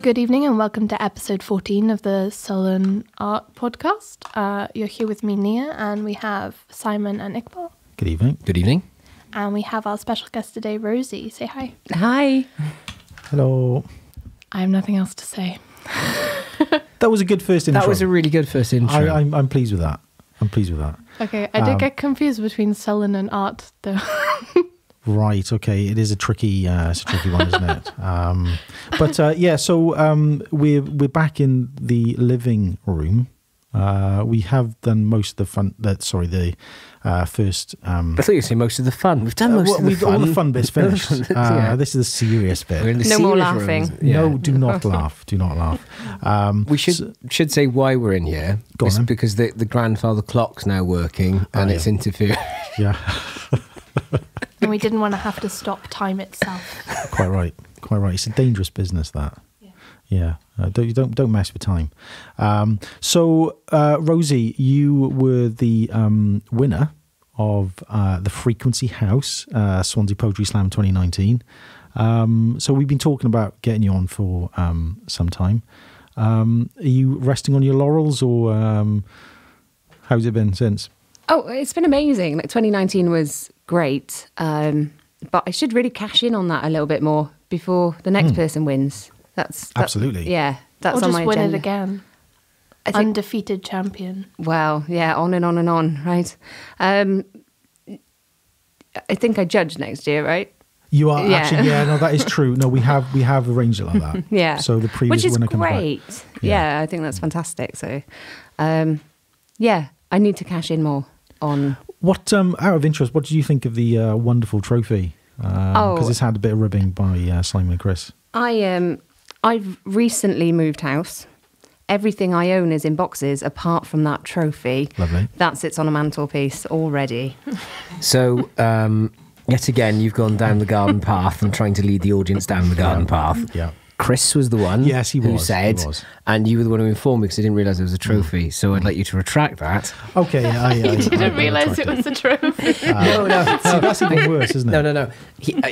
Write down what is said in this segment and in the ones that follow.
Good evening and welcome to episode 14 of the Sullen Art Podcast. You're here with me, Nia, and we have Simon and Iqbal. Good evening. Good evening. And we have our special guest today, Rosie. Say hi. Hi. Hello. I have nothing else to say. That was a good first intro. That was a really good first intro. I'm pleased with that. I'm pleased with that. Okay, I did get confused between Sullen and art, though. Right. Okay. It is a tricky one, isn't it? So we're back in the living room. We have done most of the fun. First. I thought you were saying most of the fun. We've done most of the fun. All the fun bits finished. Yeah. This is the serious bit. We're in the No more serious laughing. rooms. Yeah. No, do not laugh. Do not laugh. We should say why we're in here. Go on It's then. because the grandfather clock's now working and it's interfering. Yeah. And we didn't want to have to stop time itself. Quite right. It's a dangerous business, that. Yeah. Don't mess with time. So Rosie, you were the winner of the Frequency House Swansea Poetry Slam 2019. So we've been talking about getting you on for some time. Are you resting on your laurels, or how's it been since? Oh, it's been amazing. Like 2019 was great, but I should really cash in on that a little bit more before the next person wins. That's Absolutely. Yeah, that's Or on just my win agenda. it again. I think, Undefeated champion. well, yeah, on and on and on, right? I think I judge next year, right? You are Yeah. actually, no, that is true. No, we have arranged it like that. Yeah. So the previous Which is winner comes back. great. Yeah. Yeah, I think that's fantastic. So, yeah, I need to cash in more on. What, out of interest, what did you think of the wonderful trophy? Because it's had a bit of ribbing by Simon and Chris. I've recently moved house. Everything I own is in boxes apart from that trophy. Lovely. That sits on a mantelpiece already. So, yet again, you've gone down the garden path and trying to lead the audience down the garden path. Yeah. Chris was the one Yes, he who was, said, he was. and you were the one who informed me because I didn't realise it was a trophy. So I'd like you to retract that. Okay. I Didn't realise it was a trophy. No. See, that's even worse, isn't it? No.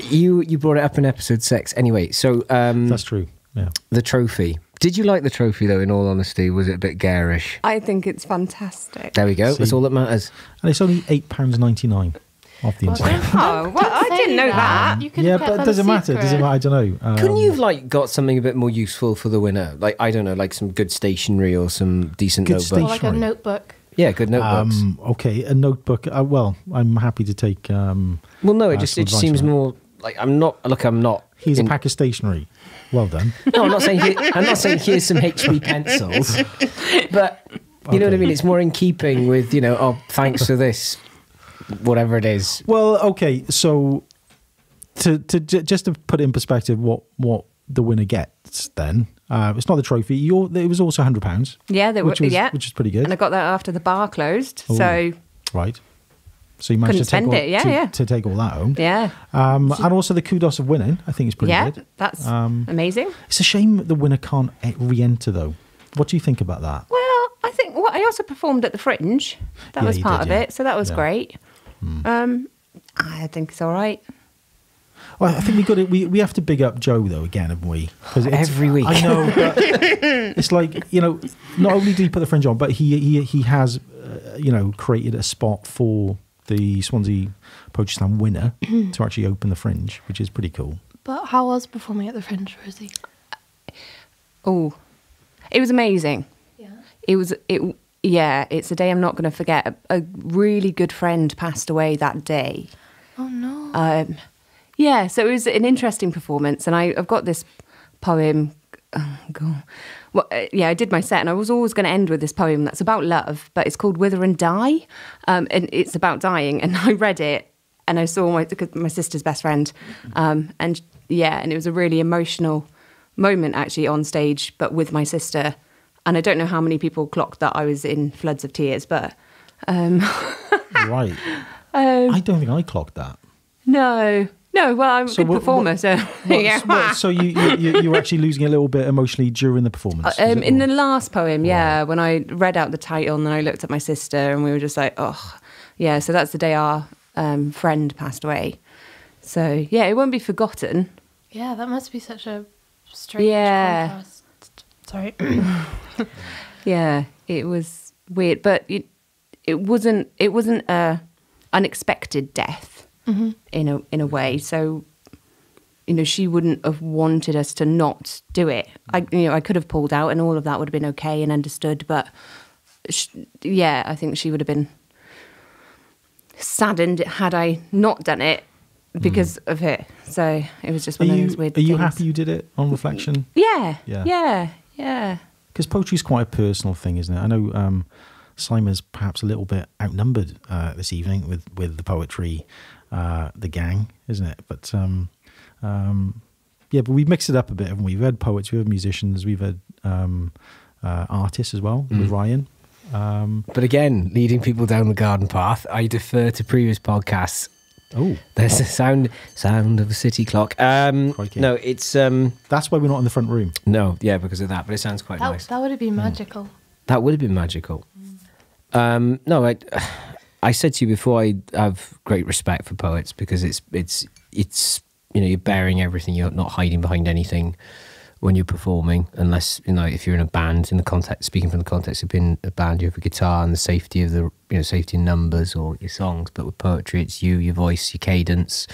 You brought it up in episode 6. Anyway, so That's true. Yeah. the trophy. Did you like the trophy, though, in all honesty? Was it a bit garish? I think it's fantastic. There we go. See. That's all that matters. And it's only £8.99 off the inside. Oh, well, I didn't know that. You could Yeah, have kept but that it doesn't a matter. It doesn't secret. matter. I don't know. Couldn't you have got something a bit more useful for the winner? Like, I don't know, like some good stationery or some decent Good notebook. Or like a Sorry. notebook. Yeah, good notebooks. Okay, a notebook. Well, I'm happy to take. Well, no, it some advice seems on that. more like I'm not. Here's in- a pack of stationery. Well done. No, I'm not saying. I'm not saying here's some HB pencils, but you know what I Okay. mean. It's more in keeping with thanks for this, whatever it is. Well, okay. So, just to put it in perspective, what the winner gets then. It's not the trophy. It was also £100. Yeah, which is pretty good. And I got that after the bar closed. Ooh. So, Right. So you managed Couldn't to take spend it, yeah. to take all that home. yeah. And also the kudos of winning. I think it's pretty Yeah, good. that's amazing. It's a shame that the winner can't re-enter though. What do you think about that? Well, I think I also performed at the Fringe. That Yeah, was you part did, of yeah. it. So that was Yeah. great. I think it's all right. Well, I think we have to big up Joe though again, haven't we? 'Cause it's- Every week. I know, but it's like not only did he put the Fringe on, but he has created a spot for the Swansea Poetry Slam winner to actually open the Fringe, which is pretty cool. But how was performing at the Fringe, Rosie? Oh, it was amazing. Yeah. Yeah, it's a day I'm not going to forget. A really good friend passed away that day. Oh no. Yeah, so it was an interesting performance, and I've got this poem. Well, I did my set, and I was always going to end with this poem that's about love, but it's called "Wither and Die," and it's about dying. And I read it, and I saw my sister's best friend, and it was a really emotional moment actually on stage, but with my sister. And I don't know how many people clocked that I was in floods of tears, but Right. I don't think I clocked that. no. Well, I'm a good performer, so So you were actually losing a little bit emotionally during the performance? is it, in or- the last poem, when I read out the title and then I looked at my sister and we were just like, oh, yeah. So that's the day our friend passed away. So yeah, it won't be forgotten. Yeah, that must be such a strange Yeah. contrast. Sorry. Yeah, it was weird, but it wasn't a unexpected death in a way. So, she wouldn't have wanted us to not do it. I could have pulled out, and all of that would have been okay and understood. But I think she would have been saddened had I not done it because of her. So it was just one of those weird Are you things. happy you did it on reflection? Yeah. Yeah. Yeah. Because poetry's quite a personal thing, isn't it? I know Simon's perhaps a little bit outnumbered this evening with the poetry, the gang, isn't it? But but we mixed it up a bit, haven't we? We've had poets, we've had musicians, we've had artists as well with Ryan. But again, leading people down the garden path, I defer to previous podcasts. Oh, There's the sound of a city clock. Crikey. No, it's that's why we're not in the front room. no, yeah, because of that. But it sounds quite nice. That would have been magical. That would have been magical. No, I said to you before, I have great respect for poets because it's you're bearing everything. You're not hiding behind anything when you're performing, unless if you're in a band. Speaking from the context of being a band, you have a guitar and the safety of the safety in numbers or your songs. But with poetry, it's you, your voice, your cadence,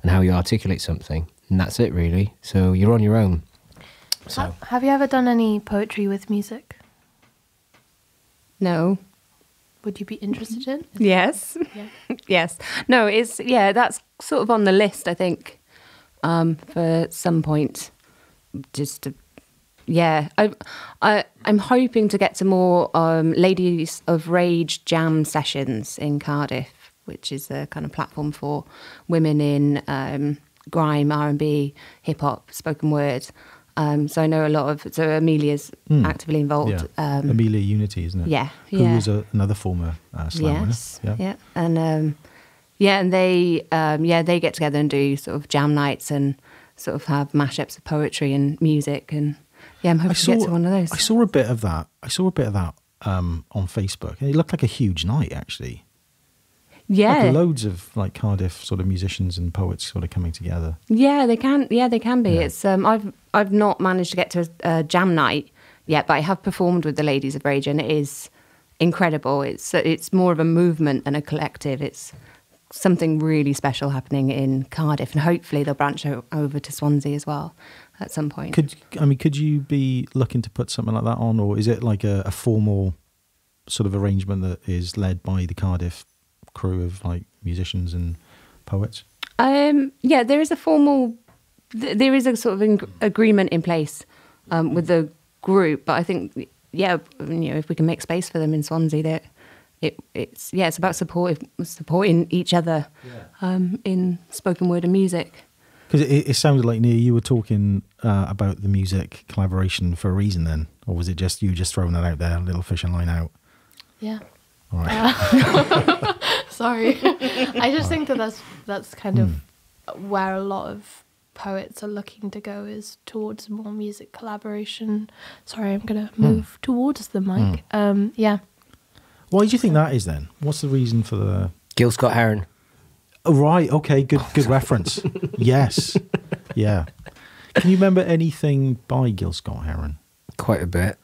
and how you articulate something, and that's it really. So you're on your own. So Have you ever done any poetry with music? No. Would you be interested in? Yes. Yeah. Yes. No, that's sort of on the list, I think, for some point. I'm hoping to get to more Ladies of Rage jam sessions in Cardiff, which is a kind of platform for women in grime, R&B, hip hop, spoken word. So I know a lot of. So Amelia's actively involved. Yeah. Amelia Unity, isn't it? Yeah. Who was another former slam winner. Yes. Yeah. And and they get together and do sort of jam nights and sort of have mashups of poetry and music, and I'm hoping to get to one of those. I saw a bit of that. On Facebook. It looked like a huge night, actually. Yeah, like loads of Cardiff sort of musicians and poets sort of coming together. Yeah, they can. Yeah, they can be. Yeah. It's I've not managed to get to a jam night yet, but I have performed with the Ladies of Rage, and it is incredible. It's more of a movement than a collective. It's something really special happening in Cardiff, and hopefully they'll branch over to Swansea as well at some point. Could you be looking to put something like that on, or is it like a formal sort of arrangement that is led by the Cardiff crew of musicians and poets? Yeah, there is a sort of agreement in place with the group, but I think if we can make space for them in Swansea, that it's about supporting each other in spoken word and music. Because it sounded like, Nia, you were talking about the music collaboration for a reason then, or was it just you just throwing that out there, a little fishing line out? Yeah. All right. Sorry. I just think that's kind of where a lot of poets are looking to go, is towards more music collaboration. Sorry, I'm going to move towards the mic. Yeah. Why do you think that is then? What's the reason for the... Gil Scott-Heron. Oh, right, okay, good reference. Yes. Yeah. Can you remember anything by Gil Scott-Heron? Quite a bit.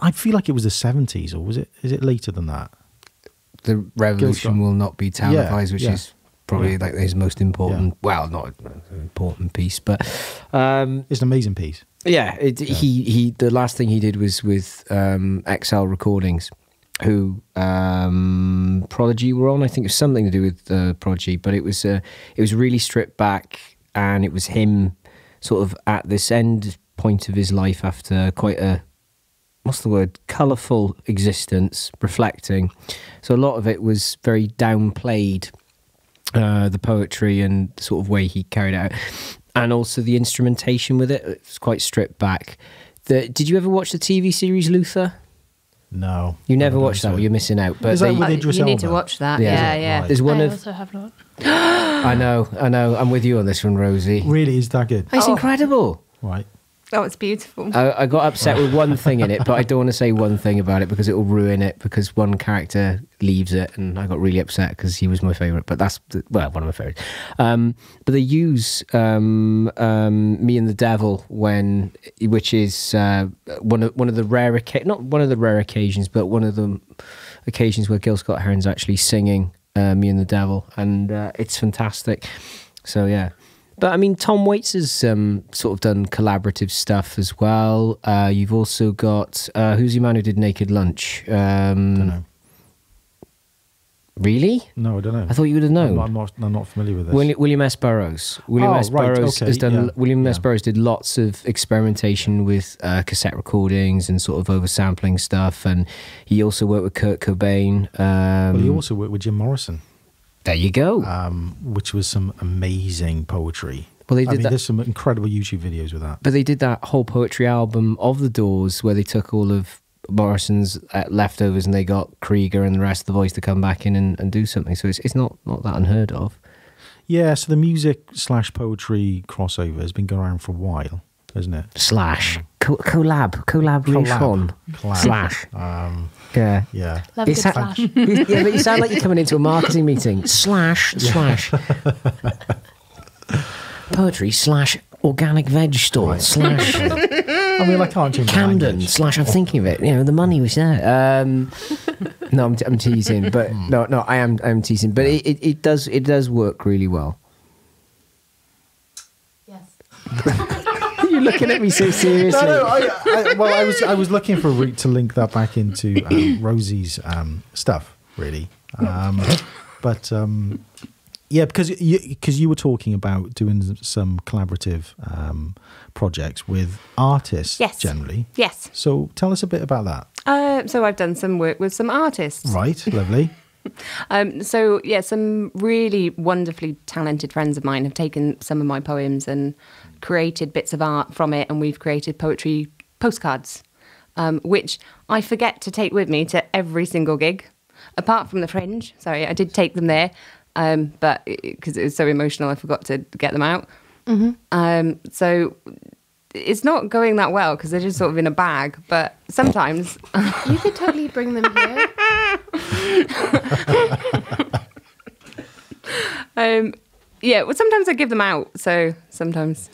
I feel like it was the 70s, or is it later than that? The Revolution Will Not Be Televised, which is probably his most important, well, not an important piece, but... it's an amazing piece. Yeah, he the last thing he did was with XL Recordings, who Prodigy were on. I think it was something to do with Prodigy, but it was really stripped back, and it was him sort of at this end point of his life after quite a, colourful existence, reflecting. So a lot of it was very downplayed, the poetry and the sort of way he carried it out, and also the instrumentation with it. It was quite stripped back. Did you ever watch the TV series Luther? No. You never watched that? Well, you're missing out. But Is that with Idris you need Elba? to watch that. Yeah. Yeah. Right. There's one I of... also have not. I know. I'm with you on this one, Rosie. Really, is that good? It's incredible. Right. Oh, it's beautiful. I got upset with one thing in it, but I don't want to say one thing about it because it will ruin it, because one character leaves it, and I got really upset because he was my favourite. But that's, one of my favourites. But they use Me and the Devil which is one of the rare, not one of the rare occasions, but one of the occasions where Gil Scott-Heron's actually singing Me and the Devil, and it's fantastic. So yeah. But I mean, Tom Waits has sort of done collaborative stuff as well. You've also got who's the man who did Naked Lunch? Don't know. Really? No, I don't know. I thought you would have known. I'm not familiar with this. William S. Burroughs. William S. right, Burroughs okay, has done. yeah, William S. yeah. Burroughs did lots of experimentation with cassette recordings and sort of oversampling stuff, and he also worked with Kurt Cobain. Well, he also worked with Jim Morrison, There you go. which was some amazing poetry. Well, they did that. There's some incredible YouTube videos with that. But they did that whole poetry album of The Doors where they took all of Morrison's leftovers and they got Krieger and the rest of the boys to come back in and do something. So it's not that unheard of. Yeah, so the music/poetry crossover has been going around for a while, hasn't it? Slash. Collaboration. Collab. Slash. Yeah. Yeah. Love a good It's ha- slash. Yeah, but you sound like you're coming into a marketing meeting. Slash. Poetry / organic veg store. Right. / I mean, I can't change my Camden language. / I'm thinking of it. You know, the money was there. No, I'm teasing, but no, I'm teasing. But it does work really well. Yes. You're looking at me so seriously. No, I was looking for a route to link that back into Rosie's stuff, really. But yeah, because you were talking about doing some collaborative projects with artists, Yes. generally. Yes. So tell us a bit about that. So I've done some work with some artists. Right, lovely. So yeah, some really wonderfully talented friends of mine have taken some of my poems and created bits of art from it, and we've created poetry postcards, which I forget to take with me to every single gig, apart from the Fringe. Sorry, I did take them there, but because it was so emotional, I forgot to get them out. So it's not going that well because they're just sort of in a bag, but sometimes You could totally bring them here. yeah, well, sometimes I give them out. So sometimes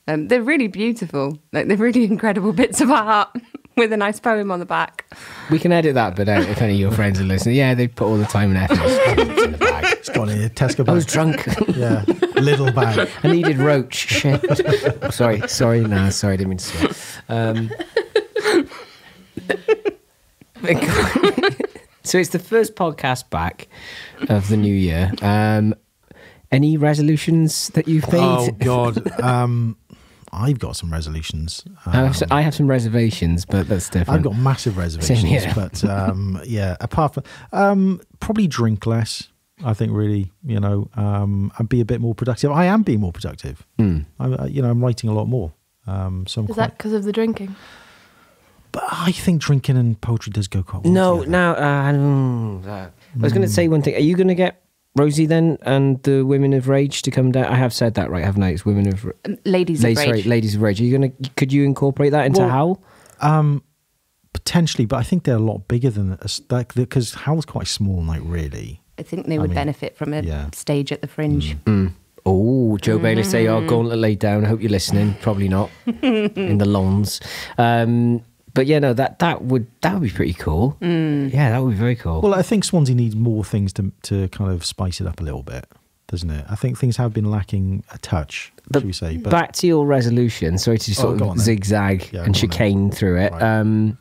they're really beautiful. Like, they're really incredible bits of art with a nice poem on the back. We can edit that bit out if any of your friends are listening. Yeah, they put all the time and effort. It's in the bag. It's gone in a Tesco bag. I was drunk. Yeah, little bag. I needed roach. Shit. Sorry, I didn't mean to swear. So it's the first podcast back of the new year. Any resolutions that you've made? Oh God, I've got some resolutions. I have some reservations, but that's different. I've got massive reservations, Same here. but yeah. Apart from probably drink less. I think really, and be a bit more productive. I am being more productive. I'm writing a lot more. So I'm Is quite, that because of the drinking? but I think drinking and poetry does go quite well No, together. I was going to say one thing. Are you going to get Rosie then and the Women of Rage to come down? I have said that right, haven't I? It's Women of Ladies of Rage. Ladies of Rage. Are you could you incorporate that into Well, Howl? Potentially, but I think they're a lot bigger than us, because Howl's quite small, like really. I think they would benefit from a yeah. stage at the Fringe. Oh, Joe Bailey say, gauntlet laid down. I hope you're listening. Probably not. In the lawns. But yeah, no, that would be pretty cool. Yeah, that would be very cool. Well, I think Swansea needs more things to kind of spice it up a little bit, doesn't it? I think things have been lacking a touch, But should we say? But back to your resolution. Sorry to sort go on of then. zigzag Yeah, and go on then. chicane through it. Right.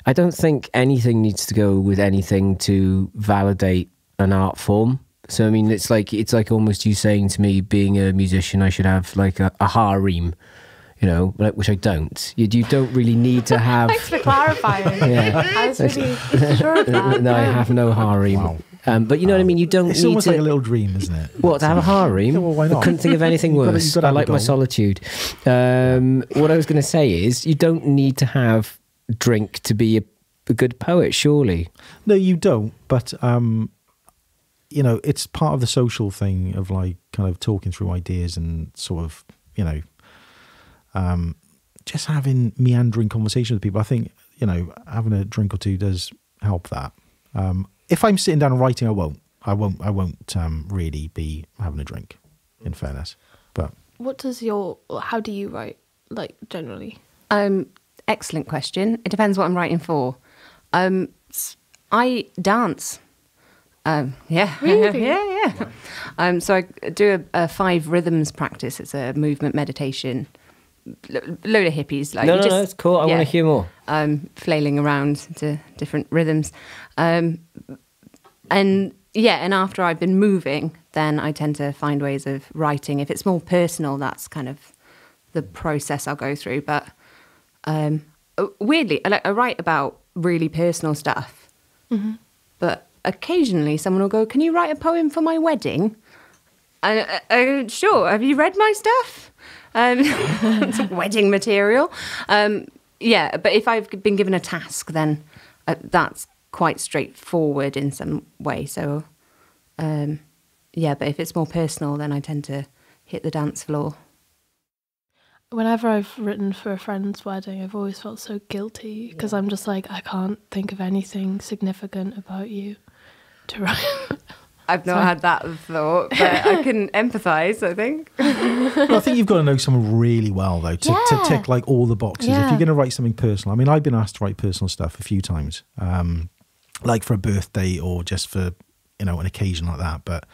I don't think anything needs to go with anything to validate an art form. So I mean, it's like almost you saying to me, being a musician, I should have like a harem, which I don't. You don't really need to have. Thanks for clarifying. Yeah. I was really sure of that. No, I have no harem. Wow. But you know what I mean. You don't it's need almost to. like a little dream, isn't it? What, to have a harem? Yeah, well, why not? I couldn't think of anything You've gotta- worse. you've gotta I have a like my goal. solitude. What I was going to say is, you don't need to have drink to be a good poet, surely. No, you don't. But it's part of the social thing of like kind of talking through ideas and sort of just having meandering conversations with people. I think, you know, having a drink or two does help that. If I'm sitting down and writing, I won't really be having a drink, in fairness. But how do you write, like, generally? Excellent question. It depends what I'm writing for. I dance. Yeah. Really? Yeah. So I do a 5 rhythms practice. It's a movement meditation. Load of hippies. Like, No, it's cool. I want to hear more. Flailing around to different rhythms. And after I've been moving, then I tend to find ways of writing. If it's more personal, that's kind of the process I'll go through. But weirdly, I write about really personal stuff. Mm-hmm. But occasionally someone will go, "Can you write a poem for my wedding?" And sure. Have you read my stuff? It's like wedding material. But if I've been given a task, then that's quite straightforward in some way. So, but if it's more personal, then I tend to hit the dance floor. Whenever I've written for a friend's wedding, I've always felt so guilty because I'm just like, I can't think of anything significant about you to write. I've not had that thought, but I can empathise, I think. Well, I think you've got to know someone really well, though, to tick like all the boxes. Yeah. If you're going to write something personal, I mean, I've been asked to write personal stuff a few times, like for a birthday or just for, you know, an occasion like that. But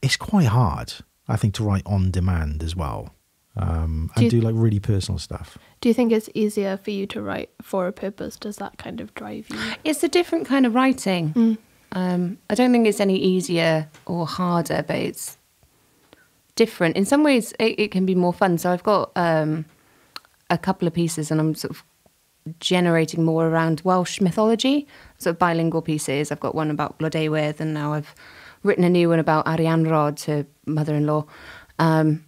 it's quite hard, I think, to write on demand as well, and do like really personal stuff. Do you think it's easier for you to write for a purpose? Does that kind of drive you? It's a different kind of writing. I don't think it's any easier or harder, but it's different. In some ways, it can be more fun. So I've got a couple of pieces and I'm sort of generating more around Welsh mythology, sort of bilingual pieces. I've got one about Blodeuwedd and now I've written a new one about Arianrhod, her mother-in-law. And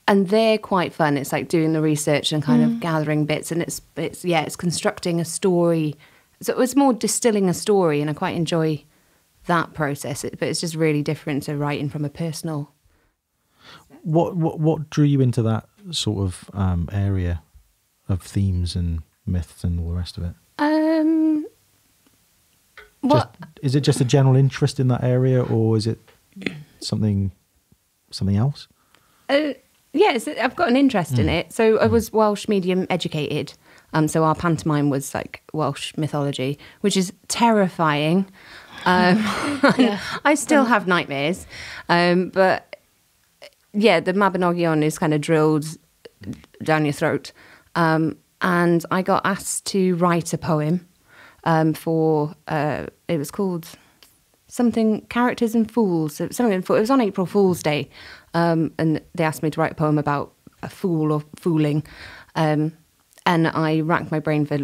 they're quite fun. It's like doing the research and kind of gathering bits and it's constructing a story. So it's more distilling a story and I quite enjoy that process, but it's just really different to writing from a personal. What drew you into that sort of area of themes and myths and all the rest of it? Is it just a general interest in that area, or is it something else? Yes, I've got an interest in it. So I was Welsh medium educated. So our pantomime was like Welsh mythology, which is terrifying. I still have nightmares. But yeah, the Mabinogion is kind of drilled down your throat. And I got asked to write a poem for, it was called something, Characters and Fools. It was on April Fool's Day. And they asked me to write a poem about a fool or fooling. And I racked my brain for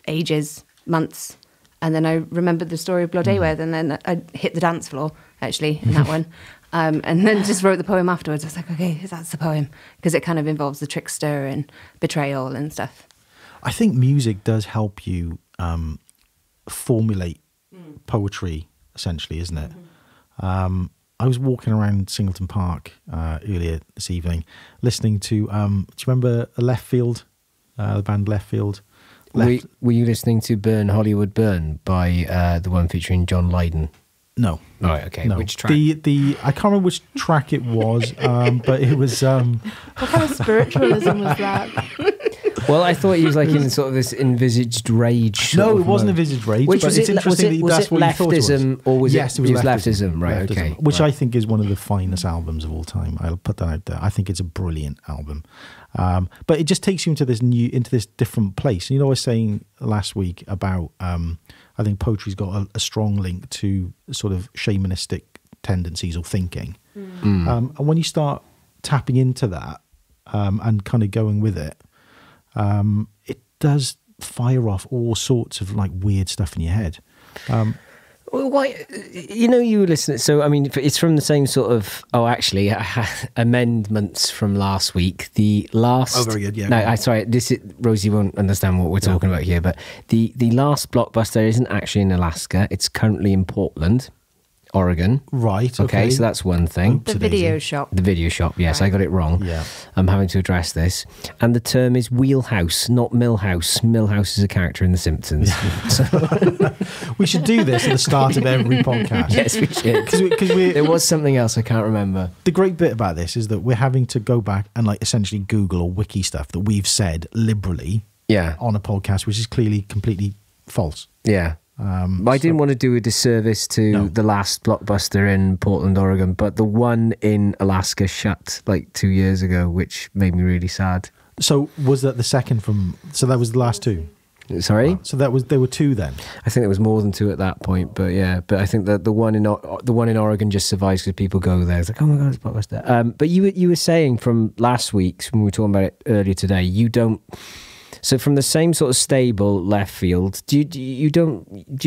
ages, months. And then I remembered the story of Blodeuwedd, and then I hit the dance floor, actually, in that one. And then just wrote the poem afterwards. I was like, okay, that's the poem. Because it kind of involves the trickster and betrayal and stuff. I think music does help you formulate poetry, essentially, isn't it? I was walking around Singleton Park earlier this evening, listening to, do you remember Left Field, the band Left Field? Were you listening to Burn Hollywood Burn by the one featuring John Lydon? No. All right, okay. No. Which track? I can't remember which track it was, but it was... What kind of spiritualism was that? Well, I thought he was like in sort of this envisaged rage. No, it wasn't envisaged rage. Which but was it's interesting that that's what you thought it was. leftism, or was yes, it was leftism? Right, leftism, okay. Which I think is one of the finest albums of all time. I'll put that out there. I think it's a brilliant album. But it just takes you into this different place. And you know, I was saying last week about I think poetry's got a strong link to sort of shamanistic tendencies or thinking. And when you start tapping into that and kind of going with it, it does fire off all sorts of like weird stuff in your head. Well, why? You know, you listen. So, I mean, it's from the same sort of. Oh, actually, I had amendments from last week. The last. Oh, very good. Yeah. No, sorry. Rosie won't understand what we're talking about here. But the last blockbuster isn't actually in Alaska. It's currently in Portland. Oregon. Right. Okay, so that's one thing. The Oopsie video daisy. shop. The video shop, yes, I got it wrong. Yeah. I'm having to address this. And the term is wheelhouse, not Millhouse. Millhouse is a character in The Simpsons. We should do this at the start of every podcast. Yes, we should. Because There was something else I can't remember. the great bit about this is that we're having to go back and like essentially Google or wiki stuff that we've said liberally Yeah, on a podcast, which is clearly completely false. yeah. I didn't want to do a disservice to No. the last Blockbuster in Portland, Oregon, but the one in Alaska shut like 2 years ago, which made me really sad. So was that the second from? So that was the last two. Sorry? So there were two then. I think there was more than two at that point, but yeah. But I think that the one in Oregon just survives because people go there. It's like, oh my god, it's Blockbuster. But you were saying from last week's when we were talking about it earlier today, you don't. So from the same sort of stable left field, do you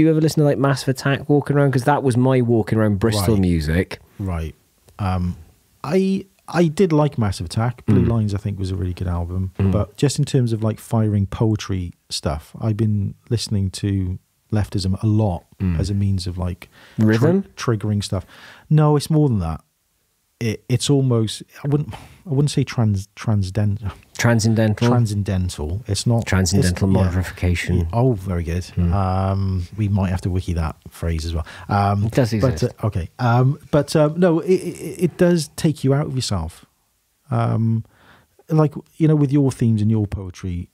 ever listen to like Massive Attack walking around? Because that was my walking around Bristol Right. music. Right. I did like Massive Attack. Blue Lines, I think, was a really good album. But just in terms of like firing poetry stuff, I've been listening to leftism a lot as a means of like Rhythm? triggering stuff. No, it's more than that. It's almost I wouldn't say transcendental. Transcendental. It's not Transcendental it's- yeah. modification. Oh, very good. We might have to wiki that phrase as well. It does exist. But, okay. No, it does take you out of yourself. Like, you know, with your themes and your poetry,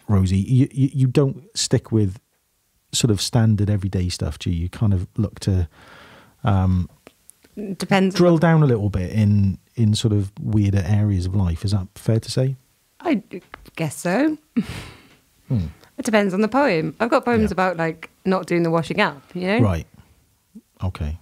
Rosie, you don't stick with sort of standard everyday stuff, do you? You kind of look to Depends. drill down a little bit in sort of weirder areas of life. Is that fair to say? I guess so. It depends on the poem. I've got poems Yeah. about like not doing the washing up, you know? Right. Okay.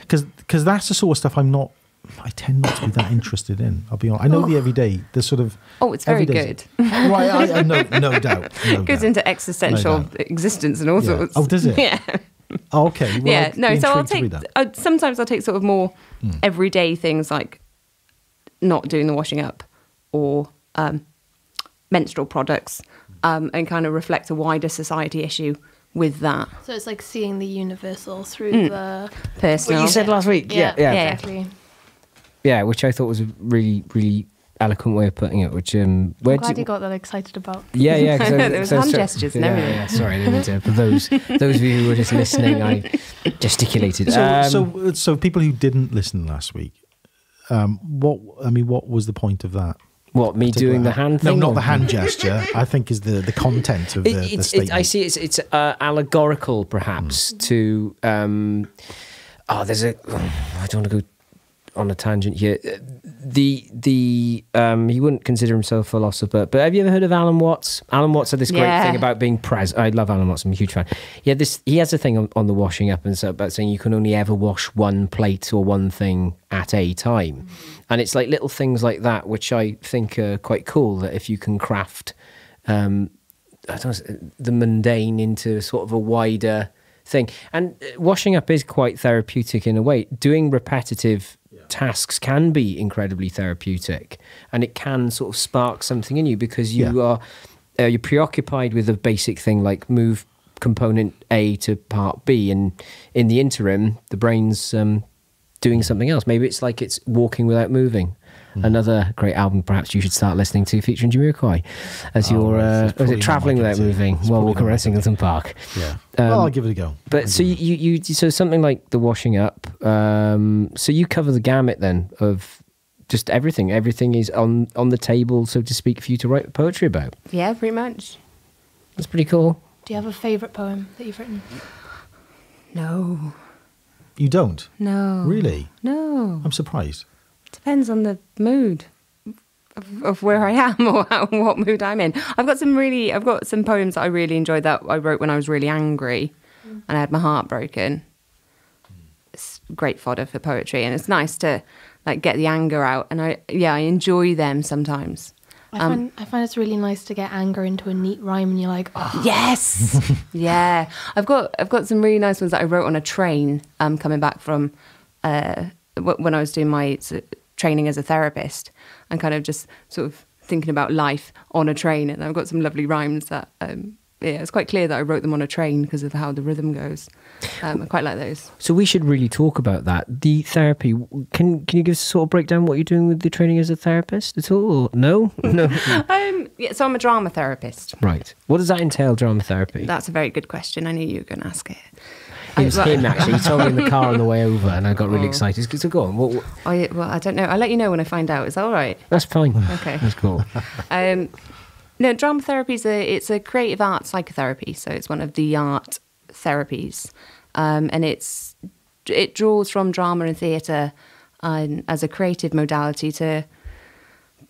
Because that's the sort of stuff I tend not to be that interested in. I'll be honest. I know the everyday, the sort of. Oh, it's very everyday's- good. Right. I no doubt. No Goes doubt. into existential doubt. existence and all Yeah. sorts. Oh, does it? Yeah. Oh, okay. Well, Yeah. I'd No, be so I'll intrigued to take, read that. sometimes I'll take sort of more everyday things like not doing the washing up or menstrual products and kind of reflect a wider society issue with that. So it's like seeing the universal through the Personal. What you said last week. Yeah. exactly. Yeah, which I thought was a really, really eloquent way of putting it. Which I'm glad you got that excited about. Yeah. There was hand gestures and everything. Yeah, sorry, I didn't mean to. For those of you who were just listening, I gesticulated. So people who didn't listen last week, what was the point of that? What, me doing the hand No, thing? not or- the hand gesture. I think is the content of the statement. I see it's allegorical, perhaps, to. There's a. I don't want to go on a tangent here. He wouldn't consider himself a philosopher, but have you ever heard of Alan Watts? Alan Watts had this great Yeah. thing about being present. I love Alan Watts. I'm a huge fan. He has a thing on the washing up and stuff about saying you can only ever wash one plate or one thing at a time, and it's like little things like that which I think are quite cool. That if you can craft, the mundane into sort of a wider thing, and washing up is quite therapeutic in a way. Doing repetitive tasks can be incredibly therapeutic, and it can sort of spark something in you because you're preoccupied with a basic thing like move component A to part B, and in the interim the brain's doing something else. Maybe it's like it's walking without moving. Another great album perhaps you should start listening to, featuring Jamiroquai, as Oh, you're right. It's was probably it not travelling my without cup of tea. moving It's while probably walking not my around cup of Singleton Park. Yeah. Well, I'll give it a go. But so you so something like the washing up. So you cover the gamut then of just everything. Everything is on the table, so to speak, for you to write poetry about. Yeah, pretty much. That's pretty cool. Do you have a favourite poem that you've written? No. You don't? No. Really? No. I'm surprised. Depends on the mood of where I am or what mood I'm in. I've got some poems that I really enjoyed that I wrote when I was really angry and I had my heart broken. It's great fodder for poetry, and it's nice to like get the anger out, and I enjoy them sometimes. I find it's really nice to get anger into a neat rhyme, and you're like, oh, Yes. Yeah. I've got some really nice ones that I wrote on a train coming back from when I was doing my training as a therapist, and kind of just sort of thinking about life on a train. And I've got some lovely rhymes that it's quite clear that I wrote them on a train because of how the rhythm goes. I quite like those. So we should really talk about that. The therapy. Can you give us a sort of breakdown what you're doing with the training as a therapist at all? Or no, no. So I'm a drama therapist. Right. What does that entail? Drama therapy. That's a very good question. I knew you were going to ask it. It was him actually. He told me in the car on the way over, and I got really excited. So go on. What? I don't know. I'll let you know when I find out. Is that all right? That's fine. Okay. That's cool. No, drama therapy it's a creative art psychotherapy. So it's one of the art therapies, and it draws from drama and theatre as a creative modality to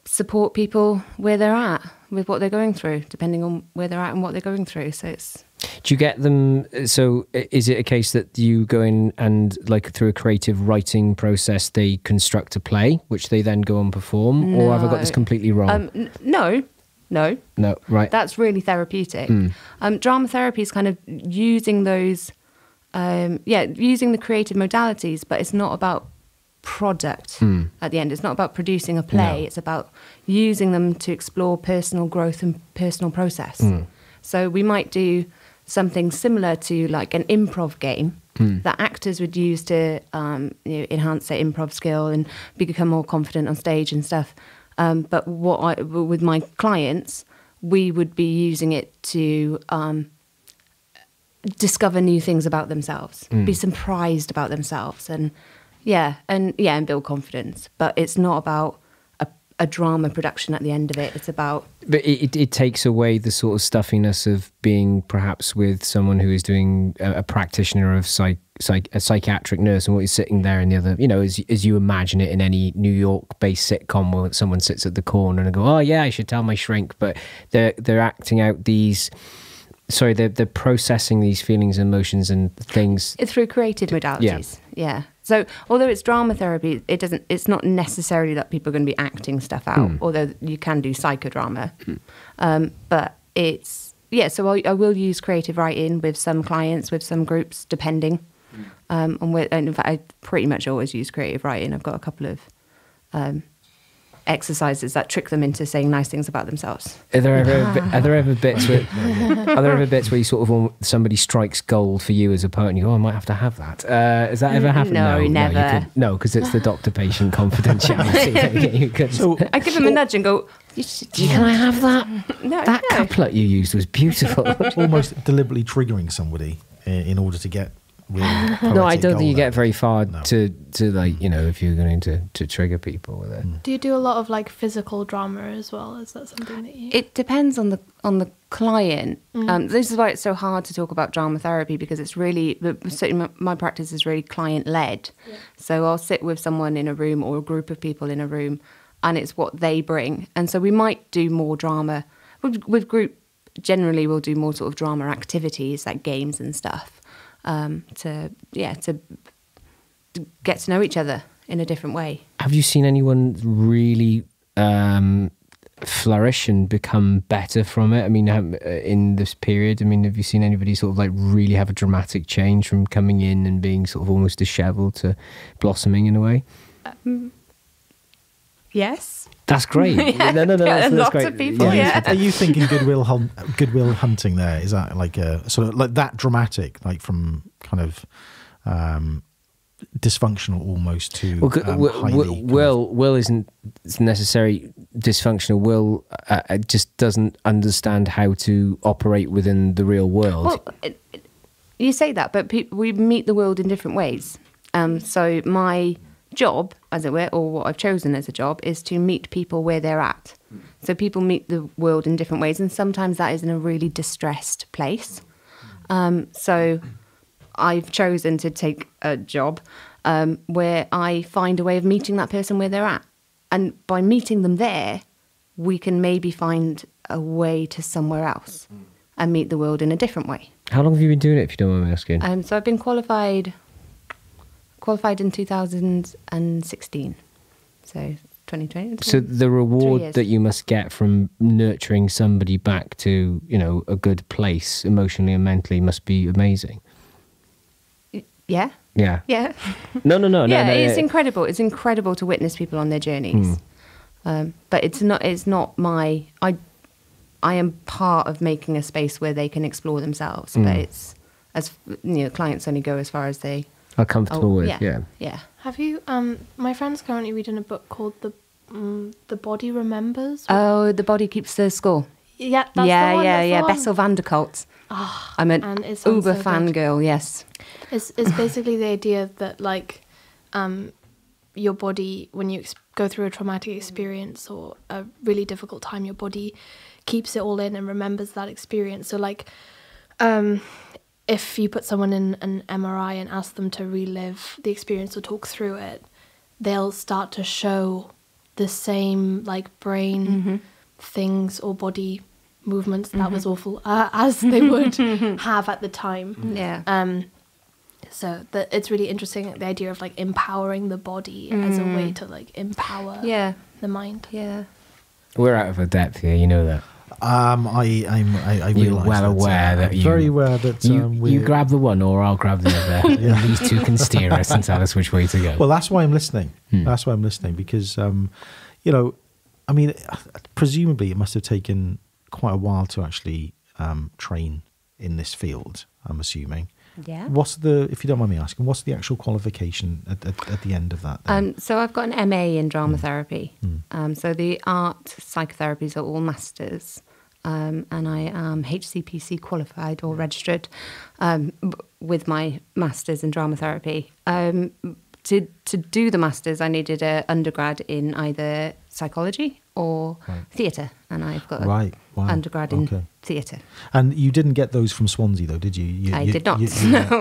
support people where they're at with what they're going through, depending on where they're at and what they're going through. So it's. Do you get them? So is it a case that you go in and like through a creative writing process, they construct a play, which they then go and perform, or have I got this completely wrong? No, right. That's really therapeutic. Drama therapy is kind of using those, using the creative modalities, but it's not about product at the end. It's not about producing a play. No. It's about using them to explore personal growth and personal process. So we might do something similar to like an improv game that actors would use to enhance their improv skill and become more confident on stage and stuff. But with my clients, we would be using it to discover new things about themselves, be surprised about themselves, and build confidence. But it's not about a drama production at the end of it. It's about. But it takes away the sort of stuffiness of being perhaps with someone who is doing a practitioner of a psychiatric nurse, and what you're sitting there in the other, as you imagine it in any New York-based sitcom where someone sits at the corner and go, oh yeah, I should tell my shrink, but they're acting out these. Sorry, they're processing these feelings and emotions and things through creative modalities. Yeah. So although it's drama therapy, it's not necessarily that people are going to be acting stuff out, although you can do psychodrama. But it's, so I will use creative writing with some clients, with some groups, depending. And in fact, I pretty much always use creative writing. I've got a couple of exercises that trick them into saying nice things about themselves. Are there ever bits where you sort of somebody strikes gold for you as a poet and you go, oh, I might have to have that? Has that ever happened? No, never. No, because it's the doctor-patient confidentiality. So I give them a nudge and go, can I have that? That couplet you used was beautiful. almost deliberately triggering somebody in order to get real No, I don't think you gold get out. very far No. to like, if you're going to trigger people with it. Do you do a lot of like physical drama as well? Is that something that you? It depends on the client. This is why it's so hard to talk about drama therapy, because it's really, certainly my practice is really client led. Yeah. So I'll sit with someone in a room or a group of people in a room, and it's what they bring. And so we might do more drama with group. Generally, we'll do more sort of drama activities like games and stuff. To get to know each other in a different way. Have you seen anyone really flourish and become better from it? I mean, in this period, have you seen anybody sort of like really have a dramatic change from coming in and being sort of almost disheveled to blossoming in in a way? Yes. That's great. No, that's lots great. of people, yeah. Are you thinking Goodwill Hunting there? Is that like a sort of like that dramatic, like from kind of dysfunctional almost to highly Will isn't necessarily dysfunctional. Will just doesn't understand how to operate within the real world. Well, you say that, but we meet the world in different ways. So my job, as it were, or what I've chosen as a job, is to meet people where they're at. So people meet the world in different ways, and sometimes that is in a really distressed place. So I've chosen to take a job where I find a way of meeting that person where they're at. And by meeting them there, we can maybe find a way to somewhere else and meet the world in a different way. How long have you been doing it, if you don't mind me asking? So I've been qualified in 2016, so 2020. So the reward that you must get from nurturing somebody back to, a good place emotionally and mentally must be amazing. Yeah. Yeah. Yeah. No. Yeah, it's incredible. It's incredible to witness people on their journeys. But it's not my. I am part of making a space where they can explore themselves, but it's as clients only go as far as they Are comfortable with, yeah. yeah. Have you? My friend's currently reading a book called The Body Remembers. Oh, the body keeps the score. Yeah, that's yeah, the one. yeah, that's the yeah. one. Bessel van der Kolk. I'm and an it sounds uber so good. fangirl. Yes. It's basically the idea that like, your body, when you go through a traumatic experience or a really difficult time, your body keeps it all in and remembers that experience. So like, if you put someone in an MRI and ask them to relive the experience or talk through it, they'll start to show the same like brain things or body movements that was awful as they would have at the time. Yeah. So it's really interesting, the idea of like empowering the body as a way to like empower the mind. Yeah. We're out of our depth here, you know that. I You're realise well aware that I'm you... very aware that you grab the one or I'll grab the other. And these two can steer us and tell us which way to go. Well, that's why I'm listening. That's why I'm listening, because, I mean, presumably it must have taken quite a while to actually train in this field, I'm assuming. Yeah. If you don't mind me asking, what's the actual qualification at the end of that? Then? So I've got an MA in drama therapy. So the art psychotherapies are all masters. And I am HCPC qualified or registered with my masters in drama therapy. To do the masters, I needed an undergrad in either psychology or theatre, and I've got an undergrad in theatre. And you didn't get those from Swansea, though, did you? I did not.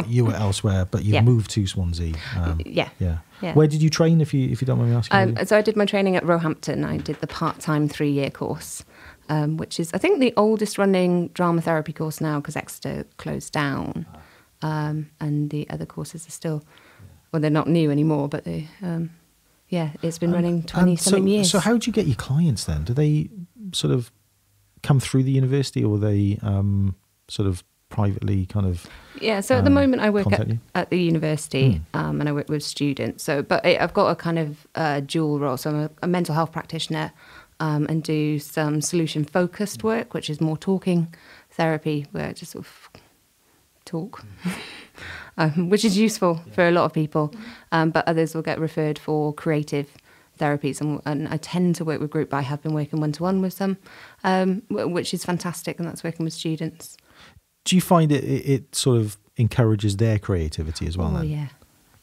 You were elsewhere, but you moved to Swansea. Yeah. Where did you train, if you don't mind me asking? So I did my training at Roehampton. I did the part-time 3-year course, which is, I think, the oldest running drama therapy course now, because Exeter closed down. And the other courses are still, well, they're not new anymore, but they... it's been running 20-something years. So how do you get your clients then? Do they sort of come through the university, or they sort of privately kind of... Yeah, so at the moment I work contact you? at the university and I work with students. But I've got a kind of dual role. So I'm a mental health practitioner and do some solution-focused work, which is more talking therapy, where I just sort of talk. Which is useful for a lot of people, but others will get referred for creative therapies, and I tend to work with group, but I have been working one-to-one with some, which is fantastic, and that's working with students. Do you find it sort of encourages their creativity as well? Then?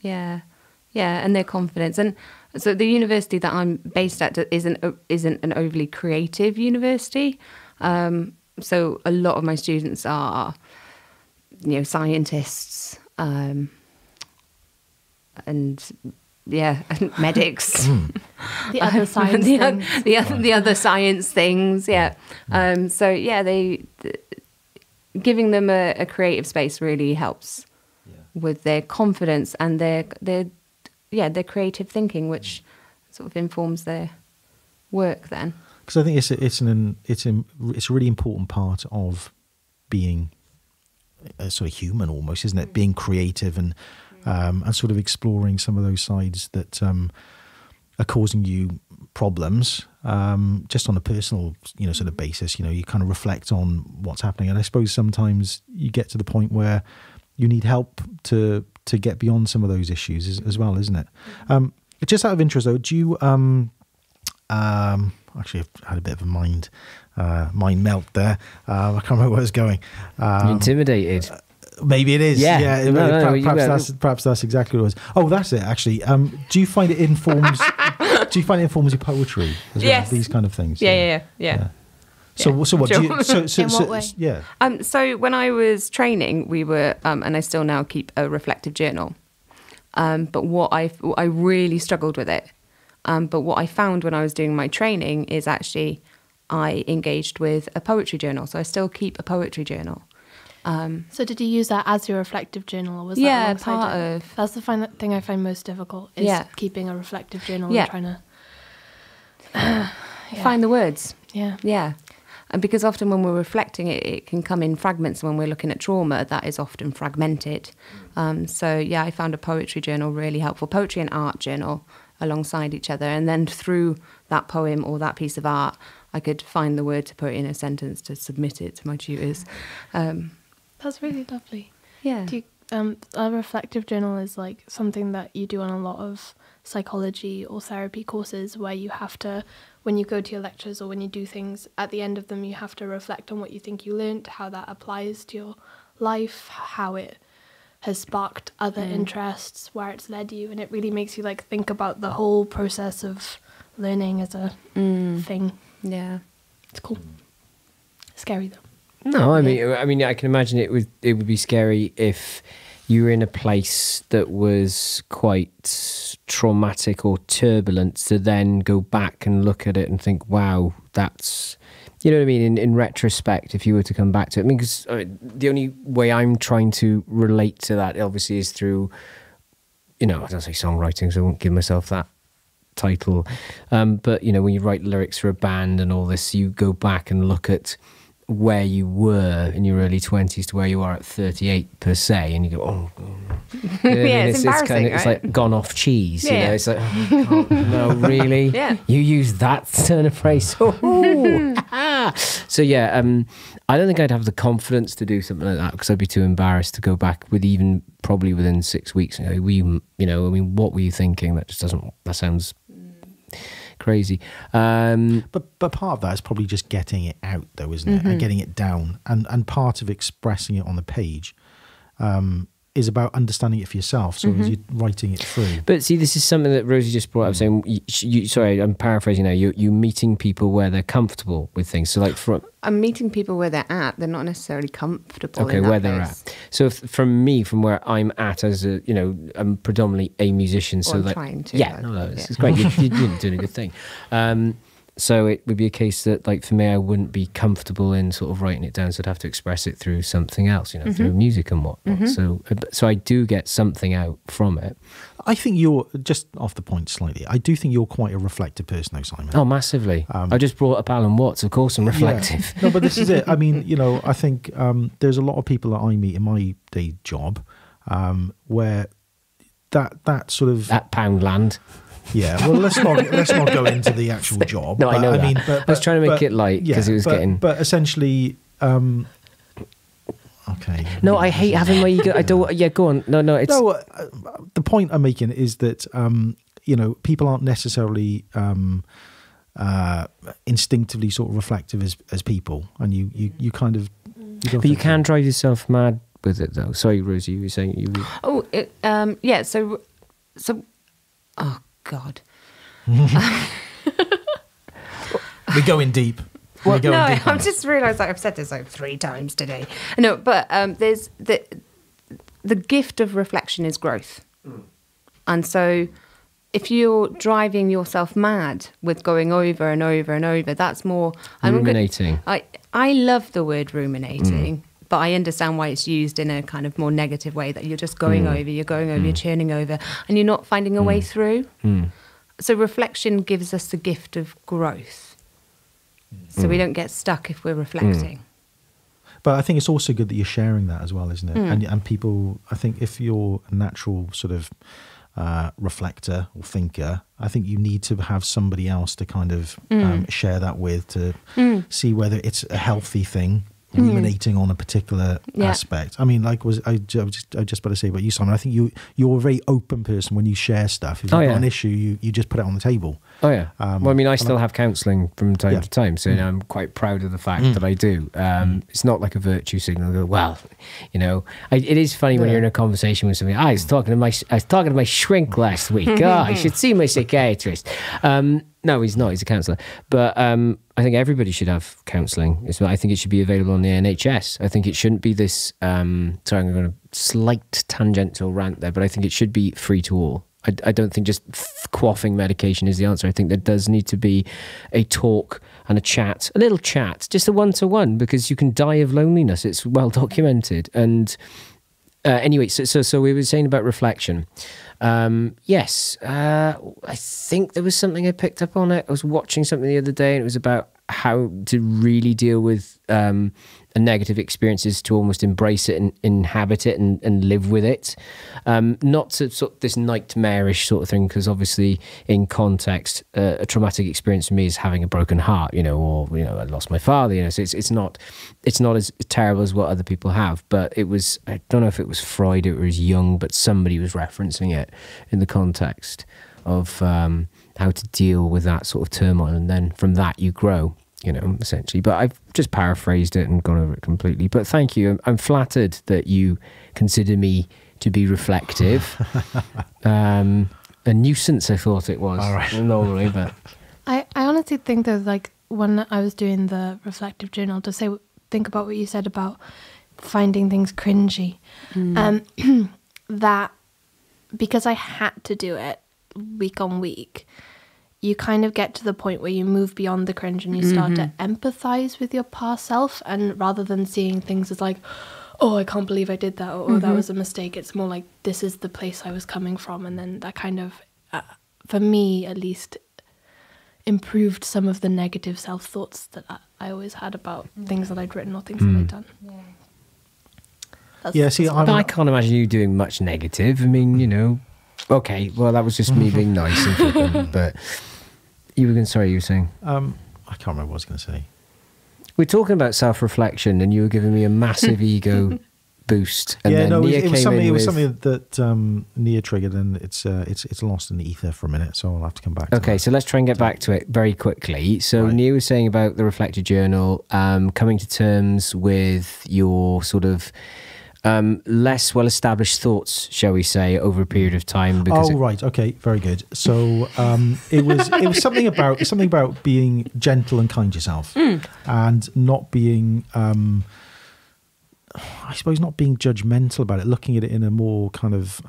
Yeah, and their confidence. And so the university that I'm based at isn't an overly creative university, so a lot of my students are, scientists, and medics. The other science things. The other science things, giving them a creative space really helps with their confidence and their creative thinking, which sort of informs their work then. Because I think it's a really important part of being sort of human, almost, isn't it? Being creative and sort of exploring some of those sides that are causing you problems, just on a personal, sort of basis. You kind of reflect on what's happening, and I suppose sometimes you get to the point where you need help to get beyond some of those issues as well, isn't it? Just out of interest, though, do you actually, I've had a bit of a mind melt there. I can't remember where I was going. Intimidated. Maybe it is. Yeah. Perhaps that's exactly what it was. Oh, that's it. Actually, do you find it informs? Do you find it informs your poetry as well? Yes. These kind of things. Yeah. So what? Sure. Do you, so, In what way? Yeah. So when I was training, we were, and I still now keep a reflective journal. But what I really struggled with it. But what I found when I was doing my training is actually I engaged with a poetry journal. So I still keep a poetry journal. So did you use that as your reflective journal, or was that alongside part it? of... That's the thing I find most difficult, is keeping a reflective journal and trying to... Find the words. Yeah. And because often when we're reflecting, it can come in fragments. When we're looking at trauma, that is often fragmented. I found a poetry journal really helpful. Poetry and art journal alongside each other. And then through that poem or that piece of art, I could find the word to put in a sentence to submit it to my tutors. That's really lovely. Yeah. Do you, a reflective journal is like something that you do on a lot of psychology or therapy courses, where you have to, when you go to your lectures or when you do things, at the end of them you have to reflect on what you think you learnt, how that applies to your life, how it has sparked other interests, where it's led you, and it really makes you like think about the whole process of learning as a thing. Yeah. It's cool. Scary though. No, I mean, I can imagine it would be scary if you were in a place that was quite traumatic or turbulent, to then go back and look at it and think, wow, that's, you know what I mean? In retrospect, if you were to come back to it, I mean, because the only way I'm trying to relate to that, obviously, is through, you know, I don't say songwriting, so I won't give myself that title. But, you know, when you write lyrics for a band and all this, you go back and look at where you were in your early 20s to where you are at 38 per se, and you go, oh, you know what I mean? It's embarrassing, kind of, right? it's like gone off cheese, you Yeah. know, it's like, oh, no, really? Yeah. You use that turn of phrase. Oh. So yeah, I don't think I'd have the confidence to do something like that, because I'd be too embarrassed to go back with, even probably within 6 weeks and go, you know, I mean, what were you thinking? That just doesn't, that sounds crazy. But part of that is probably just getting it out, though, isn't it? And getting it down. And part of expressing it on the page is about understanding it for yourself. So as you're writing it through. But see, this is something that Rosie just brought up, saying, sorry, I'm paraphrasing now, you meeting people where they're comfortable with things. So like I'm meeting people where they're at. They're not necessarily comfortable. okay, in that where they're place. at. So from where I'm at as a, you know, I'm predominantly a musician. So Or I'm like, trying to, yeah, like, no, this yeah. is great. You're doing a good thing. So it would be a case that, like, for me, I wouldn't be comfortable in sort of writing it down, so I'd have to express it through something else, you know, through music and whatnot. So I do get something out from it. I think you're, just off the point slightly, I do think you're quite a reflective person, though, Simon. Oh, massively. I just brought up Alan Watts, of course, I'm reflective. Yeah. No, but this is it. I mean, you know, I think there's a lot of people that I meet in my day job where that sort of... At Poundland. Yeah, well, let's not go into the actual job. No, I know that. mean, I was trying to make it light, 'cause it was getting... But essentially, okay. No, I hate having my ego. I don't... Yeah, go on. No, it's... No, the point I'm making is that, you know, people aren't necessarily instinctively sort of reflective as people. And you kind of... But you can drive yourself mad with it, though. Sorry, Rosie, you were saying you... Oh, yeah. So, oh God. We're going deep. Well, We're going no, deep on I've this. just realised that I've said this like 3 times today. No, but there's the gift of reflection is growth, and so if you're driving yourself mad with going over and over and over, that's more Ruminating. I love the word ruminating. But I understand why it's used in a kind of more negative way, that you're just going over, you're churning over, and you're not finding a way through. So reflection gives us the gift of growth. So we don't get stuck if we're reflecting. But I think it's also good that you're sharing that as well, isn't it? And people, I think if you're a natural sort of reflector or thinker, I think you need to have somebody else to kind of share that with, to see whether it's a healthy thing, ruminating on a particular aspect. I mean, like I just about to say about you, Simon, I think you're a very open person when you share stuff. If you've got an issue, you just put it on the table. Oh, yeah. Well, I mean, I still have counselling from time to time, so you know, I'm quite proud of the fact that I do. It's not like a virtue signal. Well, you know, it is funny when you're in a conversation with somebody. I was talking to my shrink last week. I should see my psychiatrist. No, he's not. He's a counsellor. But I think everybody should have counselling. I think it should be available on the NHS. I think it shouldn't be this... sorry, I'm going to slight tangential rant there, but I think it should be free to all. I don't think just quaffing medication is the answer. I think there does need to be a talk and a chat, a little chat, just a one-to-one, because you can die of loneliness. It's well documented. And anyway, so we were saying about reflection. Yes, I think there was something I picked up on it. I was watching something the other day, and it was about how to really deal with a negative experience is to almost embrace it and inhabit it and live with it. Not to sort of this nightmarish sort of thing, because obviously in context, a traumatic experience for me is having a broken heart, or I lost my father, so it's not as terrible as what other people have. But it was, I don't know if it was Freud or it was Jung, but somebody was referencing it in the context of how to deal with that sort of turmoil, and then from that you grow, essentially. But I've just paraphrased it and gone over it completely. But thank you. I'm flattered that you consider me to be reflective. A nuisance, I thought it was. All right. Normally, but I honestly think that, like, when I was doing the reflective journal, to think about what you said about finding things cringy, that because I had to do it week on week, you kind of get to the point where you move beyond the cringe and you start to empathize with your past self, and rather than seeing things as like, oh, I can't believe I did that, or oh, that was a mistake, it's more like, this is the place I was coming from. And then that kind of, for me at least, improved some of the negative self-thoughts that I always had about things that I'd written or things that I'd done. But I can't imagine you doing much negative. I mean, okay, well, that was just me being nice and flippant, but you were saying? I can't remember what I was going to say. We're talking about self-reflection, and you were giving me a massive ego boost. And then Nia it was came something that Nia triggered, and it's lost in the ether for a minute, so I'll have to come back to Okay, that. so let's try and get back to it very quickly. So Right. Nia was saying about the reflective journal, coming to terms with your sort of less well-established thoughts, shall we say, over a period of time. Right, okay, very good. So it was something about being gentle and kind to yourself, and not being, I suppose, not being judgmental about it, looking at it in a more kind of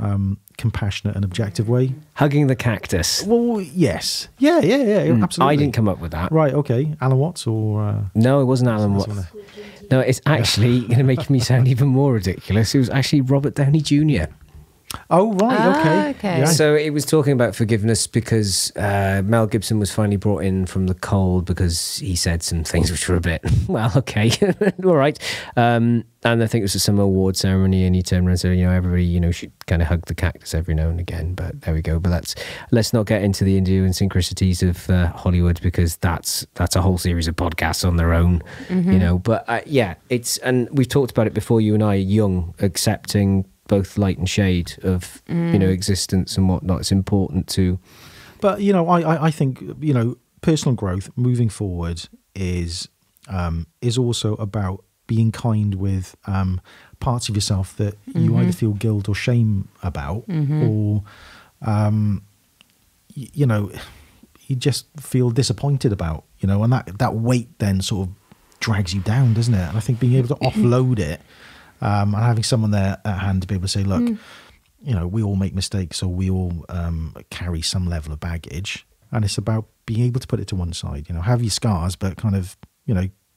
compassionate and objective way. Hugging the cactus. Well, yes, yeah, absolutely. I didn't come up with that. Right, okay, Alan Watts or no, it wasn't Alan Watts. No, it's actually going to make me sound even more ridiculous. It was actually Robert Downey Jr. Oh, right, okay. Yeah. So it was talking about forgiveness because Mel Gibson was finally brought in from the cold because he said some things which were a bit, well, okay, all right. And I think it was some award ceremony, and he turned around and said, everybody, should kind of hug the cactus every now and again. But there we go. But let's not get into the idiosyncrasies of Hollywood, because that's a whole series of podcasts on their own, But and we've talked about it before, you and I, Jung, accepting both light and shade of existence and whatnot. It's important to. But I think personal growth moving forward is also about being kind with parts of yourself that you either feel guilt or shame about, or you just feel disappointed about, and that weight then sort of drags you down, doesn't it? And I think being able to offload it. And having someone there at hand to be able to say, look, we all make mistakes, or we all carry some level of baggage. And it's about being able to put it to one side, have your scars, but kind of,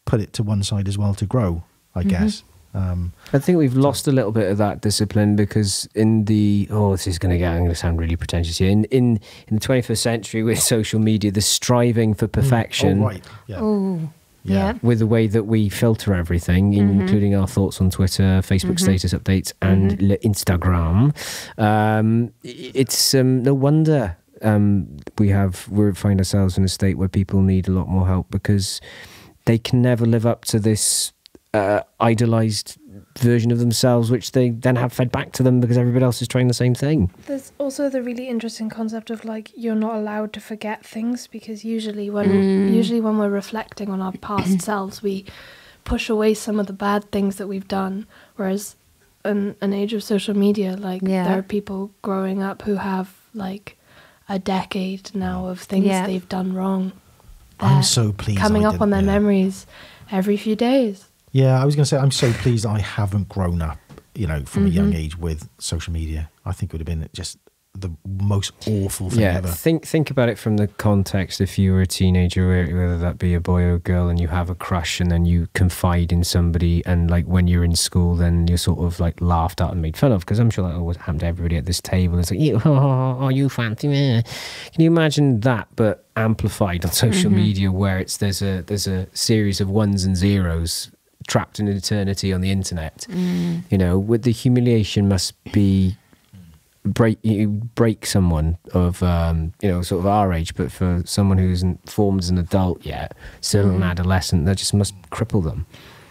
put it to one side as well to grow, I guess. I think we've lost a little bit of that discipline, because in the, this is I'm going to sound really pretentious here. In the 21st century with social media, the striving for perfection. Oh, right. Yeah. Oh. Yeah. With the way that we filter everything, including our thoughts on Twitter, Facebook status updates, and Instagram. It's no wonder we find ourselves in a state where people need a lot more help, because they can never live up to this idolized version of themselves, which they then have fed back to them because everybody else is trying the same thing. There's also the really interesting concept of, like, you're not allowed to forget things, because usually when we're reflecting on our past selves, we push away some of the bad things that we've done, whereas in an age of social media, like, there are people growing up who have like a decade now of things they've done wrong. I'm so pleased coming up on their memories every few days. Yeah, I was going to say, I'm so pleased I haven't grown up, from a young age with social media. I think it would have been just the most awful thing Yeah, ever. think about it from the context. If you were a teenager, whether that be a boy or a girl, and you have a crush, and then you confide in somebody, and like when you're in school, then you're sort of like laughed at and made fun of, because I'm sure that always happened to everybody at this table. It's like, you fancy me? Can you imagine that, but amplified on social media, where there's a series of ones and zeros trapped in eternity on the internet? You know, with the humiliation must be. Break someone of you know, sort of our age, but for someone who isn't formed as an adult yet, still an adolescent, that just must cripple them.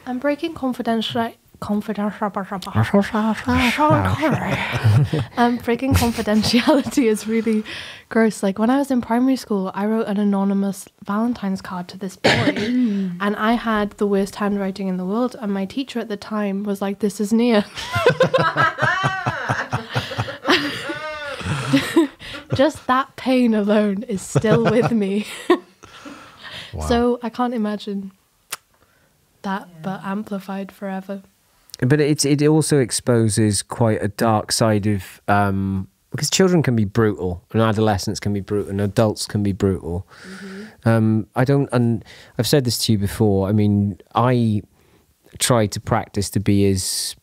And breaking confidentiality is really gross. Like when I was in primary school, I wrote an anonymous Valentine's card to this boy, and I had the worst handwriting in the world, and my teacher at the time was like, "This is Nia." Just that pain alone is still with me. Wow. So I can't imagine that, but amplified forever. But it also exposes quite a dark side of because children can be brutal, and adolescents can be brutal, and adults can be brutal. And I've said this to you before. I mean, I try to practice to be as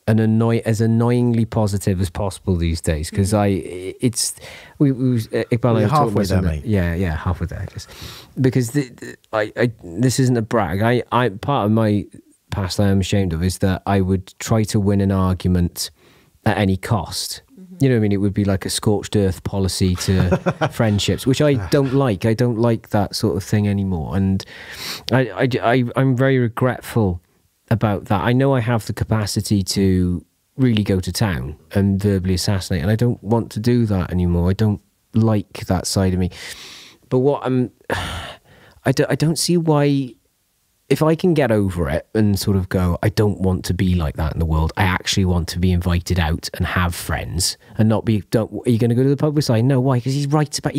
annoyingly positive as possible these days, because Iqbal and I were talking halfway about there, something- mate. yeah, halfway there. Just because this isn't a brag. I part of my past I am ashamed of is that I would try to win an argument at any cost. You know what I mean? It would be like a scorched earth policy to friendships, which I don't like. I don't like that sort of thing anymore, and I'm very regretful about that. I know I have the capacity to really go to town and verbally assassinate, and I don't want to do that anymore. I don't like that side of me. But I don't see why, if I can get over it and sort of go, I don't want to be like that in the world. I actually want to be invited out and have friends and not be. Are you going to go to the pub with Simon? No, why? Because he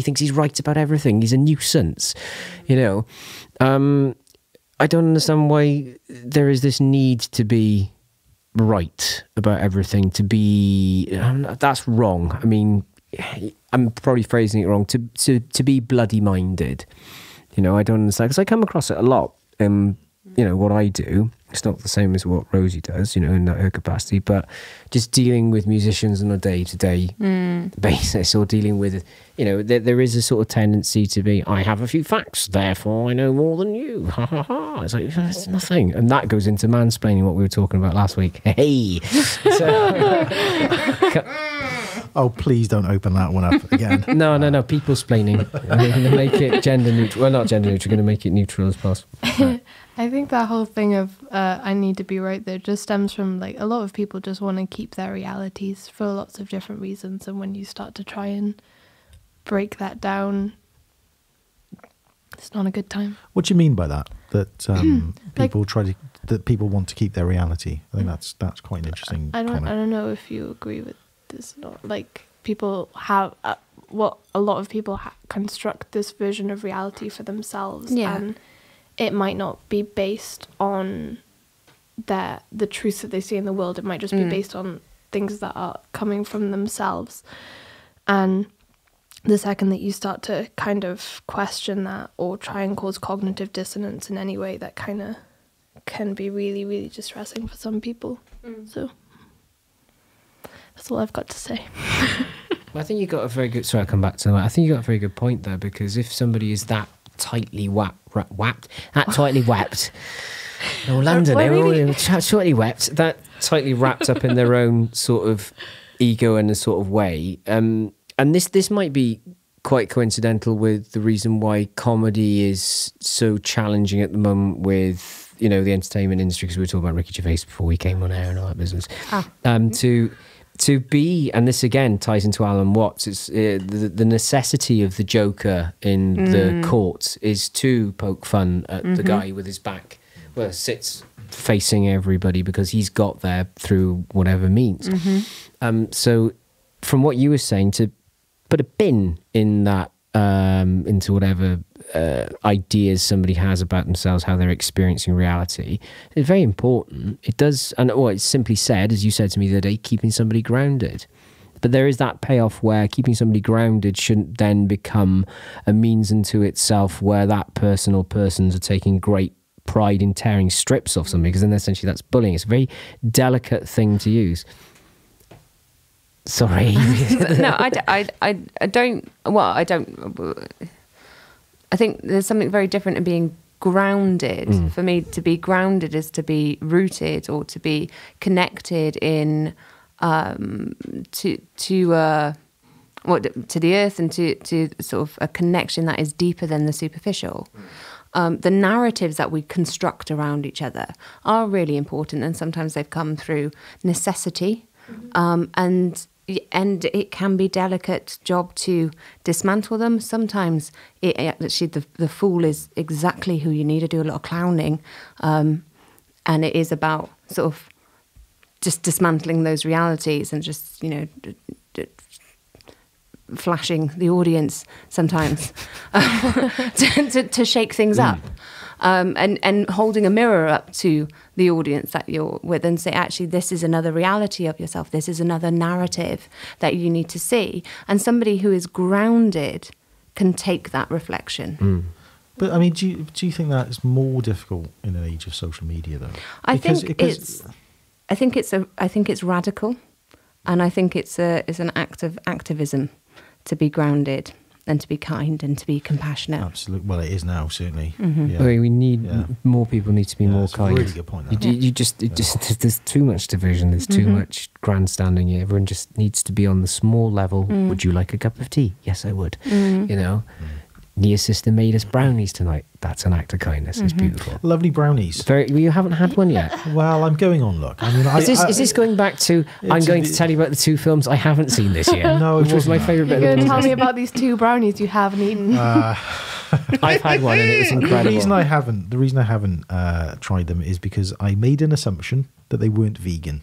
thinks he's right about everything. He's a nuisance, you know. I don't understand why there is this need to be right about everything, to be that's wrong. I mean, I'm probably phrasing it wrong, to be bloody minded, you know. I don't understand, because I come across it a lot. You know, what I do, it's not the same as what Rosie does, you know, in her capacity, but just dealing with musicians on a day-to-day basis, or dealing with, you know, there is a sort of tendency to be, I have a few facts, therefore I know more than you. Ha ha ha. It's like, it's nothing. And that goes into mansplaining, what we were talking about last week. Hey! Oh, please don't open that one up again. No, people-splaining. We're going to make it gender neutral. Well, not gender neutral, we're going to make it neutral as possible. Right. I think that whole thing of I need to be right there just stems from, like, a lot of people just want to keep their realities for lots of different reasons, and when you start to try and break that down, it's not a good time. What do you mean by that? That people want to keep their reality. I think that's quite an interesting comment. I don't know if you agree with this or not. Like, people have a lot of people construct this version of reality for themselves, and it might not be based on the truth that they see in the world. It might just be based on things that are coming from themselves. And the second that you start to kind of question that, or try and cause cognitive dissonance in any way, that kind of can be really, really distressing for some people. So that's all I've got to say. Well, I think you got a very good. Sorry, I'll come back to that. I think you got a very good point there, because if somebody is that tightly tightly wrapped. No, London, they're all tightly wrapped. That tightly wrapped up in their own sort of ego in a sort of way. And this might be quite coincidental with the reason why comedy is so challenging at the moment with, you know, the entertainment industry, because we were talking about Ricky Gervais before we came on air and all that business. To be, and this again ties into Alan Watts, it's the necessity of the Joker in the court is to poke fun at the guy with his back, well, sits facing everybody because he's got there through whatever means. So from what you were saying, to put a pin in that, into whatever ideas somebody has about themselves, how they're experiencing reality, is very important. It does, and it's simply said, as you said to me the other day, keeping somebody grounded. But there is that payoff where keeping somebody grounded shouldn't then become a means unto itself where that person or persons are taking great pride in tearing strips off something, because then essentially that's bullying. It's a very delicate thing to use. Sorry. No, I don't. Well, I don't. I think there's something very different in being grounded. For me, to be grounded is to be rooted or to be connected in to the earth, and to sort of a connection that is deeper than the superficial. The narratives that we construct around each other are really important, and sometimes they've come through necessity, and it can be a delicate job to dismantle them. Sometimes actually the fool is exactly who you need to do a lot of clowning, and it is about sort of just dismantling those realities and just, you know, flashing the audience sometimes to shake things up, and holding a mirror up to the audience that you're with and say, actually, this is another reality of yourself. This is another narrative that you need to see. And somebody who is grounded can take that reflection. But I mean, do you think that is more difficult in an age of social media, though? I think it's radical, and I think it's an act of activism to be grounded and to be kind and to be compassionate. Absolutely. Well, it is now, certainly. I mean, we need more people need to be more that's kind. A really good point. You just there's too much division. There's too much grandstanding. Everyone just needs to be on the small level. Would you like a cup of tea? Yes, I would. You know. Nia's sister made us brownies tonight. That's an act of kindness. It's beautiful. Lovely brownies. You haven't had one yet. Well, I'm going on. Look, I mean, is this going back to? I'm going to tell you about the 2 films I haven't seen this year. No, which was my favourite bit. You're of going the to tell movie. me about these 2 brownies you haven't eaten. I've had one and it was incredible. The reason I haven't tried them is because I made an assumption that they weren't vegan.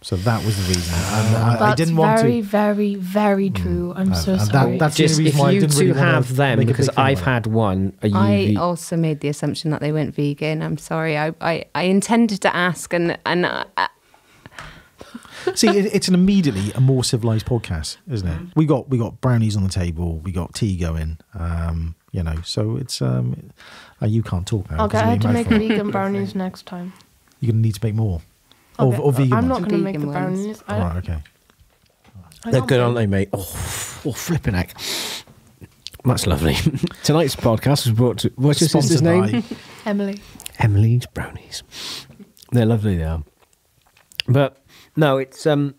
So that was the reason. And I didn't want very, to. very, very true. I'm so sorry. That's Just the only reason if why I you didn't two really want have to them, make a because big thing I've about it. had one. I also made the assumption that they weren't vegan. I'm sorry. I intended to ask, and See, it's immediately a more civilized podcast, isn't it? We got brownies on the table. We got tea going. You know, so it's you can't talk now. I'll get her to make mouthful. vegan brownies next time. You're gonna need to make more. Okay. Or vegan I'm ones. not going to make Vegan the ones. brownies. All right, okay. They're good, aren't they, mate? Oh, flipping heck. That's lovely. Tonight's podcast was brought to... What's your sister's name? Emily. Emily's Brownies. They're lovely, they are. But, no, it's a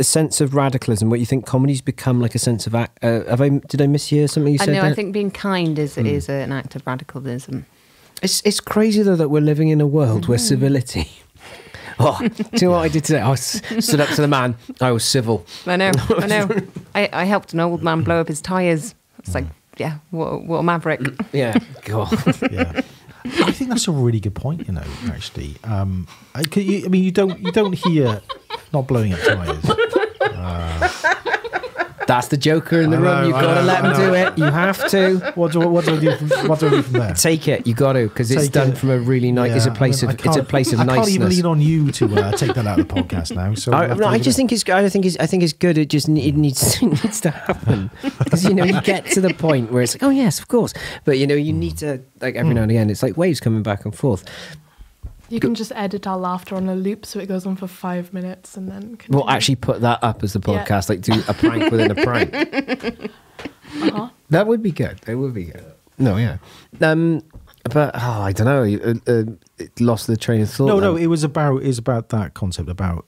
sense of radicalism. What you think comedy's become like a sense of... did I mishear something you said know. there? I think being kind is an act of radicalism. It's crazy, though, that we're living in a world where civility... Oh, do you know what I did today? I stood up to the man. I was civil. I know. I helped an old man blow up his tyres. It's like, yeah, what a maverick. Yeah, God. Yeah. I think that's a really good point, you know, actually. You don't hear not blowing up tyres. That's the Joker in the room. You've got to let him do it. You have to. What do I do from there? Take it. You got to, because it's done from a really nice. Yeah, it's a place of. It's a place of I niceness. can't even lean on you to take that out of the podcast now. So I just think it's. I think it's good. It just it needs to happen, because you get to the point where it's like, oh yes, of course, but you need to, like, every now and again. It's like waves coming back and forth. You can just edit our laughter on a loop so it goes on for 5 minutes and then continue. We'll actually put that up as the podcast, like do a prank within a prank. That would be good. It would be good. No, yeah. But I don't know. It lost the train of thought. No. It was about that concept about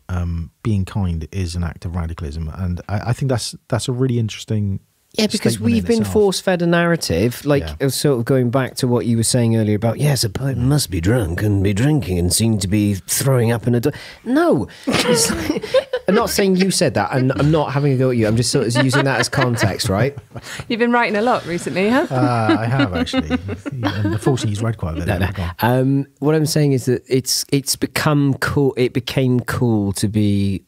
being kind is an act of radicalism, and I think that's a really interesting. Yeah, because we've been force-fed a narrative, like sort of going back to what you were saying earlier about, yes, a poet must be drunk and be drinking and seem to be throwing up in a... No! I'm not saying you said that, and I'm not having a go at you. I'm just sort of using that as context, right? You've been writing a lot recently, huh? I have, actually. Unfortunately, he's read quite a bit. What I'm saying is that it's become cool. It became cool to be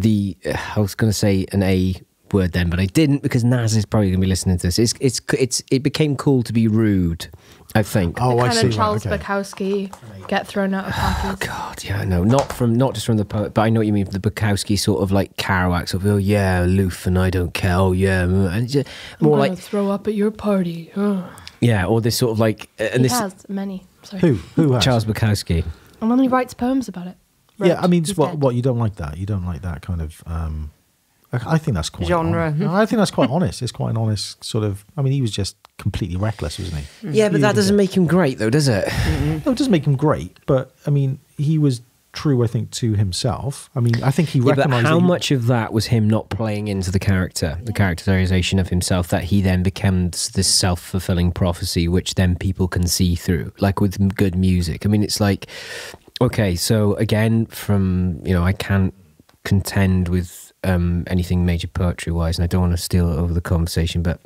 I was going to say an A word then, but I didn't because Naz is probably going to be listening to this. It became cool to be rude, I think. Oh, I Kind see. of Charles right, okay. Bukowski get thrown out of parties. Oh God, yeah, I know. Not just from the poet, but I know what you mean. The Bukowski sort of like Kerouac, sort of, oh yeah, aloof and I don't care. Oh yeah, and just more like throw up at your party. yeah, or this sort of like and He this has many. Sorry. Who has? Charles Bukowski. And then he writes poems about it. Yeah, I mean, He's what dead. you don't like that? You don't like that kind of. I think that's quite Genre. I think that's quite honest. It's quite an honest sort of. I mean, he was just completely reckless, wasn't he? Yeah, but He that was doesn't make him great, though, does it? No, it doesn't make him great, but I mean, he was true, I think, to himself. I mean, I think he Yeah, but recognised how that he- much of that was him not playing into the character, the characterization of himself, that he then becomes this self-fulfilling prophecy, which then people can see through, like with good music. I mean, it's like, okay, so again, from, I can't contend with anything major poetry-wise, and I don't want to steal over the conversation, but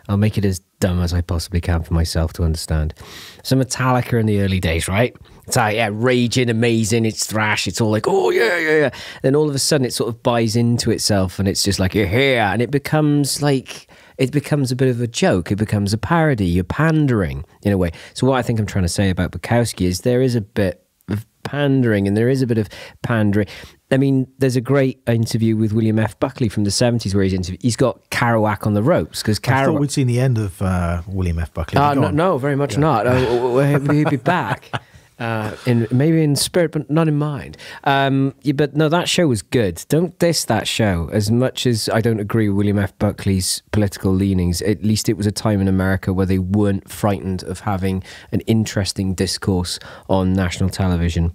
I'll make it as dumb as I possibly can for myself to understand. So Metallica in the early days, right? It's like, yeah, raging, amazing, it's thrash, it's all like, oh, yeah. Then all of a sudden it sort of buys into itself and it's just like, you're here. And it becomes like, it becomes a bit of a joke. It becomes a parody. You're pandering in a way. So what I think I'm trying to say about Bukowski is there is a bit of pandering and there is a bit of pandering. I mean, there's a great interview with William F. Buckley from the 70s where he's got Kerouac on the ropes because I thought Kerouac... we'd seen the end of William F. Buckley. Have you gone? No, very much not. He'll be back. Maybe in spirit, but not in mind. But no, that show was good. Don't diss that show. As much as I don't agree with William F. Buckley's political leanings, at least it was a time in America where they weren't frightened of having an interesting discourse on national television,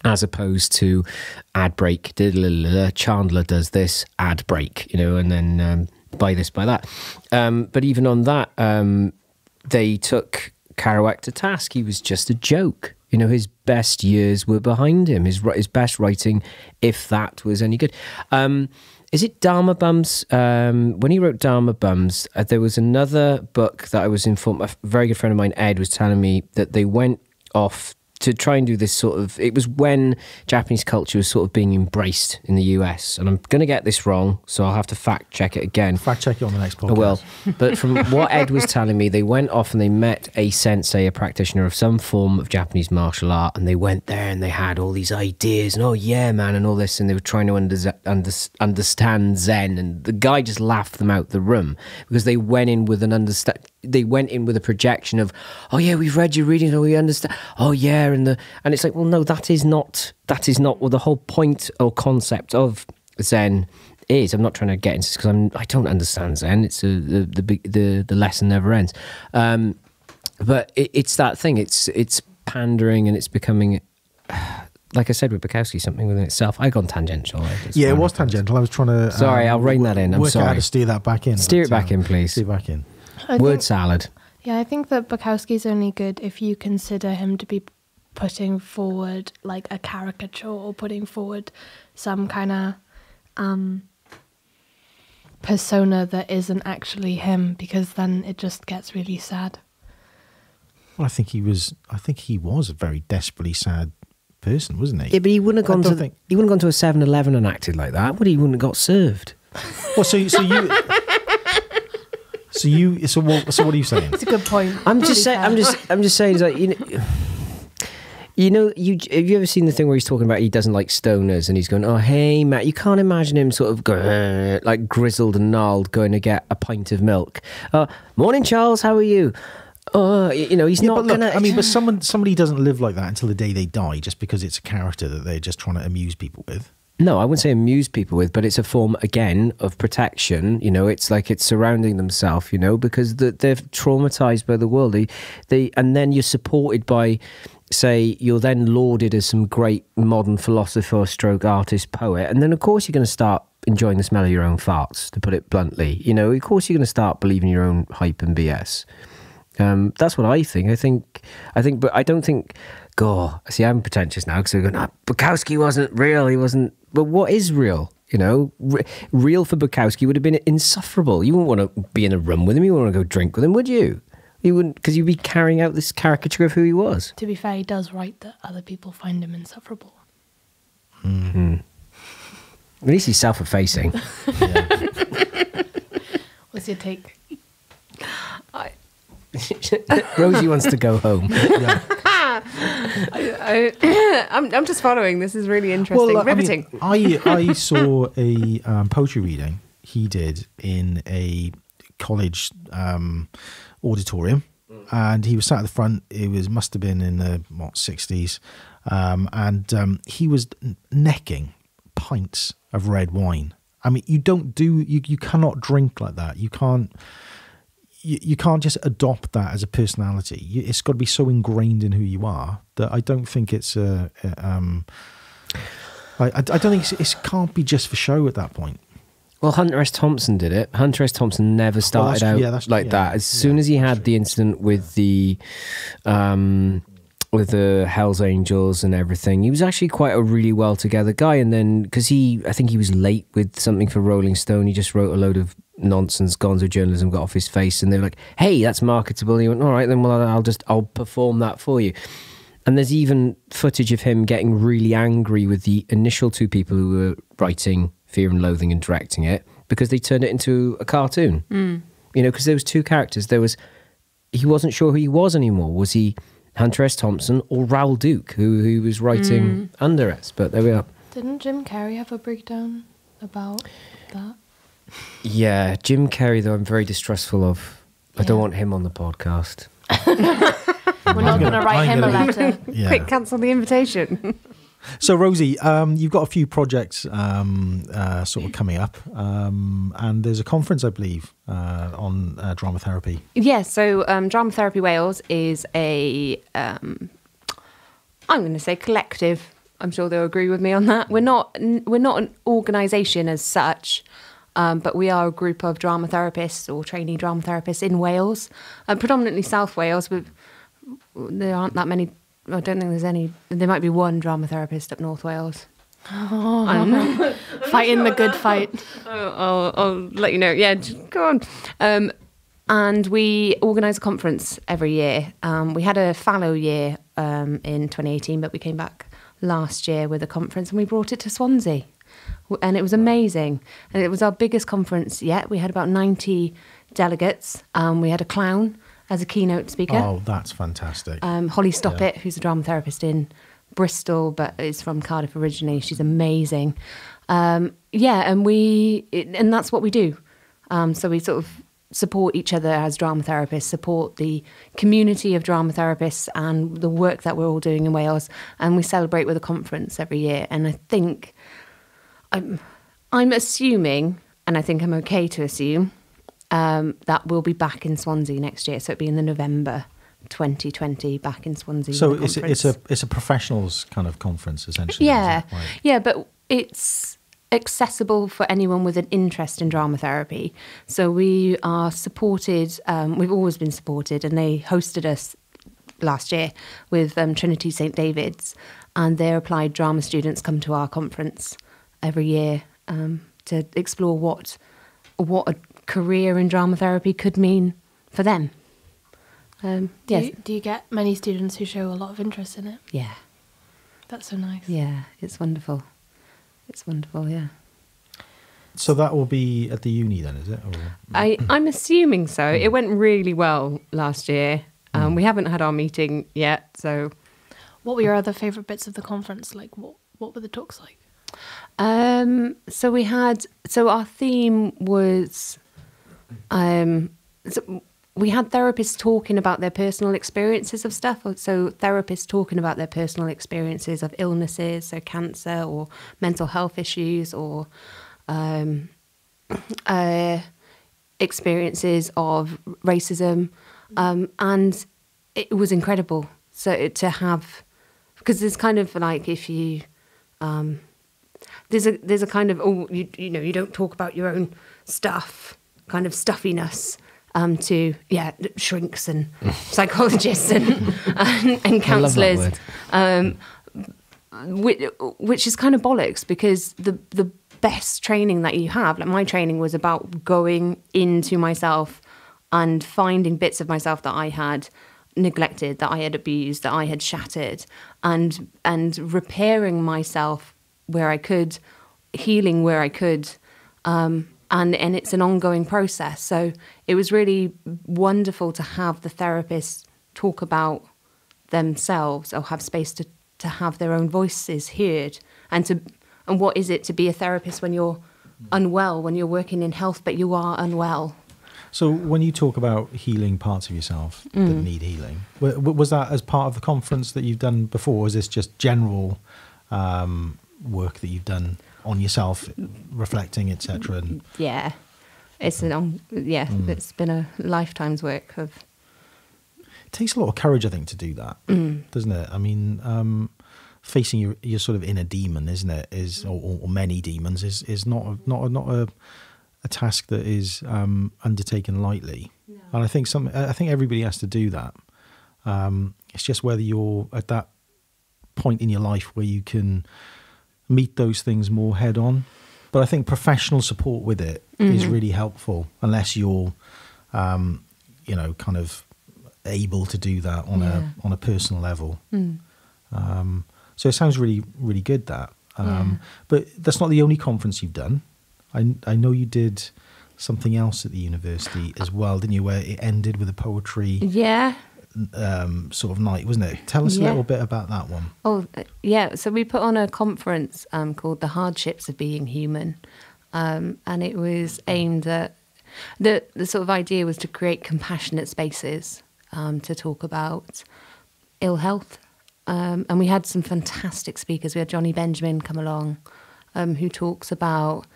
as opposed to ad break. Chandler does this, ad break, and then buy this, buy that. But even on that, they took Kerouac to task. He was just a joke. His best years were behind him. His best writing, if that was any good. Is it Dharma Bums? When he wrote Dharma Bums, there was another book that I was informed. A very good friend of mine, Ed, was telling me that they went off to try and do this sort of... It was when Japanese culture was sort of being embraced in the US. And I'm going to get this wrong, so I'll have to fact check it again. Fact check it on the next podcast. Oh, well, but from what Ed was telling me, they went off and they met a sensei, a practitioner of some form of Japanese martial art, and they went there and they had all these ideas and, oh yeah, man, and all this, and they were trying to understand Zen, and the guy just laughed them out the room because they went in with a projection of, oh yeah, we've read your readings, oh we understand, oh yeah, and it's like, well, no, that is not what the whole point or concept of Zen is. I'm not trying to get into this because I don't understand Zen. It's the lesson never ends. But it's that thing. It's pandering and it's becoming, like I said with Bukowski, something within itself. I gone tangential. Yeah, it was tangential. I was trying to. Sorry, I'll rein that in. I'm work out how sorry. to steer that back in. Steer it back in, please. Steer it back in. Word salad. Yeah, I think that Bukowski's only good if you consider him to be putting forward like a caricature or putting forward some kind of persona that isn't actually him, because then it just gets really sad. Well, I think he was a very desperately sad person, wasn't he? Yeah, but he wouldn't have I gone don't to think- he wouldn't have gone to a 7-Eleven and acted like that, would he? He wouldn't have got served. Well, so you. So what are you saying? It's a good point. I'm to just be saying. fair. I'm just saying. It's like, have you ever seen the thing where he's talking about he doesn't like stoners and he's going, oh hey Matt, you can't imagine him sort of going like grizzled and gnarled going to get a pint of milk. Morning Charles, how are you? He's Yeah, not but look, gonna. I mean, but somebody doesn't live like that until the day they die, just because it's a character that they're just trying to amuse people with. No, I wouldn't say amuse people with, but it's a form, again, of protection. It's like it's surrounding themselves, because they're traumatized by the world. And then you're supported by, say, you're then lauded as some great modern philosopher, stroke artist, poet. And then, of course, you're going to start enjoying the smell of your own farts, to put it bluntly. Of course, you're going to start believing your own hype and BS. That's what I think. I think, but I don't think... God, see, I'm pretentious now because we're going, Bukowski wasn't real. He wasn't. But what is real? Real for Bukowski would have been insufferable. You wouldn't want to be in a room with him. You wouldn't want to go drink with him, would you? You wouldn't, because you'd be carrying out this caricature of who he was. To be fair, he does write that other people find him insufferable. Mm-hmm. At least he's self-effacing. Yeah. What's your take? Rosie wants to go home. Yeah. I'm just following. This is really interesting. Riveting. I saw a poetry reading he did in a college auditorium, and he was sat at the front. It must have been in the 60s, and he was necking pints of red wine. I mean, you cannot drink like that. You can't just adopt that as a personality. It's got to be so ingrained in who you are that I don't think it's I don't think it can't be just for show at that point. Well, Hunter S. Thompson did it. Hunter S. Thompson never started out like that. As soon as he had the incident with the Hells Angels and everything, he was actually quite a really well together guy. And then, because I think he was late with something for Rolling Stone, he just wrote a load of nonsense, gonzo journalism got off his face, and they were like, "Hey, that's marketable." And he went, "All right, then, well, I'll perform that for you." And there's even footage of him getting really angry with the initial two people who were writing Fear and Loathing and directing it, because they turned it into a cartoon. Because there was two characters. He wasn't sure who he was anymore. Was he Hunter S. Thompson or Raoul Duke, who was writing under us? But there we are. Didn't Jim Carrey have a breakdown about that? Yeah, Jim Carrey, though, I'm very distrustful of. I don't want him on the podcast. We're not going to write him a letter. Yeah. Quick, cancel the invitation. So, Rosie, you've got a few projects sort of coming up, and there's a conference, I believe, on drama therapy. Yeah, so Drama Therapy Wales is a, I'm going to say collective. I'm sure they'll agree with me on that. We're not an organisation as such, but we are a group of drama therapists or trainee drama therapists in Wales, predominantly South Wales. There aren't that many. I don't think there's any. There might be one drama therapist up North Wales. Fighting the good fight. I'll let you know. Yeah, just go on. And we organise a conference every year. We had a fallow year in 2018, but we came back last year with a conference, and we brought it to Swansea. And it was amazing. And it was our biggest conference yet. We had about 90 delegates. We had a clown as a keynote speaker. Oh, that's fantastic. Holly Stoppett, who's a drama therapist in Bristol, but is from Cardiff originally. She's amazing. And that's what we do. So we sort of support each other as drama therapists, support the community of drama therapists and the work that we're all doing in Wales. And we celebrate with a conference every year. And I think I'm assuming, and I think I'm okay to assume, that we'll be back in Swansea next year. So it'll be in the November 2020 back in Swansea. So it's a professionals kind of conference essentially. Yeah, right? Yeah, but it's accessible for anyone with an interest in drama therapy. So we are supported. We've always been supported, and they hosted us last year with Trinity St David's, and their applied drama students come to our conference every year to explore what a career in drama therapy could mean for them. Do you get many students who show a lot of interest in it? Yeah. That's so nice. Yeah, it's wonderful. It's wonderful, yeah. So that will be at the uni then, is it? Or? I'm assuming so. It went really well last year. We haven't had our meeting yet, so... What were your other favourite bits of the conference? Like, what were the talks like? So our theme was... we had therapists talking about their personal experiences of stuff. So therapists talking about their personal experiences of illnesses, so cancer or mental health issues, or experiences of racism. And it was incredible. So to have, because there's kind of like, if you, there's a kind of, you don't talk about your own stuff, kind of stuffiness. To shrinks and psychologists and counsellors, which is kind of bollocks, because the best training that you have, like my training, was about going into myself and finding bits of myself that I had neglected, that I had abused, that I had shattered, and repairing myself where I could, healing where I could. and it's an ongoing process. So it was really wonderful to have the therapists talk about themselves, or have space to have their own voices heard, and what is it to be a therapist when you're unwell, when you're working in health but you are unwell. So when you talk about healing parts of yourself that need healing, was that as part of the conference that you've done before, or is this just general work that you've done on yourself, reflecting, etc.? Yeah, it's it's been a lifetime's work of. It takes a lot of courage, I think, to do that, doesn't it? I mean, facing your sort of inner demon, isn't it? Or many demons is not a task that is undertaken lightly. No. And I think everybody has to do that. It's just whether you're at that point in your life where you can meet those things more head on. But I think professional support with it is really helpful, unless you're, kind of able to do that on a personal level. So it sounds really, really good, that. But that's not the only conference you've done. I know you did something else at the university as well, didn't you, where it ended with a poetry sort of night, wasn't it? Tell us a little bit about that one. Oh, yeah. So we put on a conference called The Hardships of Being Human. And it was aimed at, the sort of idea was to create compassionate spaces to talk about ill health. And we had some fantastic speakers. We had Johnny Benjamin come along, who talks about,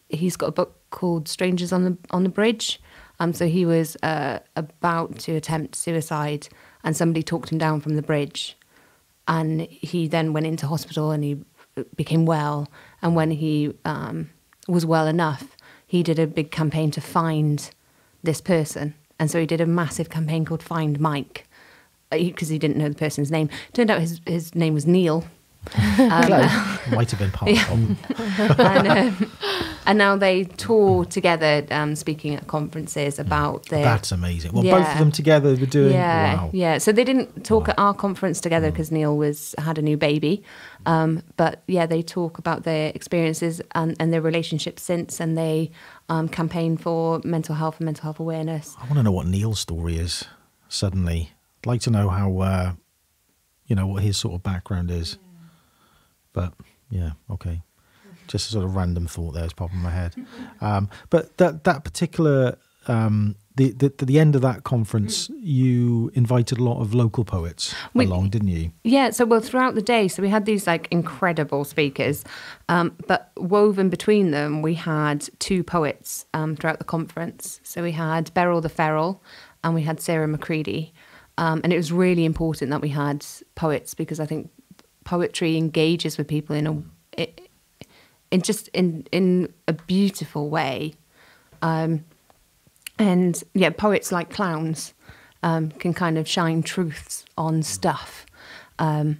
he's got a book called Strangers on the Bridge. So he was about to attempt suicide, and somebody talked him down from the bridge, and he then went into hospital and he became well. And when he was well enough, he did a big campaign to find this person. And so he did a massive campaign called Find Mike, because he didn't know the person's name. Turned out his name was Neil. Might have been part of and now they tour together, speaking at conferences about their... That's amazing. Well, both of them together were doing... Yeah, wow. Yeah, so they didn't talk at our conference together because Neil had a new baby. But yeah, they talk about their experiences and their relationship since, and they campaign for mental health and mental health awareness. I want to know what Neil's story is, suddenly. I'd like to know how, what his sort of background is. But yeah, okay. Just a sort of random thought there is popping in my head. But that particular, the end of that conference, you invited a lot of local poets along, didn't you? Yeah, so throughout the day, so we had these like incredible speakers, but woven between them, we had two poets throughout the conference. So we had Beryl the Feral and we had Sarah Macready. And it was really important that we had poets, because I think poetry engages with people in a beautiful way, and yeah, poets like clowns can kind of shine truths on stuff, and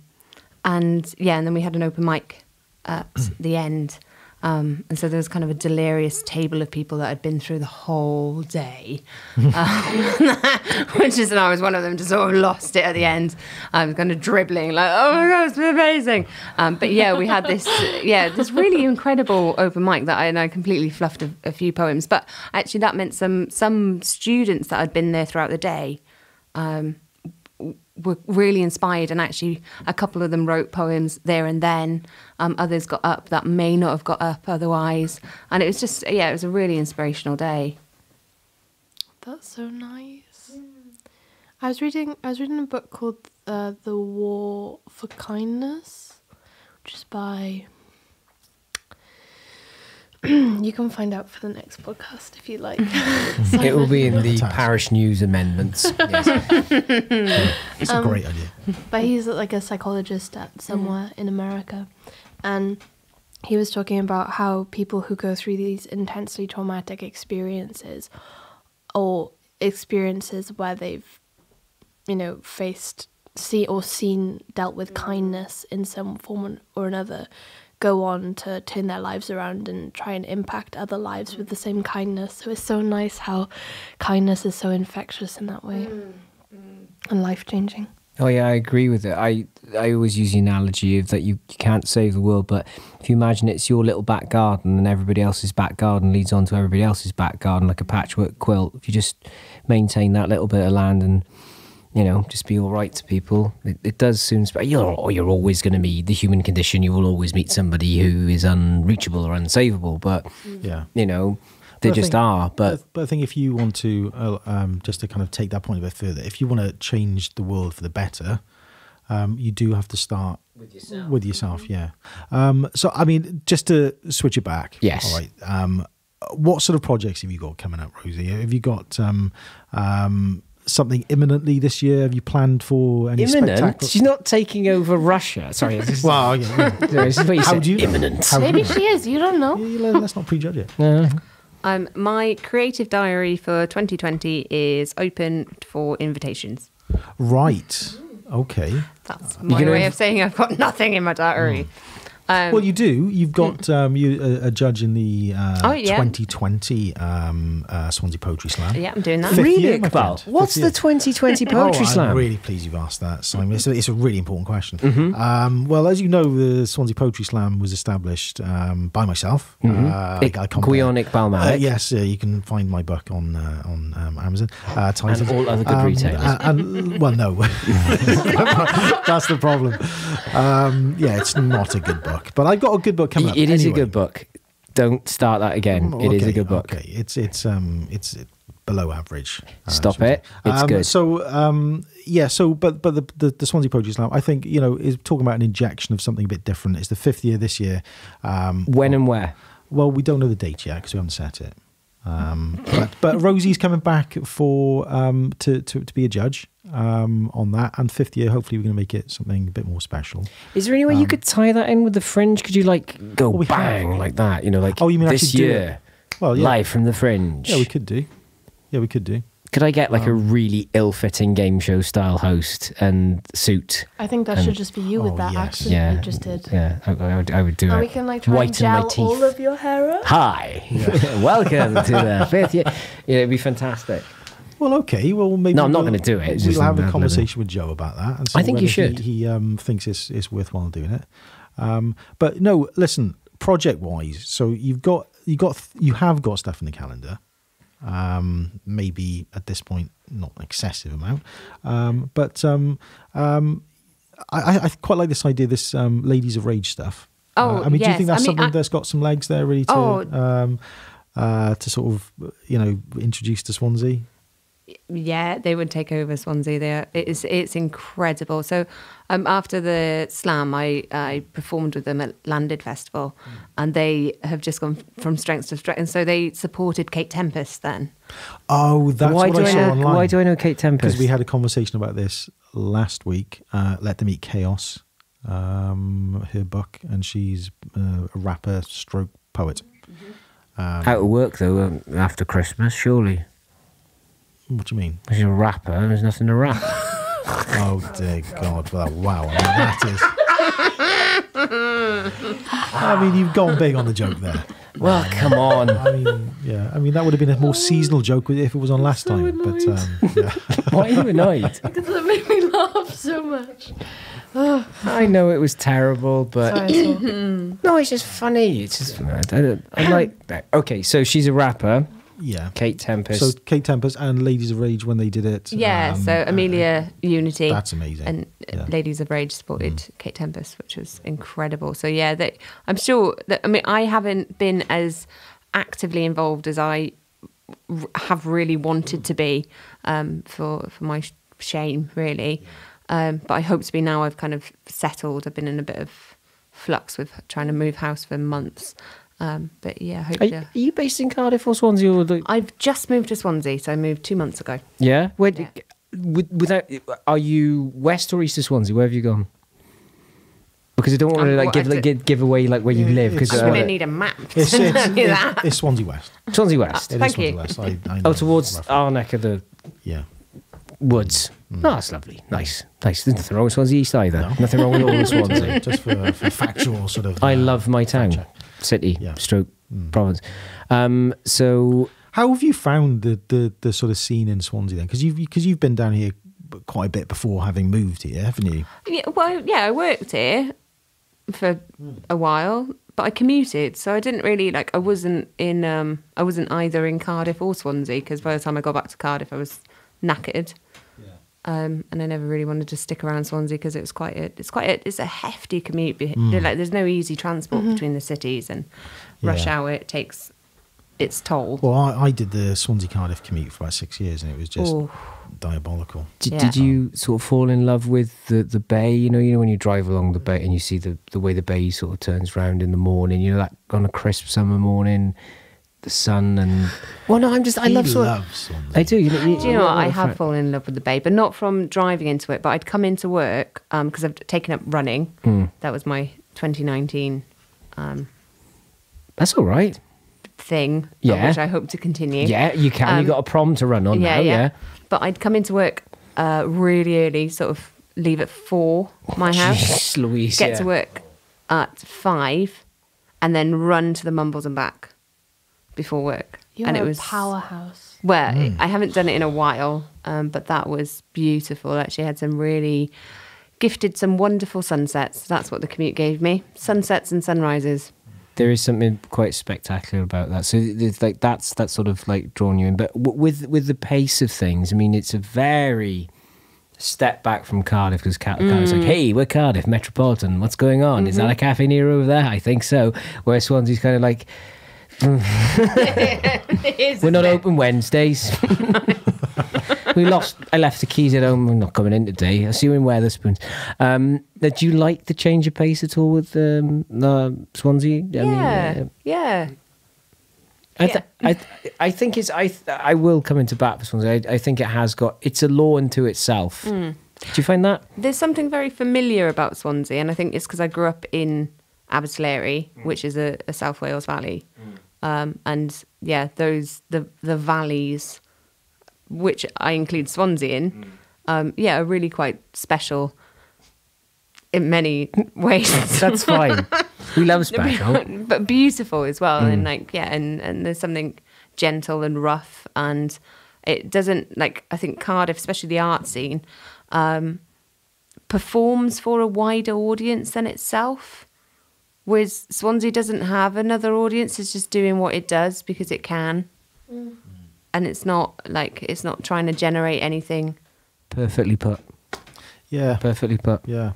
then we had an open mic at the end. And so there was kind of a delirious table of people that had been through the whole day, and I was one of them, just sort of lost it at the end. I was kind of dribbling like, oh my God, it's been amazing. But yeah, we had this really incredible open mic that I completely fluffed a few poems. But actually that meant some students that had been there throughout the day were really inspired, and actually a couple of them wrote poems there and then. Others got up that may not have got up otherwise, and it was just it was a really inspirational day. That's so nice. I was reading a book called The War for Kindness, which is by you can find out for the next podcast if you like. It will be in the parish news amendments. Yes. It's a great idea. But he's like a psychologist at somewhere in America, and he was talking about how people who go through these intensely traumatic experiences, or experiences where they've, dealt with kindness in some form or another, go on to turn their lives around and try and impact other lives with the same kindness. So it's so nice how kindness is so infectious in that way and life-changing. Oh yeah, I agree with it. I always use the analogy of that you can't save the world, but if you imagine it's your little back garden and everybody else's back garden leads on to everybody else's back garden like a patchwork quilt. If you just maintain that little bit of land and just be all right to people, it does soon. You're always going to be the human condition. You will always meet somebody who is unreachable or unsavable, but Yeah. They just are. But I think if you want to, just to kind of take that point a bit further, if you want to change the world for the better, you do have to start with yourself. Yeah. So, I mean, just to switch it back. Yes. All right. What sort of projects have you got coming up, Rosie? Have you got something imminently this year? Have you planned for any spectacular? She's not taking over Russia. Sorry. Well, yeah. How do you know? imminent? Maybe she is. You don't know. Let's not prejudge it. My creative diary for 2020 is open for invitations. Right. Okay. That's my way of saying I've got nothing in my diary. Well, you do. You've got a judge in the 2020 Swansea Poetry Slam. Yeah, I'm doing that. Fifth Really, year, my Iqbal? friend. What's Fifth the year. 2020 Poetry Slam? I'm really pleased you've asked that, Simon. It's a really important question. Well, as you know, the Swansea Poetry Slam was established by myself. Gwion Iqbal Malik. Yes, you can find my book on Amazon. Titled, And all other good retailers. Well, no. That's the problem. It's not a good book. But I've got a good book coming up. It is anyway. a good book. Don't start that again. It is a good book. Okay, it's below average. Stop it. It's good. But the Swansea Poetry Slam, I think, is talking about an injection of something a bit different. It's the 5th year this year. When and where? Well, we don't know the date yet because we haven't set it. But Rosie's coming back for to be a judge on that, and 5th year. Hopefully, we're going to make it something a bit more special. Is there any way you could tie that in with the Fringe? Could you go we bang have. like that? You mean actually this do year? Well, yeah. Live from the Fringe. Yeah, we could do. Could I get a really ill-fitting game show style host and suit? I think that should just be you with that yes. accent you just did. Yeah, I would do And it. we can try and Whiten my gel teeth. all of your hair up. Hi, welcome to the 5th year. Yeah, it'd be fantastic. Well, okay. Well, maybe. No, I'm not going to do it. It's We'll just have a another- conversation with Joe about that. And see I think you whether should. He thinks it's worthwhile doing it. But no, listen. Project-wise, so you have got stuff in the calendar. Maybe at this point, not an excessive amount. But I quite like this idea. This Ladies of Rage stuff. Oh, I mean, do you yes. think that's I mean, something that's got some legs there, really, to sort of introduce to Swansea? Yeah, they would take over Swansea. It's incredible. So after the slam, I performed with them at Landed Festival, and they have just gone from strength to strength. And so they supported Kate Tempest then. Oh, that's what I saw online. Why do I know Kate Tempest? Because we had a conversation about this last week. Let Them Eat Chaos, her book, and she's a rapper stroke poet. Out of work though after Christmas, surely. What do you mean? She's a rapper. There's nothing to rap. Oh dear God! Well, wow! I mean, you've gone big on the joke there. Well, come on. I mean, that would have been a more seasonal joke if it was on last time. But yeah. Why are you annoyed? Because it made me laugh so much. I know it was terrible, but Sorry, no, it's just funny. It's just I like that. Okay, so she's a rapper. Yeah. Kate Tempest. So Kate Tempest and Ladies of Rage when they did it. Yeah, so Amelia Unity. That's amazing. And Yeah. Ladies of Rage supported Kate Tempest, which was incredible. So yeah, I'm sure that, I haven't been as actively involved as I have really wanted to be for my shame, really. But I hope to be now. I've kind of settled. I've been in a bit of flux with trying to move house for months. But yeah, I hope Are you based in Cardiff or Swansea? Or I've just moved to Swansea, so I moved 2 months ago. yeah? Without, are you west or east of Swansea? Where have you gone? Because I don't want to give away where you live. Because I'm going to need a map to It's tell you that. it's Swansea West. Swansea West. It is Thank Swansea you. West. I know Towards roughly. our neck of the Yeah. woods. Oh, that's lovely. Nice. There's nothing wrong with Swansea East either. Nothing wrong with all of Swansea. Just for factual sort of. I love my town, check. city, Yeah. stroke, province. So How have you found the sort of scene in Swansea then? Because you've been down here quite a bit before having moved here, haven't you? Yeah, well, yeah, I worked here for a while, but I commuted, so I didn't really I wasn't either in Cardiff or Swansea, because by the time I got back to Cardiff, I was knackered. And I never really wanted to stick around Swansea because it's a hefty commute. There's no easy transport between the cities, and rush hour it takes its toll. Well, I did the Swansea Cardiff commute for about 6 years, and it was just diabolical. Did you sort of fall in love with the bay? You know when you drive along the bay and you see the way the bay sort of turns round in the morning. You know, that on a crisp summer morning, the sun and. Well, no, I love Swansea. I do. Do you know what? I have fallen in love with the bay, but not from driving into it. But I'd come into work because I've taken up running. That was my 2019. That's all right. Thing, which I hope to continue. Yeah, you can. You got a prom to run on now. Yeah. But I'd come into work really early, sort of leave at 4 my house, Jesus, Louise, get to work at 5, and then run to the Mumbles and back before work. You're and a it was powerhouse. Well, I haven't done it in a while, but that was beautiful. Actually, I had some wonderful sunsets. That's what the commute gave me: sunsets and sunrises. There is something quite spectacular about that. So it's that's sort of drawn you in. But with the pace of things, I mean, it's a very step back from Cardiff, because Cardiff's hey, we're Cardiff Metropolitan. What's going on? Is that a Cafe Nero over there? I think so. Whereas Swansea's kind of we're not open Wednesdays. I left the keys at home. I'm not coming in today. I'll see you in Wetherspoons. Do you like the change of pace at all with Swansea? I think it's. I will come into bat for Swansea. I think it's a law unto itself. Do you find that? There's something very familiar about Swansea, and I think it's because I grew up in Abertillery, which is a South Wales valley, and the valleys, which I include Swansea in, are really quite special in many ways. That's fine. We love special. But beautiful as well. And and there's something gentle and rough, and it doesn't, I think Cardiff, especially the art scene, performs for a wider audience than itself. Whereas Swansea doesn't have another audience, it's just doing what it does because it can. And it's not trying to generate anything. Perfectly put. Yeah. Perfectly put. Yeah.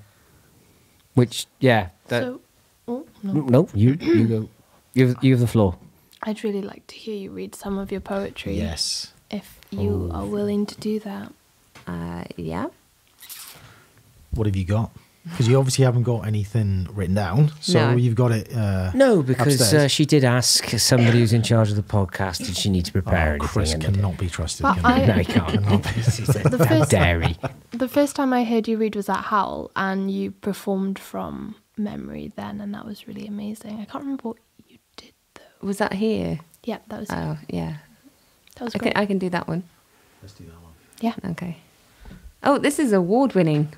Which, No. You go. You have the floor. I'd really like to hear you read some of your poetry. Yes. If you are willing to do that. Yeah. What have you got? Because you obviously haven't got anything written down, so No. you've got it. No, because upstairs. she did ask somebody who's in charge of the podcast, did she need to prepare anything? Chris and cannot be trusted. But can he? No, he can't. Cannot be. How dairy. The first time I heard you read was at Howl, and you performed from memory then, and that was really amazing. I can't remember what you did though. Was that here? Yeah, that was. Oh, yeah. That was great. I can do that one. Let's do that one. Yeah. Okay. Oh, this is award-winning.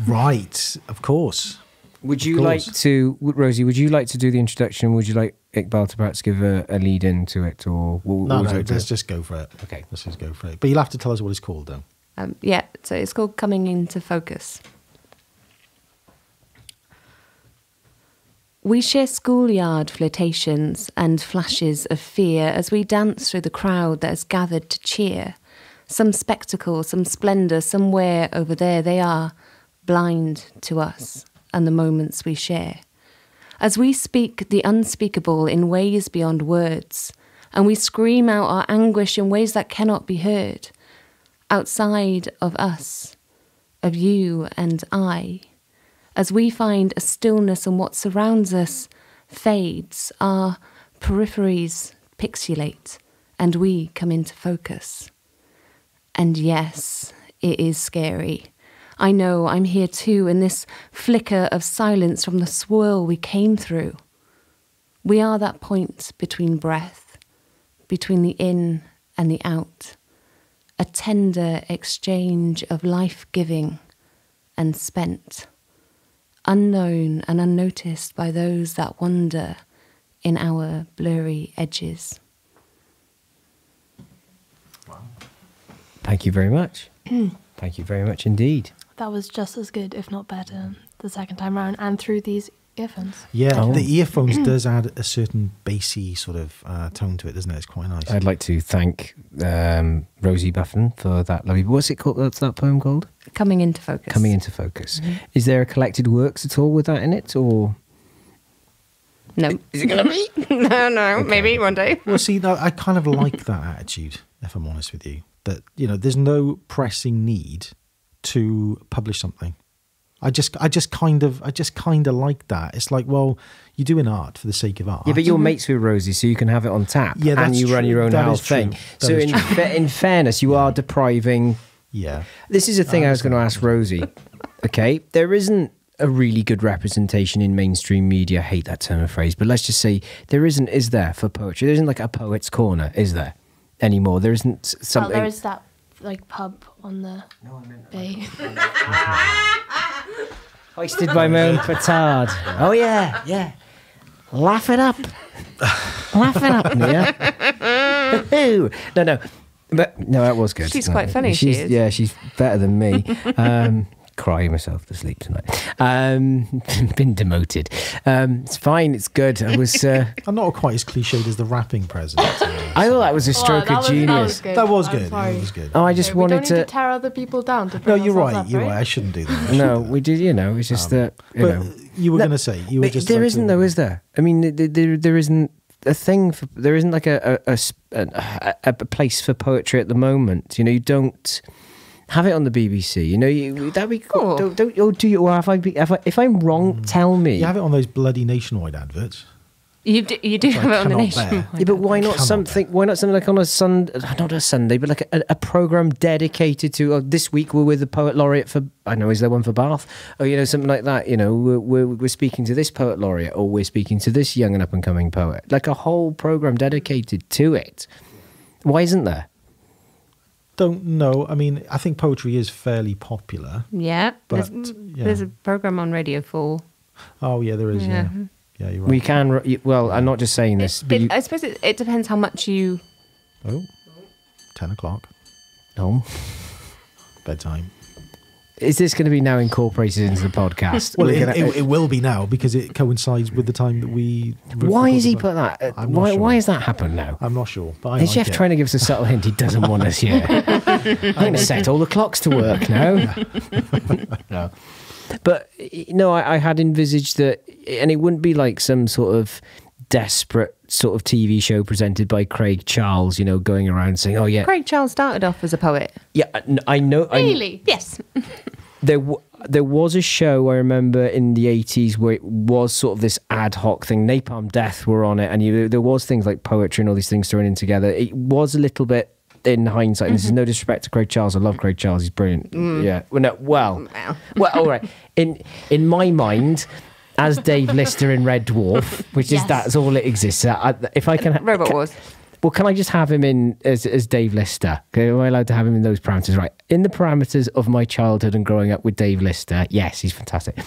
Right, of course. Would you like to, Rosie, would you like to do the introduction? Would you like Iqbal to perhaps give a lead into it? Or No, let's just go for it. Okay. Let's just go for it. But you'll have to tell us what it's called, though. So it's called Coming Into Focus. We share schoolyard flirtations and flashes of fear as we dance through the crowd that has gathered to cheer. Some spectacle, some splendour, somewhere over there they are, blind to us and the moments we share. As we speak the unspeakable in ways beyond words, and we scream out our anguish in ways that cannot be heard, outside of us, of you and I, as we find a stillness and what surrounds us fades, our peripheries pixelate, and we come into focus. And yes, it is scary. I know I'm here too in this flicker of silence from the swirl we came through. We are that point between breath, between the in and the out, a tender exchange of life-giving and spent, unknown and unnoticed by those that wander in our blurry edges. Thank you very much. Thank you very much indeed. That was just as good, if not better, the second time round, and through these earphones. Yeah, Oh. the earphones does add a certain bassy sort of tone to it, doesn't it? It's quite nice. I'd like to thank Rosie Buffin for that lovely. What's it called? What's that poem called? Coming into focus. Coming into focus. Is there a collected works at all with that in it, or No. is it going to be? No, maybe one day. Well, see, no, I kind of like that attitude, if I'm honest with you. That, you know, there's no pressing need to publish something. I just kind of like that. It's like, well, you're doing art for the sake of art. Yeah, but you're mates with Rosie, so you can have it on tap. Yeah, and that's you run true. your own That whole is true. thing. That So is in fairness, you are depriving. Yeah. This is a thing I was going to ask Rosie. Okay, there isn't a really good representation in mainstream media. I hate that term of phrase, but let's just say there isn't. Is there for poetry? There isn't like a poet's corner, is there? Anymore? There isn't something. Well, there is that like pub on the bay. Hoisted by my own petard. Oh yeah. Laugh it up. Laugh it up, Nia. No. But no, that was good. She's No, quite funny, she she's, is. Yeah, she's better than me. Crying myself to sleep tonight. Been demoted. It's fine, it's good. I was I'm not quite as cliched as the rapping present. I thought that was a stroke of genius. That was I'm good. sorry. That was good. Oh, I just We wanted don't need to to tear other people down. To No, bring you're ourselves right. up, You're right. I shouldn't do that. No, we did, it's just that, But you were No, going to say you were But just. there like isn't to- though, is there? I mean, there isn't a thing for. There isn't like a place for poetry at the moment. You don't have it on the BBC. That'd be cool. Oh. Don't or do you? Or if I'm wrong, tell me. You have it on those bloody nationwide adverts. You do have it on the cannot nation. bear. Yeah, but why not Cannot something? Why not something like on a Sunday? Not a Sunday, but like a program dedicated to. This week we're with the poet laureate for. I know, is there one for Bath? Or something like that. We're speaking to this poet laureate, or we're speaking to this young and up and coming poet. Like a whole program dedicated to it. Why isn't there? Don't know. I mean, I think poetry is fairly popular. Yeah. But, There's a program on Radio 4. Oh yeah, there is. Yeah, yeah, you're right. We can. Well, I'm not just saying this, but I suppose it depends how much you. Oh, 10 o'clock no. bedtime. Is this going to be now incorporated into the podcast? Well, We're gonna- it will be now because it coincides with the time that we. why has he recorded put that? I'm not sure. Why has that happened now? I'm not sure, but I Is like Jeff it. trying to give us a subtle hint he doesn't want us here? I'm going to set all the clocks to work now. No. But no, I had envisaged that, and it wouldn't be like some sort of desperate sort of TV show presented by Craig Charles, going around saying, "Oh yeah, Craig Charles started off as a poet. yeah, I know." Really? Yes. There was a show I remember in the 80s where it was sort of this ad hoc thing. Napalm Death were on it, and there was things like poetry and all these things thrown in together. It was a little bit, in hindsight, and this is no disrespect to Craig Charles. I love Craig Charles. He's brilliant. Yeah. Well, all right. In my mind, as Dave Lister in Red Dwarf, which is Yes. that's all it exists. If I can, Robot Wars. Well, can I just have him in as Dave Lister? Okay, am I allowed to have him in those parameters? Right. In the parameters of my childhood and growing up with Dave Lister, yes, he's fantastic.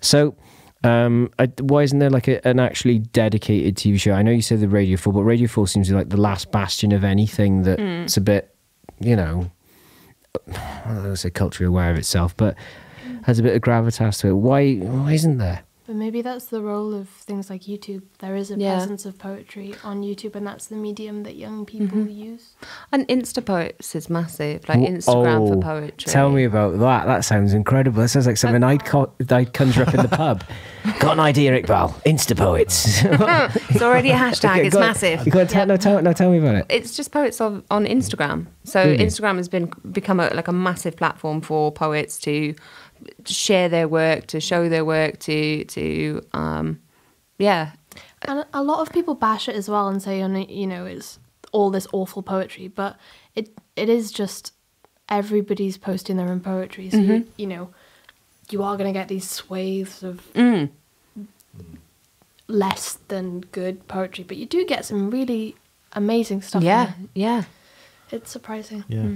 So, why isn't there like an actually dedicated TV show? I know you said the Radio 4, but Radio 4 seems like the last bastion of anything that's a bit, I don't want to say culturally aware of itself, but has a bit of gravitas to it. Why isn't there? But maybe that's the role of things like YouTube. There is a Yeah. presence of poetry on YouTube, and that's the medium that young people use. And Instapoets is massive, like Instagram for Oh, poetry. Tell me about that. That sounds incredible. That sounds like something I'd conjure up in the pub. Got an idea, Iqbal. Instapoets. It's already a hashtag. Okay, It's go on. massive. You got to tell me about it. It's just poets on Instagram. So Really? Instagram has become a massive platform for poets to share their work, to show their work, to yeah. And a lot of people bash it as well and say, it's all this awful poetry, but it is just everybody's posting their own poetry. So, you are going to get these swathes of less than good poetry, but you do get some really amazing stuff. in Yeah, there. yeah. It's surprising. Yeah.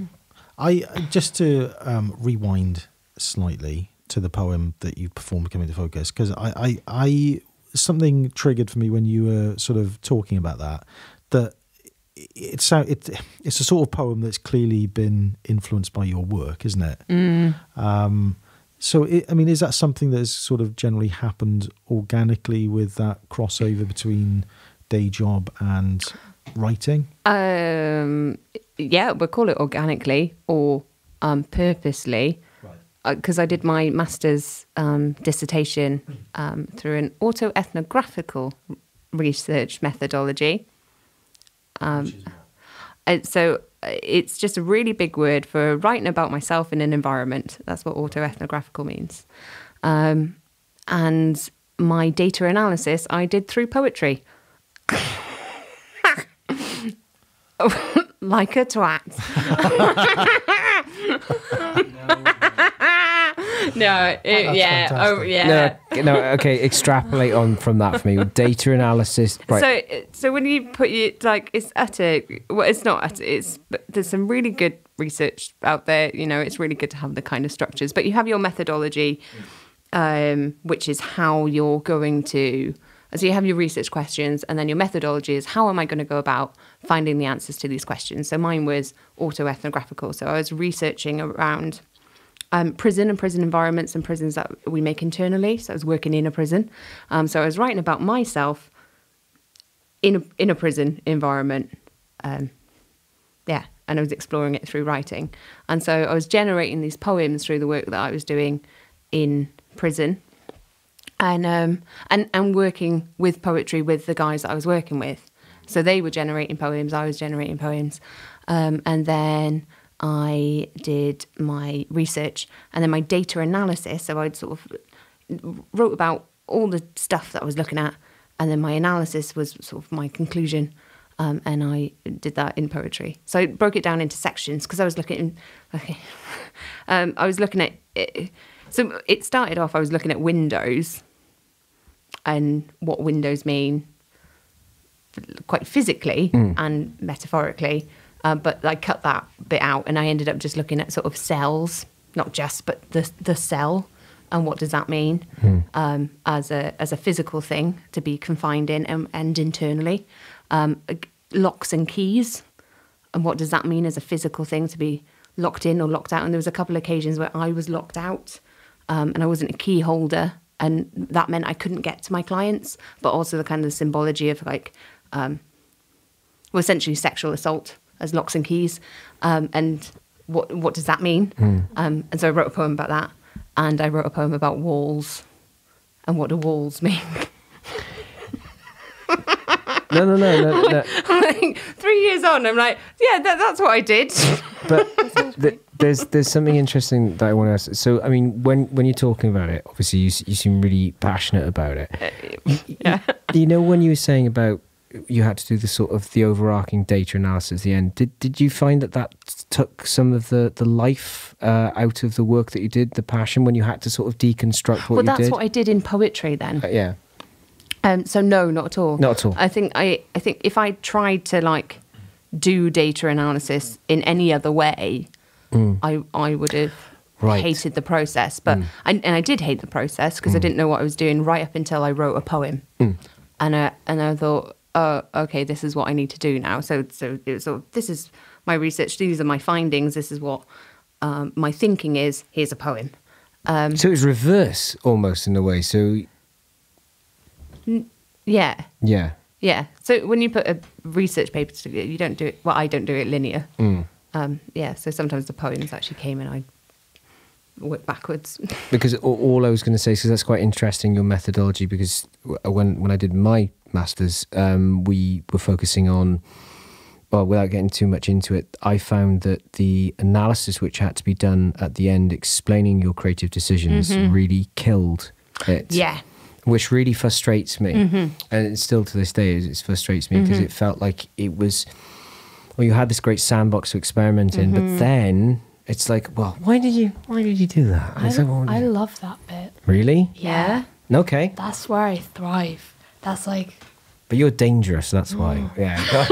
I just to rewind slightly to the poem that you performed, Coming to Focus, because I something triggered for me when you were sort of talking about that it's a sort of poem that's clearly been influenced by your work, isn't it? So, is that something that has sort of generally happened organically with that crossover between day job and writing? Yeah, we'll call it organically or purposely, because I did my master's dissertation through an autoethnographical research methodology. So it's just a really big word for writing about myself in an environment. That's what autoethnographical means. And my data analysis I did through poetry. Like a twat. No, okay, extrapolate on from that for me. Data analysis. Right. So when you put it's utter, well, it's not utter, but there's some really good research out there. It's really good to have the kind of structures, but you have your methodology, which is how you're going to. So you have your research questions, and then your methodology is how am I going to go about finding the answers to these questions. So mine was autoethnographical. So I was researching around prison and prison environments and prisons that we make internally. So I was working in a prison. So I was writing about myself in a prison environment. And I was exploring it through writing. And so I was generating these poems through the work that I was doing in prison. And working with poetry with the guys that I was working with. So they were generating poems, I was generating poems. And then I did my research and then my data analysis. So I'd sort of wrote about all the stuff that I was looking at. And then my analysis was sort of my conclusion. And I did that in poetry. So I broke it down into sections because I was looking at it. So it started off, I was looking at windows and what windows mean quite physically and metaphorically. But I cut that bit out and I ended up just looking at sort of cells, not just, but the cell and what does that mean as a physical thing to be confined in and internally. Locks and keys, and what does that mean as a physical thing to be locked in or locked out. And there was a couple of occasions where I was locked out and I wasn't a key holder. And that meant I couldn't get to my clients, but also the kind of symbology of essentially sexual assault as locks and keys. And what does that mean? And so I wrote a poem about that. And I wrote a poem about walls and what do walls mean. No. Like, 3 years on, I'm like, yeah, that's what I did. But there's something interesting that I want to ask. So, when you're talking about it, obviously you seem really passionate about it. Yeah. When you were saying about you had to do the overarching data analysis at the end, did you find that took some of the life out of the work that you did, the passion, when you had to sort of deconstruct what you did? Well, that's what I did in poetry then. Yeah. So no, not at all. Not at all. I think if I tried to do data analysis in any other way, I would have hated the process. But I did hate the process because I didn't know what I was doing right up until I wrote a poem. And I thought, oh, okay, this is what I need to do now. So it was sort of, this is my research. These are my findings. This is what my thinking is. Here's a poem. So it was reverse almost in a way. So. Yeah. Yeah. Yeah. So when you put a research paper together, you don't do it. Well, I don't do it linear. So sometimes the poems actually came and I worked backwards. Because all I was going to say, because that's quite interesting, your methodology. Because when I did my masters, we were focusing on. Well, without getting too much into it, I found that the analysis which had to be done at the end, explaining your creative decisions, really killed it. Yeah. Which really frustrates me. And it's still to this day, it frustrates me because it felt like it was, well, you had this great sandbox to experiment in, but then it's like, well, why did you do that? I love that bit. Really? Yeah. Okay. That's where I thrive. That's like... But you're dangerous, that's why. Yeah.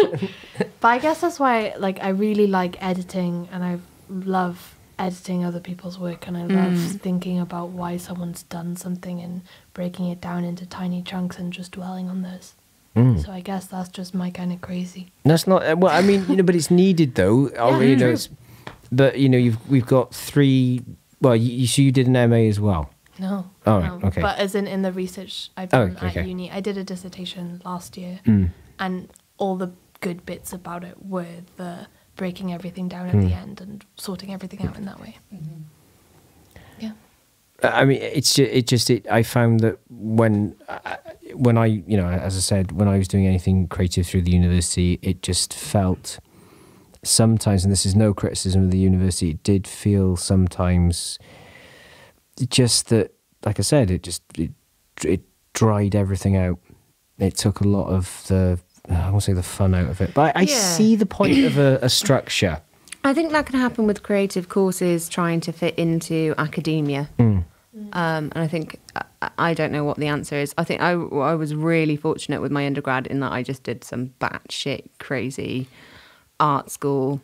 But I guess that's why, I really like editing and I love editing other people's work, and I love thinking about why someone's done something and breaking it down into tiny chunks and just dwelling on those. So I guess that's just my kind of crazy. That's not well. I mean, but it's needed though. You know, but you know, we've got 3. Well, you did an MA as well. No. Oh, right, okay. But as in the research I've done at uni, I did a dissertation last year, and all the good bits about it were the breaking everything down at the end and sorting everything out in that way. Yeah. I mean, I found that when I, you know, as I said, when I was doing anything creative through the university, it just felt sometimes, and this is no criticism of the university, it did feel sometimes just that, like I said, it dried everything out. It took a lot of I won't say the fun out of it, but I see the point of a structure. I think that can happen with creative courses trying to fit into academia. And I think, I don't know what the answer is. I think I was really fortunate with my undergrad in that I just did some batshit crazy art school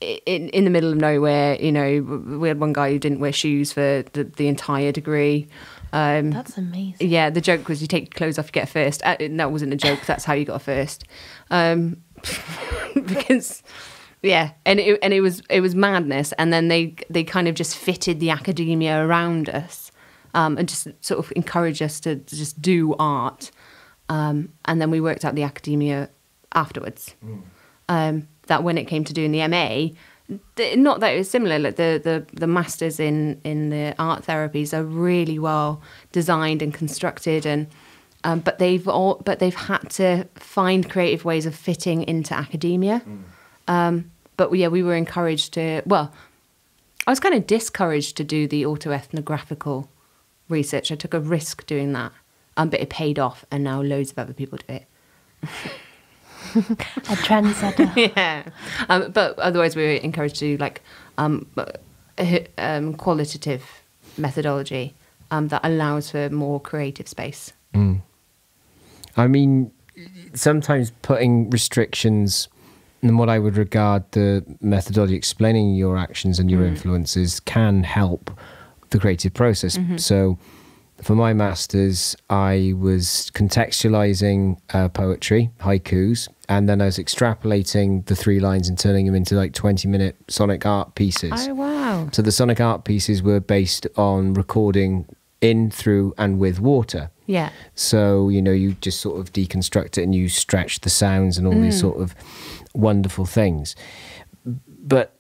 in the middle of nowhere. You know, we had one guy who didn't wear shoes for the entire degree. That's amazing. Yeah, the joke was you take your clothes off, you get a first. That wasn't a joke. That's how you got a first. Because yeah, and it was madness. And then they kind of just fitted the academia around us, and just sort of encouraged us to just do art. And then we worked out the academia afterwards. That when it came to doing the MA, not that it was similar. Like the masters in the art therapies are really well designed and constructed, and but they've had to find creative ways of fitting into academia. But yeah, we were encouraged to. Well, I was kind of discouraged to do the autoethnographical research. I took a risk doing that, but it paid off, and now loads of other people do it. A trendsetter. Yeah. But otherwise we were encouraged to do like qualitative methodology that allows for more creative space. I mean, sometimes putting restrictions in what I would regard the methodology, explaining your actions and your influences, can help the creative process. So for my masters, I was contextualizing poetry, haikus, and then I was extrapolating the 3 lines and turning them into like 20-minute sonic art pieces. Oh, wow. So the sonic art pieces were based on recording in, through, and with water. Yeah. So, you know, you just sort of deconstruct it and you stretch the sounds and all these sort of wonderful things. But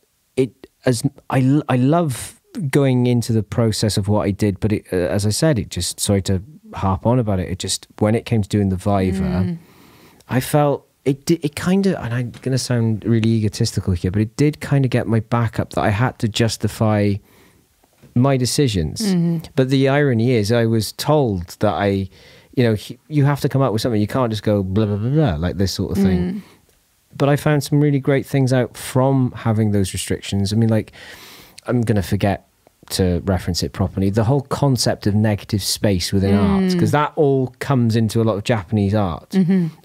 I love going into the process of what I did, but as I said, it just, sorry to harp on about it, it just, when it came to doing the Viva, I felt it kind of, and I'm going to sound really egotistical here, but it did kind of get my back up that I had to justify my decisions. But the irony is I was told that you have to come up with something, you can't just go blah, blah, blah, blah, like this sort of thing. But I found some really great things out from having those restrictions. I mean, like, I'm going to forget to reference it properly, the whole concept of negative space within art, because that all comes into a lot of Japanese art,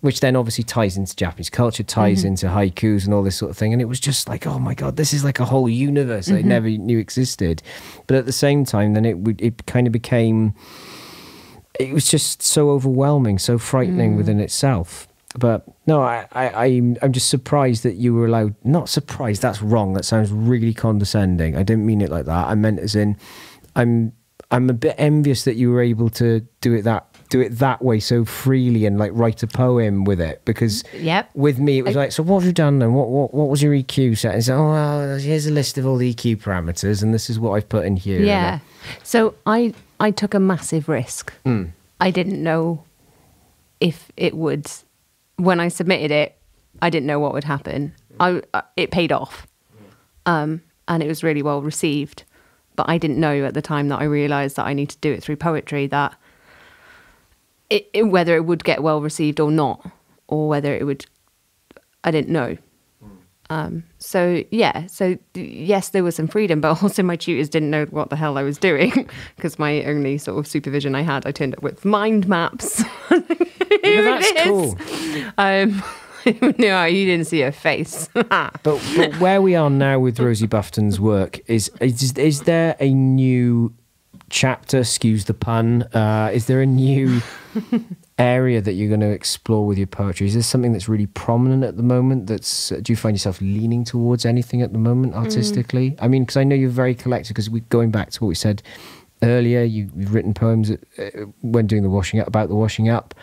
which then obviously ties into Japanese culture, ties into haikus and all this sort of thing. And it was just like, oh my God, this is like a whole universe I never knew existed. But at the same time, then it kind of became, it was just so overwhelming, so frightening within itself. But no, I'm just surprised that you were allowed. Not surprised, that's wrong. That sounds really condescending. I didn't mean it like that. I meant as in, I'm a bit envious that you were able to do it that way so freely and like write a poem with it. Because with me, it was like, so what have you done then? What was your EQ set? And so, oh, well, here's a list of all the EQ parameters, and this is what I've put in here. Yeah. So I took a massive risk. I didn't know if it would. When I submitted it, I didn't know what would happen. It paid off, and it was really well received. But I didn't know at the time that I realised that I need to do it through poetry, that whether it would get well received or not, or whether it would, I didn't know. So yes, there was some freedom, but also my tutors didn't know what the hell I was doing, because my only sort of supervision I turned up with mind maps. That's cool. No, you didn't see her face. but where we are now with Rosie Bufton's work, is there a new chapter, excuse the pun, is there a new area that you're going to explore with your poetry? Is there something that's really prominent at the moment? That's do you find yourself leaning towards anything at the moment artistically? I mean, because I know you're very collective. Because going back to what we said earlier, you've written poems when doing the washing up, about the washing up,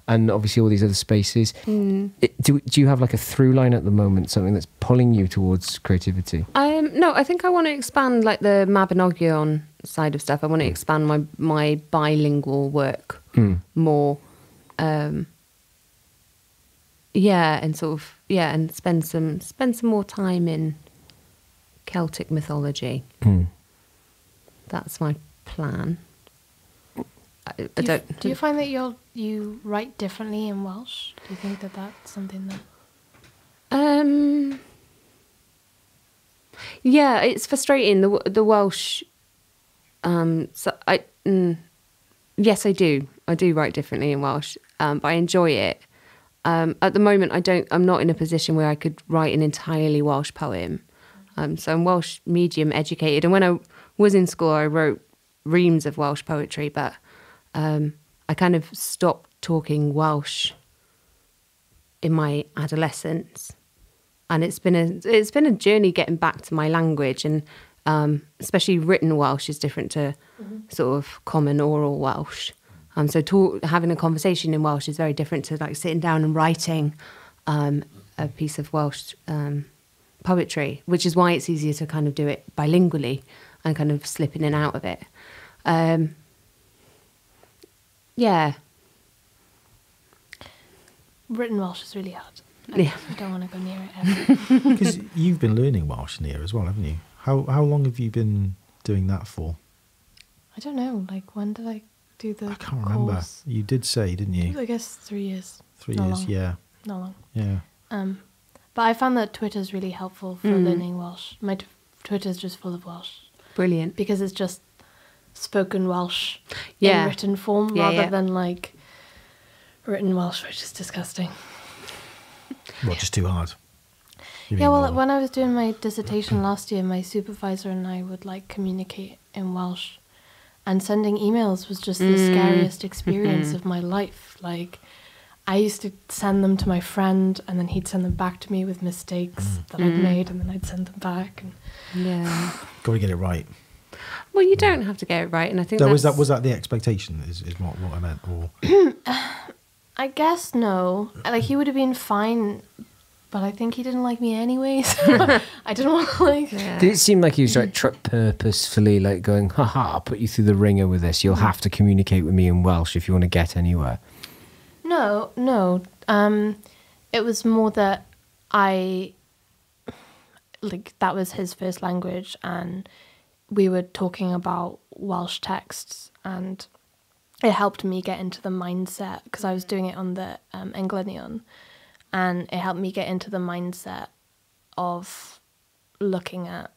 and obviously all these other spaces. Do you have like a through line at the moment, something that's pulling you towards creativity? No, I think I want to expand like the Mabinogion side of stuff. I want to expand my bilingual work more. And sort of and spend some more time in Celtic mythology. That's my plan. Do you find that you write differently in Welsh? Do you think that that's something that? Yeah, it's frustrating. The Welsh. Yes, I do. I do write differently in Welsh, but I enjoy it. At the moment, I'm not in a position where I could write an entirely Welsh poem. So I'm Welsh medium educated, and when I was in school, I wrote reams of Welsh poetry, but I kind of stopped talking Welsh in my adolescence, and it's been a journey getting back to my language, and especially written Welsh is different to sort of common oral Welsh. So having a conversation in Welsh is very different to like sitting down and writing a piece of Welsh poetry, which is why it's easier to kind of do it bilingually and kind of slip in and out of it. Written Welsh is really hard. Yeah. I don't want to go near it ever. Because you've been learning Welsh near as well, haven't you? How long have you been doing that for? I don't know. Like, when did I do the I can't remember. course? You did say, didn't you? I guess 3 years. 3 Not years, long. yeah. Not long. Yeah. But I found that Twitter's really helpful for learning Welsh. My Twitter's just full of Welsh. Brilliant. Because it's just spoken Welsh Yeah. in written form Yeah, rather yeah. than like written Welsh, which is disgusting. Well, just too hard. You Yeah, mean well, more- when I was doing my dissertation last year, my supervisor and I would like communicate in Welsh, and sending emails was just the scariest experience of my life. Like, I used to send them to my friend, and then he'd send them back to me with mistakes that I'd made, and then I'd send them back. And Yeah. Got to get it right. Well, you don't have to get it right, and I think So that's... was that the expectation? Is what I meant, or I guess no. Like, he would have been fine, but I think he didn't like me anyway. So I didn't want to like. Yeah. Did it seem like he was like purposefully like going, haha, I'll put you through the ringer with this. You'll have to communicate with me in Welsh if you want to get anywhere. No. It was more that that was his first language, and we were talking about Welsh texts, and it helped me get into the mindset, because I was doing it on the Englynion, and it helped me get into the mindset of looking at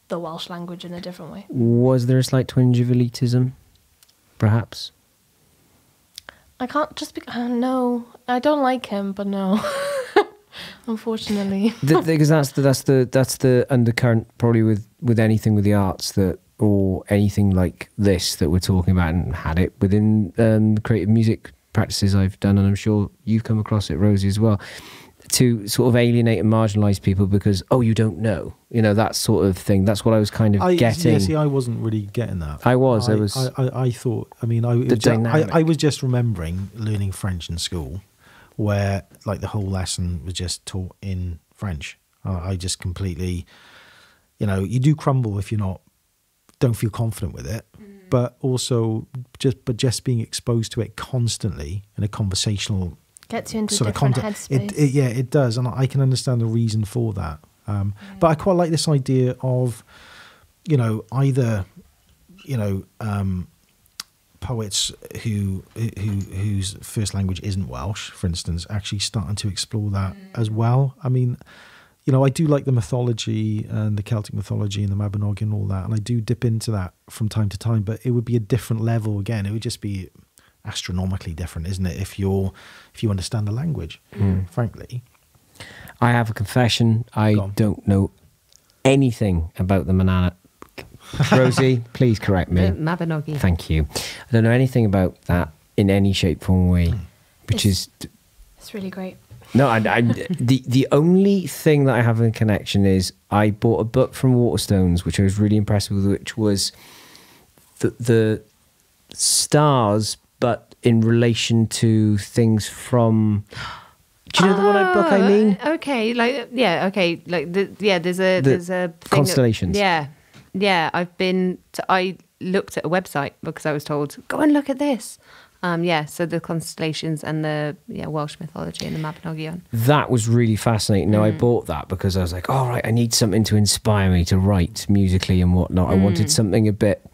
the Welsh language in a different way. Was there a slight twinge of elitism, perhaps? I can't just no, I don't like him, but no. Unfortunately. Because that's the undercurrent probably with anything with the arts or anything like this that we're talking about, and had it within the creative music practices I've done, and I'm sure you've come across it, Rosie, as well, to sort of alienate and marginalise people because, you don't know, that sort of thing. That's what I was kind of getting. Yeah, see, I wasn't really getting that. I thought. I mean, I was just remembering learning French in school, where like the whole lesson was just taught in French. I just completely, you do crumble if you're don't feel confident with it, but also just being exposed to it constantly in a conversational Gets you into sort a of different context. headspace. It does, and I can understand the reason for that. But I quite like this idea of, either, poets whose first language isn't Welsh, for instance, actually starting to explore that as well. I mean, I do like the mythology and the Celtic mythology and the Mabinogi and all that, and I do dip into that from time to time, but it would be a different level again. It would just be astronomically different, isn't it, if you understand the language, frankly. I have a confession. I don't know anything about the Manana. Rosie, please correct me. The Mabinogi. Thank you. I don't know anything about that. in any shape, form, or way, which is It's really great. no. The only thing that I have in connection is I bought a book from Waterstones, which I was really impressed with, which was the stars, but in relation to things from. Do you know the one book I mean? Okay, like okay, like there's a thing constellations. I looked at a website because I was told go and look at this. So the constellations and the Welsh mythology and the Mabinogion. That was really fascinating. Now I bought that because I was like, all right, I need something to inspire me to write musically and whatnot. I wanted something a bit,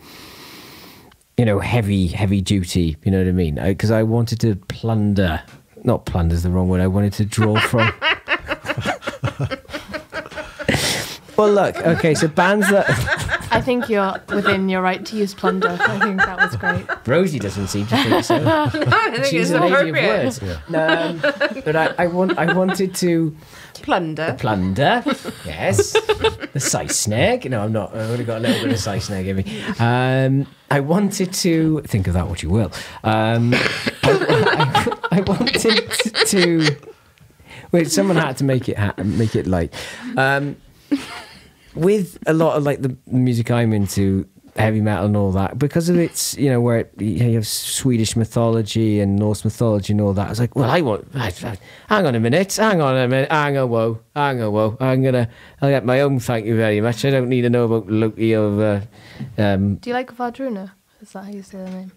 heavy duty. You know what I mean? Because I wanted to plunder. Not plunder's the wrong word. I wanted to draw from. Well, look. Okay, so bands that. I think you're within your right to use plunder. I think that was great. Rosie doesn't seem to think so. I think She's it's a lady of appropriate. words. But I wanted to Plunder. plunder. Yes. The Saesneg. No, I'm not. I've only got a little bit of Saesneg in me. I wanted to think of that what you will. I wanted to. Wait, someone had to make it light. With a lot of like the music I'm into, heavy metal and all that, because of its, where you have Swedish mythology and Norse mythology and all that. I was like, well, hang on a minute, whoa. I'll get my own thank you very much. I don't need to know about Loki or. Do you like Vardruna? Is that how you say the name?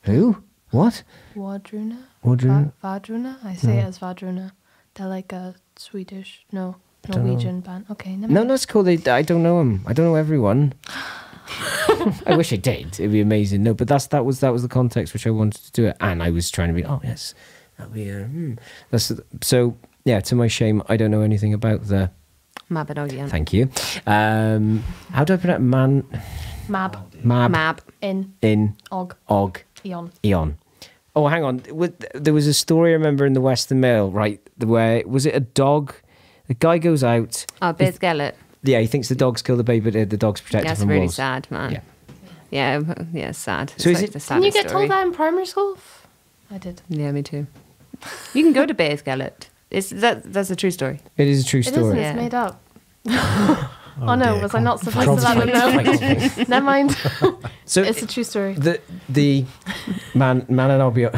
Who? What? Vardruna? Vardruna? Vardruna? I say it as Vardruna. They're like a Swedish, Norwegian band. Okay, never No, mind. that's cool. I don't know him. I don't know everyone. I wish I did. It'd be amazing. No, but that was the context which I wanted to do it, and I was trying to be. Oh yes, that'd be. That's so. Yeah, to my shame, I don't know anything about the. Mabinogion. Thank you. How do I pronounce Mab. Mab. in Og. Og Eon. Oh, hang on. There was a story I remember in the Western Mail, right? Where was it a dog? The guy goes out. Oh, Bear Skeleton. Yeah, he thinks the dogs kill the baby, but the dog's protected That's from really wolves. sad, man. Yeah. Yeah, sad. So is like it- the Didn't you saddest get story. told that in primary school? I did. Yeah, me too. You can go to Bear Skeleton. That's a true story. It is a true It isn't. story. Yeah. It's made up. Oh, no, dear, was I come not on. supposed to let them know? Never mind. So It's a true story. the man and Obio,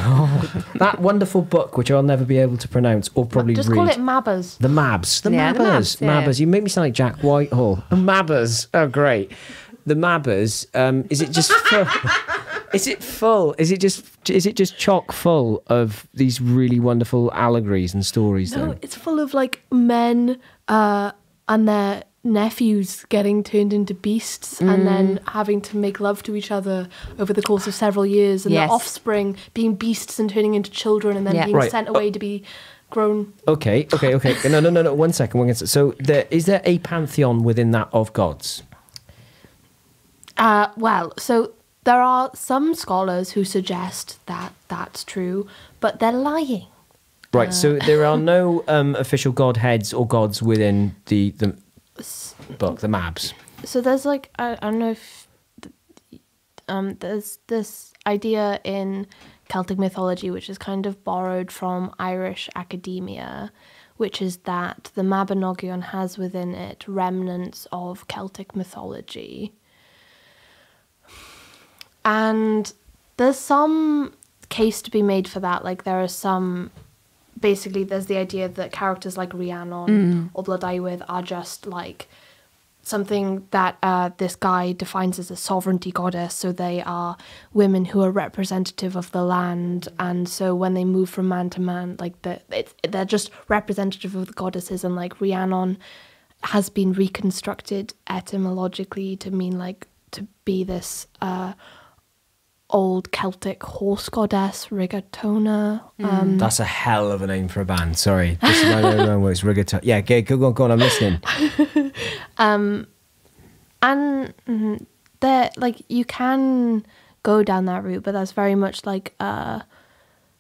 that wonderful book which I'll never be able to pronounce or probably Just read. call it Mabbers. The Mabs. Yeah, the Mabs, yeah. Mabbers. You make me sound like Jack Whitehall. The Mabbers. Oh, great. The Mabbers. Is it just full? Is it full? Is it just chock full of these really wonderful allegories and stories? No, Then? it's full of like men and their nephews getting turned into beasts and then having to make love to each other over the course of several years, and Yes. their offspring being beasts and turning into children and then Yeah. being Right. sent away to be grown. Okay. No. 1 second. So is there a pantheon within that of gods? So there are some scholars who suggest that that's true, but they're lying. Right. So there are no official godheads or gods within the book, the Mabs. So there's like I don't know if there's this idea in Celtic mythology which is kind of borrowed from Irish academia, which is that the Mabinogion has within it remnants of Celtic mythology. And there's some case to be made for that. Like there are some, basically there's the idea that characters like Rhiannon or Blood Iwydd are just like something that this guy defines as a sovereignty goddess. So they are women who are representative of the land, and so when they move from man to man, like they're just representative of the goddesses. And like Rhiannon has been reconstructed etymologically to mean like to be this old Celtic horse goddess, Rigatona. That's a hell of a name for a band. Sorry, this is my own words. Rigatoni. Yeah, go on. I'm listening. And there, like, you can go down that route, but that's very much like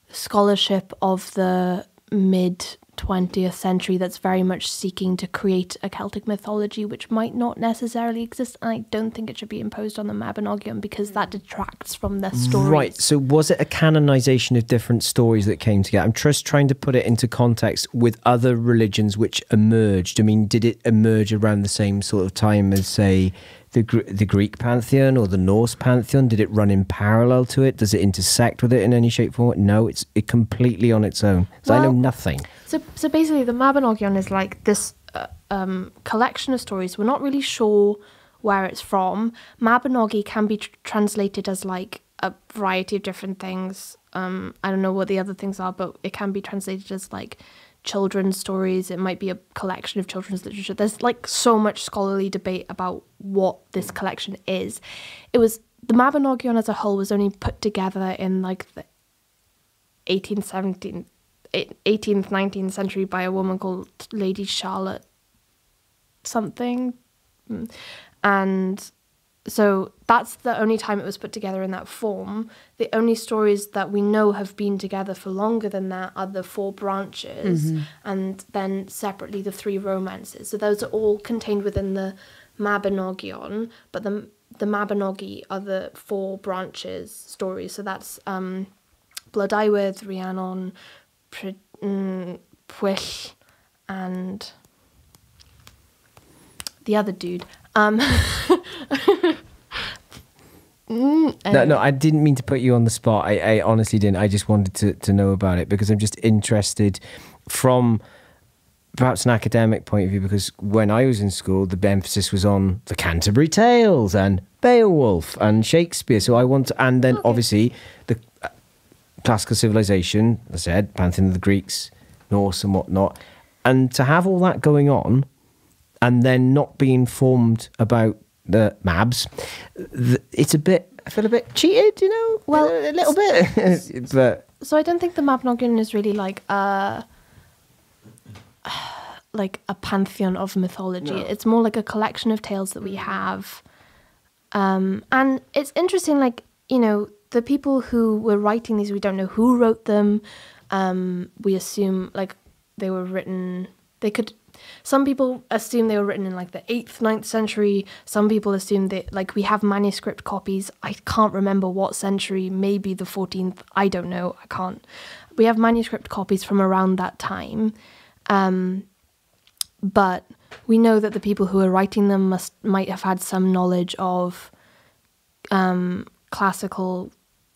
scholarship of the mid 20th century that's very much seeking to create a Celtic mythology which might not necessarily exist. And I don't think it should be imposed on the Mabinogion because that detracts from their stories. Right. So was it a canonization of different stories that came together? I'm just trying to put it into context with other religions which emerged. I mean, did it emerge around the same sort of time as, say, the Greek pantheon or the Norse pantheon? Did it run in parallel to it? Does it intersect with it in any shape, form? No, it's completely on its own. So I know nothing. So basically, the Mabinogion is like this collection of stories. We're not really sure where it's from. Mabinogi can be translated as like a variety of different things. I don't know what the other things are, but it can be translated as like children's stories. It might be a collection of children's literature. There's like so much scholarly debate about what this collection is. The Mabinogion as a whole was only put together in like the 18th, 19th century by a woman called Lady Charlotte something. And so that's the only time it was put together in that form. The only stories that we know have been together for longer than that are the 4 branches, and then separately the 3 romances. So those are all contained within the Mabinogion, but the Mabinogi are the 4 branches stories. So that's Blodeuwedd, Rhiannon, Pwyll, and the other dude. No, I didn't mean to put you on the spot. I honestly didn't. I just wanted to know about it because I'm just interested from perhaps an academic point of view, because when I was in school, the emphasis was on the Canterbury Tales and Beowulf and Shakespeare. So I want to, and then obviously the classical civilization, as I said, pantheon of the Greeks, Norse and whatnot. And to have all that going on and then not be informed about the Mabs, it's a bit, I feel a bit cheated, you know? Well, a little bit. But so I don't think the Mabinogion is really like a pantheon of mythology. No. It's more like a collection of tales that we have. And it's interesting, like, you know, the people who were writing these, we don't know who wrote them. We assume, like, they were written, some people assume they were written in like the 8th, 9th century. Some people assume that, like, we have manuscript copies. I can't remember what century, maybe the 14th. I don't know. I can't. We have manuscript copies from around that time. But we know that the people who are writing them might have had some knowledge of classical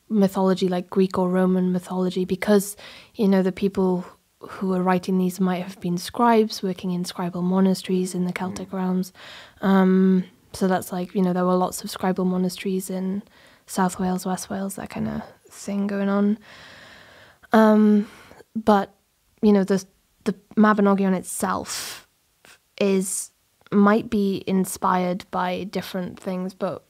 mythology, like Greek or Roman mythology, because, you know, the people who were writing these might have been scribes working in scribal monasteries in the Celtic realms. So that's like, you know, there were lots of scribal monasteries in South Wales, West Wales, that kind of thing going on. But, you know, the Mabinogion itself might be inspired by different things, but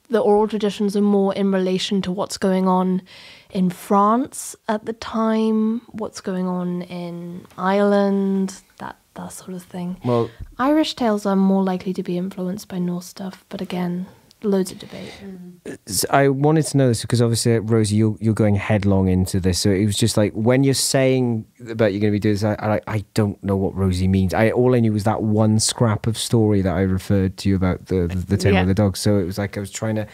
the oral traditions are more in relation to what's going on in France at the time, what's going on in Ireland, that sort of thing. Well, Irish tales are more likely to be influenced by Norse stuff, but again, loads of debate. I wanted to know this because obviously, Rosie, you're going headlong into this. So it was just like, when you're saying about you're going to be doing this, I don't know what Rosie means. All I knew was that one scrap of story that I referred to you about the Tale of the Dog. So it was like I was trying to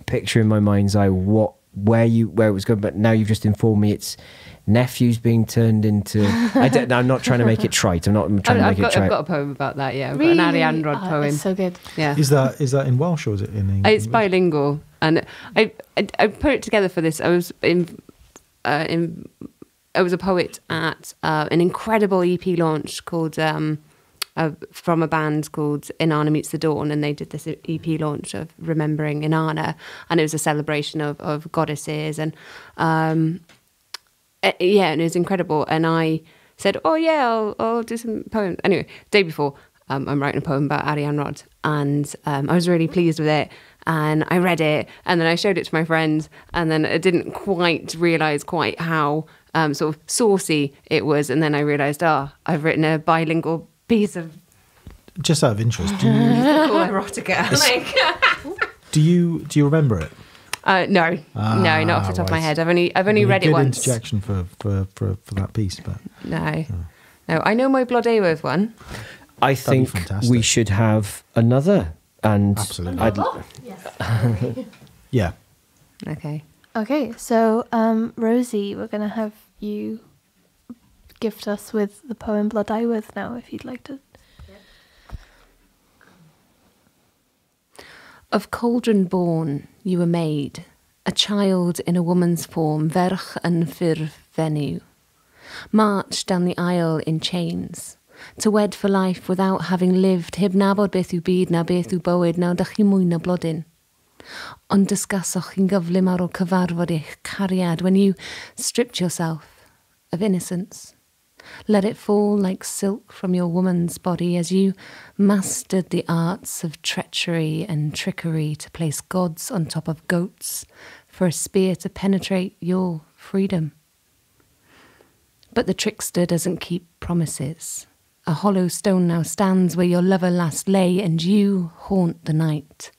picture in my mind's eye where it was going. But now you've just informed me it's nephews being turned into. I'm not trying to make it trite. I'm not trying to make it trite. I've got a poem about that. Yeah, I've got an Arianrhod poem. It's so good. Yeah. Is that in Welsh or is it in English? It's bilingual, and I put it together for this. I was I was a poet at an incredible EP launch called from a band called Inanna Meets the Dawn, and they did this EP launch of remembering Inanna, and it was a celebration of goddesses, and and it was incredible. And I said, oh yeah, I'll do some poems. Anyway, day before, I'm writing a poem about Arianrhod, and I was really pleased with it. And I read it, and then I showed it to my friends, and then I didn't quite realise quite how sort of saucy it was. And then I realised, I've written a bilingual piece of... Just out of interest, erotica. Do you remember it? No, not off the top of my head. I've only read it once. Good interjection for that piece, but no. No, I know my Blodeuwedd one. I be think fantastic. we should have another. And Absolutely. Yes. Yeah. Okay. Okay, so Rosie, we're going to have you gift us with the poem Blodeuwedd now, if you'd like to. Of cauldron born you were made, a child in a woman's form, ferch yn ffurf fenyw. Marched down the aisle in chains, to wed for life without having lived, heb nabod beth yw byd na beth yw bywyd, naw dach chi mwy na blodyn. Ond dysgasoch chi'n gyflym ar ôl cyfarfod eich cariad when you stripped yourself of innocence. Let it fall like silk from your woman's body as you mastered the arts of treachery and trickery to place gods on top of goats for a spear to penetrate your freedom. But the trickster doesn't keep promises. A hollow stone now stands where your lover last lay, and you haunt the night.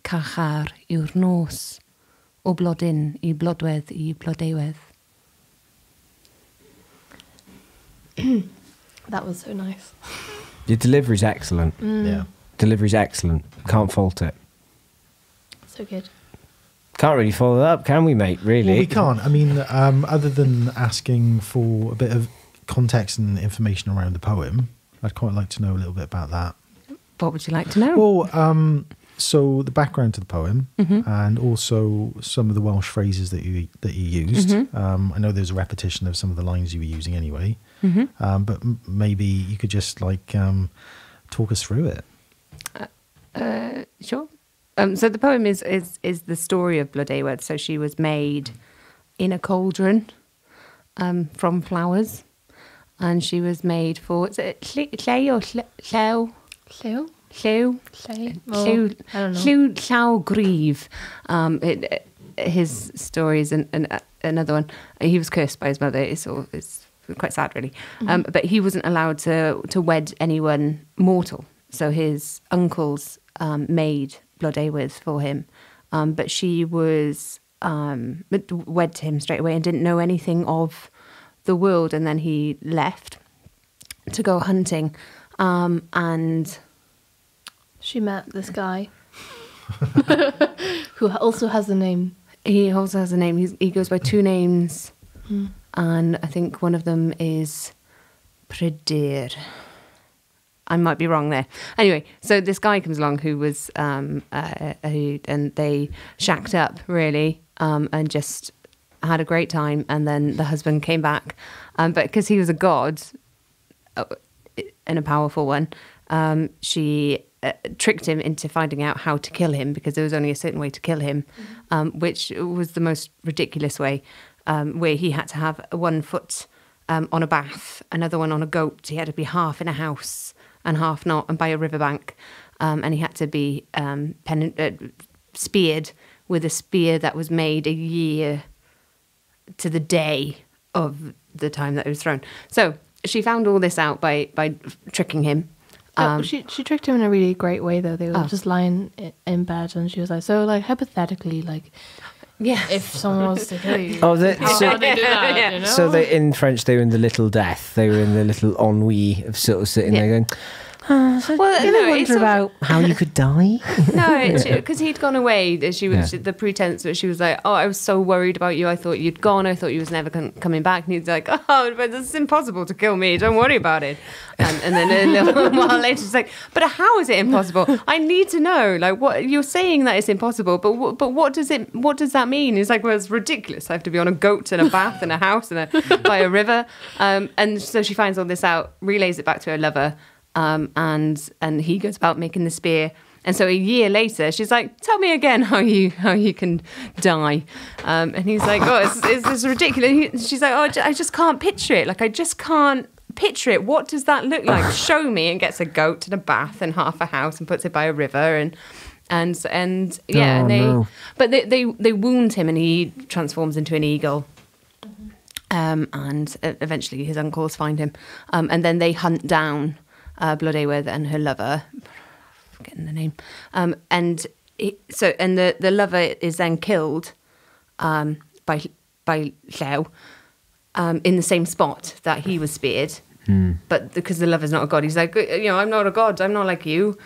Cachar yw'r nos, o blodyn I blodwedd I blodeuwedd. That was so nice. your delivery's excellent. Yeah. Delivery's excellent. Can't fault it. So good. Can't really follow that up, can we, mate? Really? Well, we can't. I mean, other than asking for a bit of context and information around the poem, I'd quite like to know a little bit about that. What would you like to know? Well, so the background to the poem, and also some of the Welsh phrases that you used. I know there's a repetition of some of the lines you were using anyway, but maybe you could just talk us through it. Sure. So the poem is the story of Blodeuwedd. So she was made in a cauldron from flowers, and she was made for, is it lle or llew? Llew? Llew. Llew? Llew. I don't know. Llew Llaw Grieve. His story is another one. He was cursed by his mother. It's quite sad, really. But he wasn't allowed to wed anyone mortal. So his uncles made Blodeuwedd for him. But she was wed to him straight away and didn't know anything of the world. And then he left to go hunting. And She met this guy who also has a name. he also has a name. He goes by two names. And I think one of them is Prydyr. I might be wrong there. Anyway, so this guy comes along who was, and they shacked up really, and just had a great time. And then the husband came back, but because he was a god and a powerful one, she tricked him into finding out how to kill him, because there was only a certain way to kill him, which was the most ridiculous way, where he had to have one foot on a bath, another one on a goat. He had to be half in a house and half not, and by a riverbank. And he had to be speared with a spear that was made a year to the day of the time that it was thrown. So she found all this out by tricking him. She tricked him in a really great way, though. They were just lying in bed, and she was like, so, like, hypothetically, like, Yeah. if someone wants to kill you, Oh, how do they do that, Yeah. you know? So they, in French, they were in the little death. They were in the little ennui of sort of sitting there going, Well, you no, ever it's wonder sort of- about how you could die? No, because he'd gone away. She was the pretense that she was like, "Oh, I was so worried about you. I thought you'd gone. I thought you was never coming back." And he's like, "Oh, but it's impossible to kill me. Don't worry about it." And then a little while later, she's like, "But how is it impossible? I need to know. Like, what you're saying that it's impossible, but what does that mean?" He's like, "Well, it's ridiculous. I have to be on a goat and a bath and a house and by a river." And so she finds all this out, relays it back to her lover. And he goes about making the spear. And so a year later, she's like, "Tell me again how you can die." And he's like, "Oh, it's ridiculous." She's like, "Oh, I just can't picture it. Like, I just can't picture it. What does that look like? Show me." And gets a goat and a bath and half a house and puts it by a river and yeah. Oh, no. But they wound him and he transforms into an eagle. And eventually his uncles find him, and then they hunt down Blodeuwedd and her lover, forgetting the name, and the lover is then killed by Llew in the same spot that he was speared, But because the lover's not a god, he's like, I'm not a god. I'm not like you.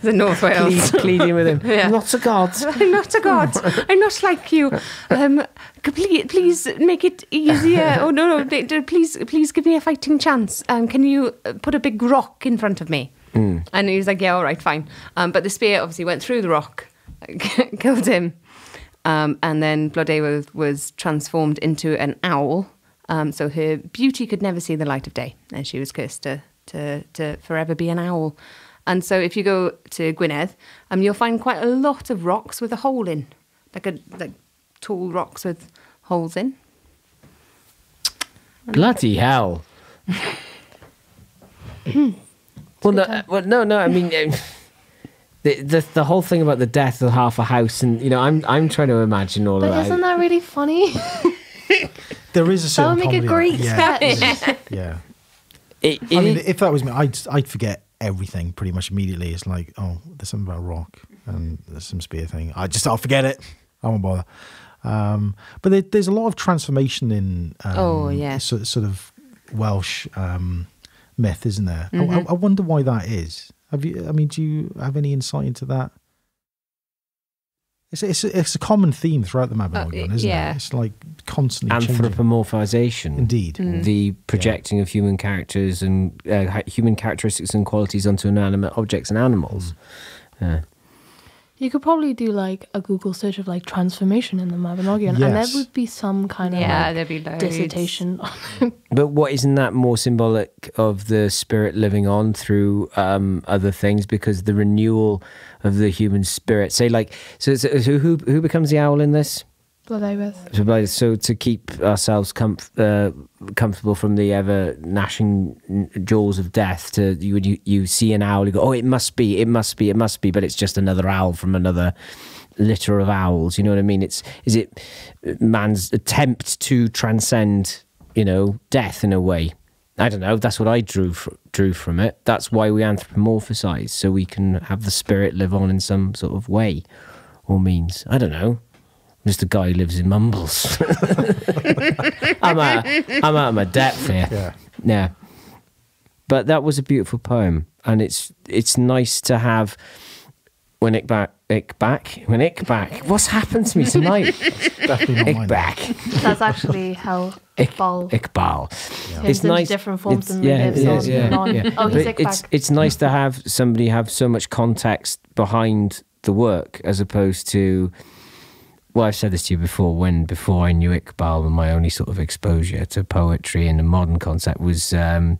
The North Wales. Pleading with him. Yeah. Not a god. I'm not a god. I'm not like you. Please make it easier. Oh no! Please give me a fighting chance. Can you put a big rock in front of me? And he was like, yeah, all right, fine. But the spear obviously went through the rock, killed him, and then Blodeuwedd was transformed into an owl. So her beauty could never see the light of day, and she was cursed to forever be an owl. And so if you go to Gwynedd, you'll find quite a lot of rocks with a hole in, like tall rocks with holes in. Bloody hell. No. I mean, the whole thing about the death of half a house, and I'm trying to imagine all of But that. isn't that really funny? There is a certain That would make a comedy great about it. sketch. Yeah. It I mean, is- if that was me, I'd forget everything pretty much immediately. It's like, oh, there's something about a rock and there's some spear thing. I'll forget it. I won't bother. But there's a lot of transformation in sort of Welsh myth, isn't there? I wonder why that is. Do you have any insight into that? It's a common theme throughout the Mabinogion, isn't it? It's like constantly changing. Anthropomorphization. Indeed. The projecting of human characters and human characteristics and qualities onto inanimate objects and animals. You could probably do like a Google search of like transformation in the Mabinogion, and Yes. there would be some kind of there'd be loads. dissertation. But isn't that more symbolic of the spirit living on through other things? Because the renewal of the human spirit, say like, so who becomes the owl in this? Blodeuwedd. So to keep ourselves comfortable from the ever gnashing jaws of death, you see an owl, you go, oh, it must be, but it's just another owl from another litter of owls. You know what I mean? Is it man's attempt to transcend, death in a way? I don't know. That's what I drew from it. That's why we anthropomorphize, so we can have the spirit live on in some sort of way or means. I don't know. Just a guy who lives in Mumbles. I'm out of my depth here. Yeah. But that was a beautiful poem, and it's nice to have when Ick back. What's happened to me tonight? Definitely not Ick mine. back. That's actually how Iqbal Iqbal. turns into different forms and relives on. Oh, he's But Iqbal. it's nice to have somebody have so much context behind the work as opposed to. Well, I've said this to you before I knew Iqbal, and my only sort of exposure to poetry and the modern concept was that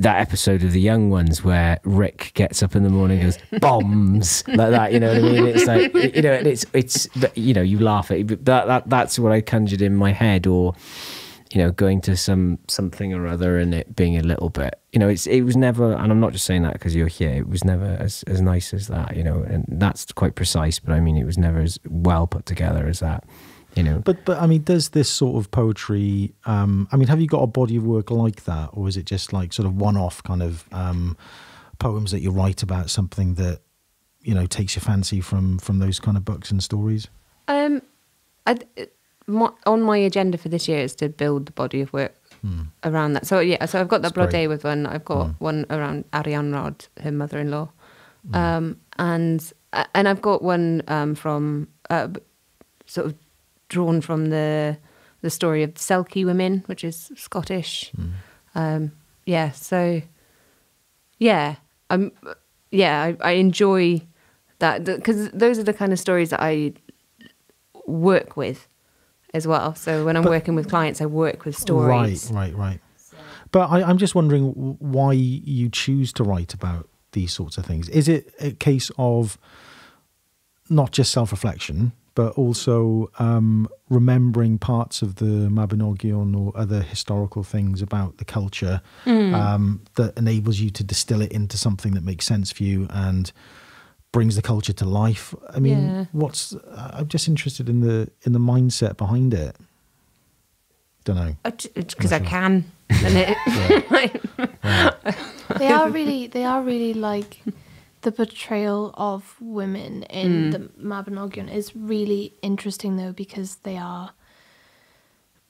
episode of The Young Ones where Rick gets up in the morning and goes, bombs, like that, you know what I mean? It's like, it's you laugh at it, but that's what I conjured in my head, or, going to something or other and it being a little bit, it was never, and I'm not just saying that because you're here, it was never as nice as that, and that's quite precise, but I mean, it was never as well put together as that, But I mean, does this sort of poetry, have you got a body of work like that, or is it just like sort of one-off kind of poems that you write about something that, takes your fancy from those kind of books and stories? On my agenda for this year is to build the body of work around that. So so I've got the Blodeuwedd one. I've got one around Arianrhod, her mother-in-law, and I've got one from sort of drawn from the story of the Selkie women, which is Scottish. I enjoy that because those are the kind of stories that I work with as well. So when I'm working with clients, I work with stories. Right. But I'm just wondering why you choose to write about these sorts of things. Is it a case of not just self-reflection, but also remembering parts of the Mabinogion or other historical things about the culture that enables you to distill it into something that makes sense for you and brings the culture to life? I mean, I'm just interested in the mindset behind it. Don't know. Because I can. And They are really like the portrayal of women in the Mabinogion is really interesting though, because they are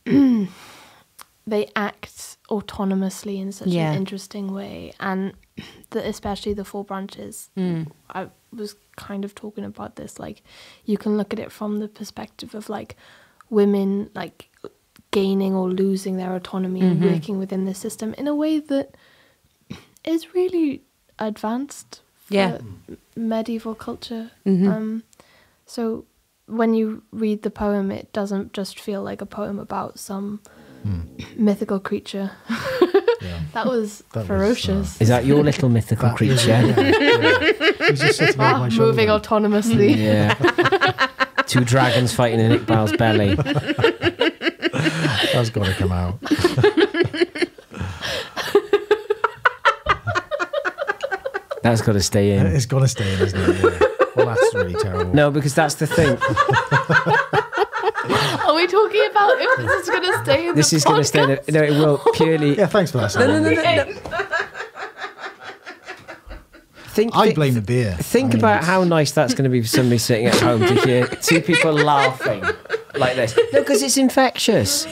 they act autonomously in such Yeah. an interesting way, and especially the four branches. I was kind of talking about this, like you can look at it from the perspective of like women like gaining or losing their autonomy and working within the system in a way that is really advanced for Yeah. medieval culture. Mm-hmm. So when you read the poem, it doesn't just feel like a poem about some mythical creature. Yeah. That was That was, ferocious. Is that your little mythical That is- creature? yeah. He's just sitting on my shoulder. Moving autonomously. Yeah. Two dragons fighting in Iqbal's belly. That's got to come out. That's got to stay in. It's got to stay in, isn't it? Yeah. Well, that's really terrible. No, because that's the thing. Are we talking about if this is going to stay in This the is going to stay in. podcast? No, it will purely. Yeah, thanks for that. Simon. I blame the beer. Think I mean, about it's- how nice that's going to be for somebody sitting at home to hear two people laughing like this. No, because it's infectious.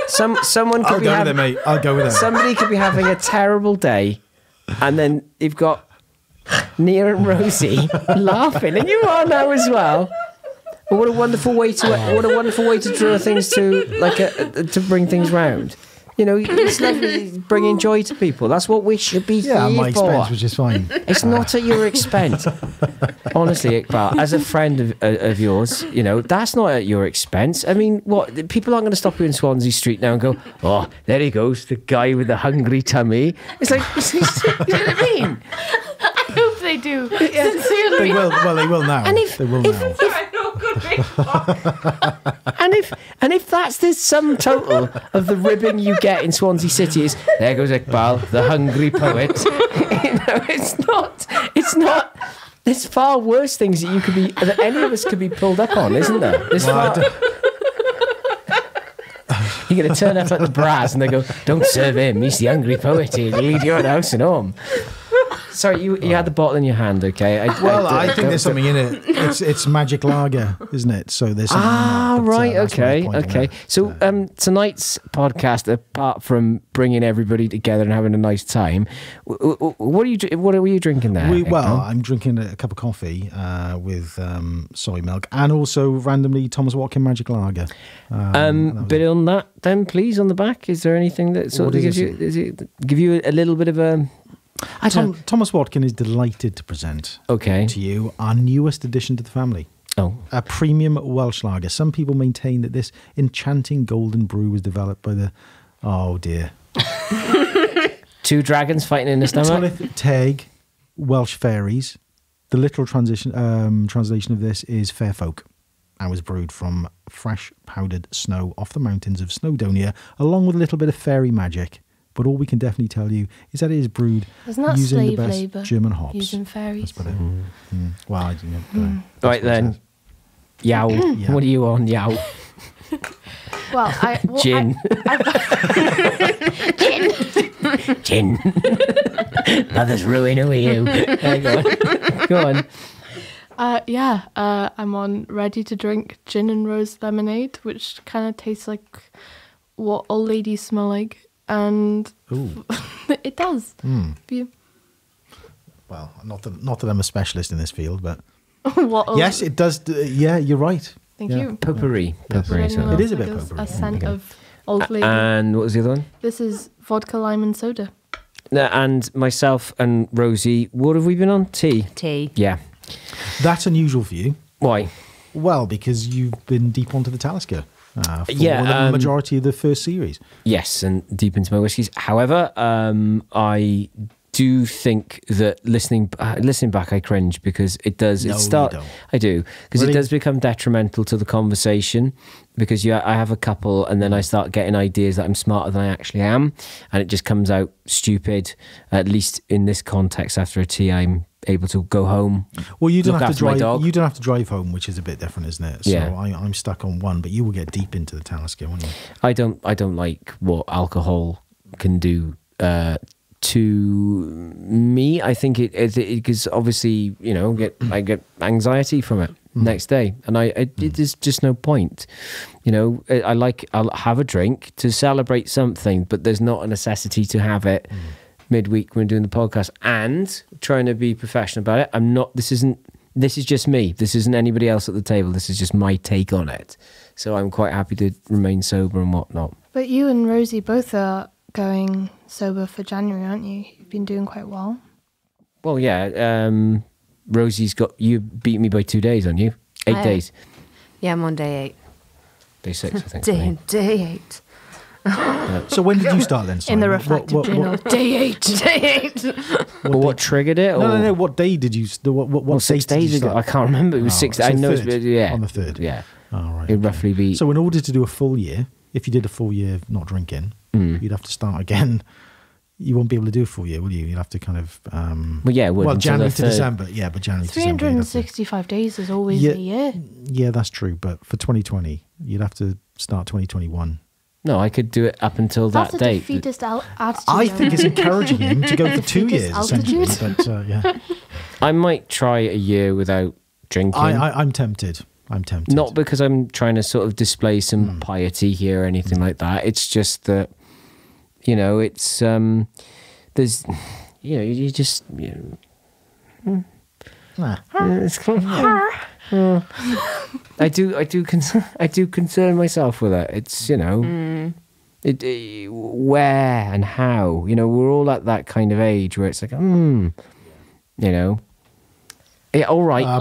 Someone could I'll be go with having, it, mate. I'll go with it. somebody could be having a terrible day, and then you've got Nia and Rosie laughing, and you are now as well. Well, what a wonderful way to draw things to to bring things round. You know, it's lovely bringing joy to people. That's what we should be Yeah, at here my for. expense, which is fine. It's not at your expense. Honestly, Iqbal, as a friend of yours, you know, that's not at your expense. I mean, what? People aren't going to stop you in Swansea Street now and go, oh, there he goes, the guy with the hungry tummy. It's like, you know what I mean? I hope they do. They Sincerely. will. Well, they will now. And if- they will now. And if that's the sum total of the ribbing you get in Swansea City is, there goes Iqbal, the hungry poet. You know, it's not. There's far worse things that any of us could be pulled up on, isn't there? There's Well, far... You're going to turn up at the brass and they go, don't serve him, he's the hungry poet here, he'll lead you out house and home. Sorry, you had the bottle in your hand, okay? I think there's something in it. It's magic lager, isn't it? So there's something in that, but, Right, that's what I was okay, pointing okay. at. So tonight's podcast, apart from bringing everybody together and having a nice time, what are you drinking there? Iqbal? I'm drinking a cup of coffee with soy milk and also randomly Thomas Watkin magic lager. Bit on that then, please, on the back. Is there anything that sort What of is gives you give you a little bit of a? I don't. Thomas Watkin is delighted to present Okay. to you our newest addition to the family. Oh, A premium Welsh lager. Some people maintain that this enchanting golden brew was developed by the... Oh, dear. two dragons fighting in the stomach. Tylwyth Teg, Welsh fairies. The literal translation of this is fair folk and was brewed from fresh powdered snow off the mountains of Snowdonia, along with a little bit of fairy magic. But all we can definitely tell you is that it is brewed Isn't that using the slave best labour? German hops. Using fairies. That's what it, Well, I don't know. Right then, yow. Yeah. What are you on, yow? Well, Gin. Gin. Mother's ruin, who are you? Go on. I'm on ready to drink gin and rose lemonade, which kind of tastes like what old ladies smell like, and Ooh. it does. Well, not that I'm a specialist in this field, but What old- yes, it does. Yeah, you're right. Thank Yeah. you. Potpourri. Yes. Potpourri. Anyone so- It else is a bit like potpourri, A scent yeah. of old lady. And what was the other one? This is vodka, lime, and soda. And myself and Rosie, what have we been on? Tea. Tea. Yeah. That's unusual for you. Why? Well, because you've been deep onto the Talisker for Yeah, the majority of the first series. Yes, and deep into my whiskies. However, I do think that listening back, I cringe because it does. No, it start. you don't. I do because Really? it does become detrimental to the conversation. Because I have a couple, and then I start getting ideas that I'm smarter than I actually am, and it just comes out stupid. At least in this context, after a tea, I'm able to go home. Well, you don't Look have to after my drive. dog. You don't have to drive home, which is a bit different, isn't it? So Yeah. I'm stuck on one, but you will get deep into the Talisker, won't you? I don't like what alcohol can do to me. I think it because obviously I get anxiety from it. next day, and there's just no point. You know, I'll have a drink to celebrate something, but there's not a necessity to have it midweek when doing the podcast and trying to be professional about it. I'm not. This is just me. This isn't anybody else at the table. This is just my take on it. So I'm quite happy to remain sober and whatnot. But you and Rosie both are going sober for January, aren't you? You've been doing quite well. Well, yeah. Rosie's you beat me by 2 days, on you? 8 days. Yeah, I'm on day 8. Day 6, I think. for me. Day 8. So when did you start then? In the reflective journal, day 8. Day 8. What triggered it? No. What day did you? What 6 date did days you ago. start? I can't remember. It was 6 days. I know. Yeah. On the 3rd. Yeah. Oh, right. It'd roughly be. So in order to do a full year, if you did a full year of not drinking, you'd have to start again. You won't be able to do a full year, will you? You'll have to kind of... well, yeah, it would. Well, until January the to 3rd. December. Yeah, but January to December. 365 days is always a year. Yeah, that's true. But for 2020, you'd have to start 2021. No, I could do it up until That's that a date. defeatist attitude. I think it's encouraging him to go for 2 Defeatist years, essentially. altitude. But yeah, I might try a year without drinking. I'm tempted. I'm tempted. Not because I'm trying to sort of display some piety here or anything like that. It's just that, you know, it's there's, you know, you just, you know, Nah. it's I do concern myself with it. It's, you know, where and how. You know, we're all at that kind of age where it's like, you know. Yeah, all right. All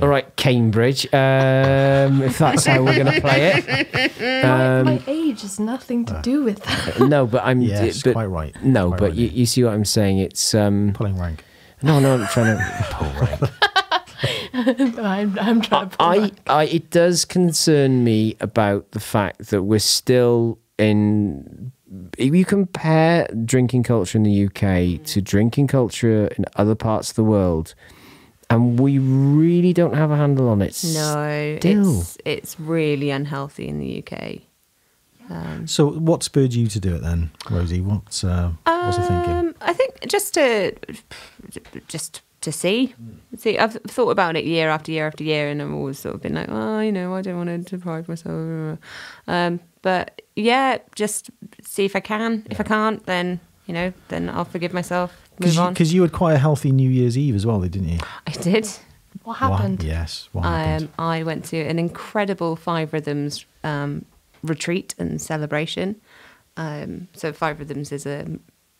right, Cambridge. If that's how we're going to play it. My age has nothing to do with that. No, but I'm... Yes, but, quite right. No, Quite but right. you see what I'm saying? It's... Pulling rank. No, I'm trying to pull rank. I'm trying to pull back. It does concern me about the fact that we're still in... If you compare drinking culture in the UK to drinking culture in other parts of the world, and we really don't have a handle on it. No, Still. it's really unhealthy in the UK. So what spurred you to do it then, Rosie? What's the thinking? I think just to see. I've thought about it year after year after year, and I've always sort of been like, oh, you know, I don't want to deprive myself. But yeah, just see if I can. If I can't, then, you know, then I'll forgive myself. Move on. Because you had quite a healthy New Year's Eve as well, didn't you? I did. What happened? What happened? I went to an incredible Five Rhythms retreat and celebration. So Five Rhythms is a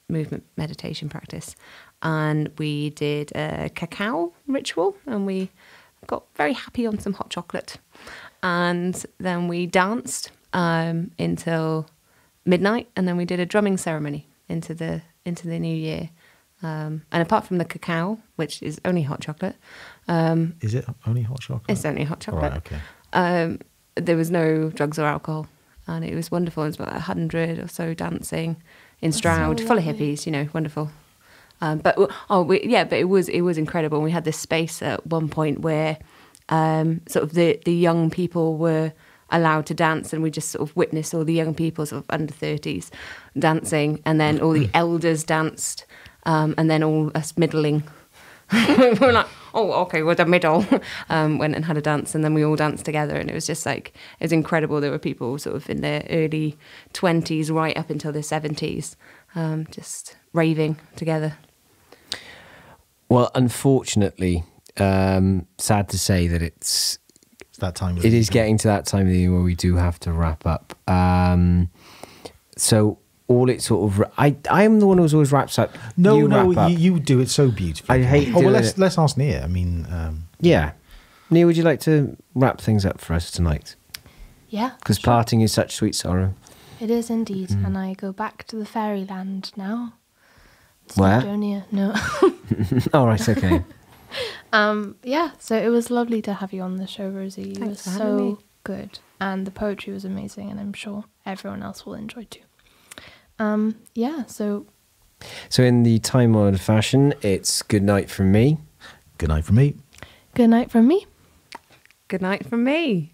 movement meditation practice, and we did a cacao ritual, and we got very happy on some hot chocolate, and then we danced until midnight, and then we did a drumming ceremony into the new year. And apart from the cacao, which is only hot chocolate, Is it only hot chocolate? it's only hot chocolate. Right, okay. There was no drugs or alcohol, and it was wonderful. It was about 100 or so dancing in Stroud, so full of lovely. hippies, you know, wonderful. But it was incredible. We had this space at one point where sort of the young people were allowed to dance, and we just sort of witnessed all the young people sort of under 30s dancing, and then all the elders danced, and then all us middling. We were like, oh, okay, we're the middle. Went and had a dance, and then we all danced together, and it was just like, it was incredible. There were people sort of in their early 20s right up until their 70s, just raving together. Well, unfortunately, sad to say that it's that time of it the is year. getting to that time of the year where we do have to wrap up. So all it sort of I'm the one who's always wraps up. No, You wrap up. you do it so beautifully. I hate well, doing let's ask Nia. I mean, Yeah. Neil, would you like to wrap things up for us tonight? Yeah. Because sure. parting is such sweet sorrow. It is indeed. And I go back to the fairyland now. Where? Snowdonia. No. All right, okay. Yeah, so it was lovely to have you on the show, Rosie. You Thanks for were having me. so good. And the poetry was amazing, and I'm sure everyone else will enjoy too. Yeah, so So in the time-honoured fashion, it's good night from me. good night from me. good night from me. Good night from me.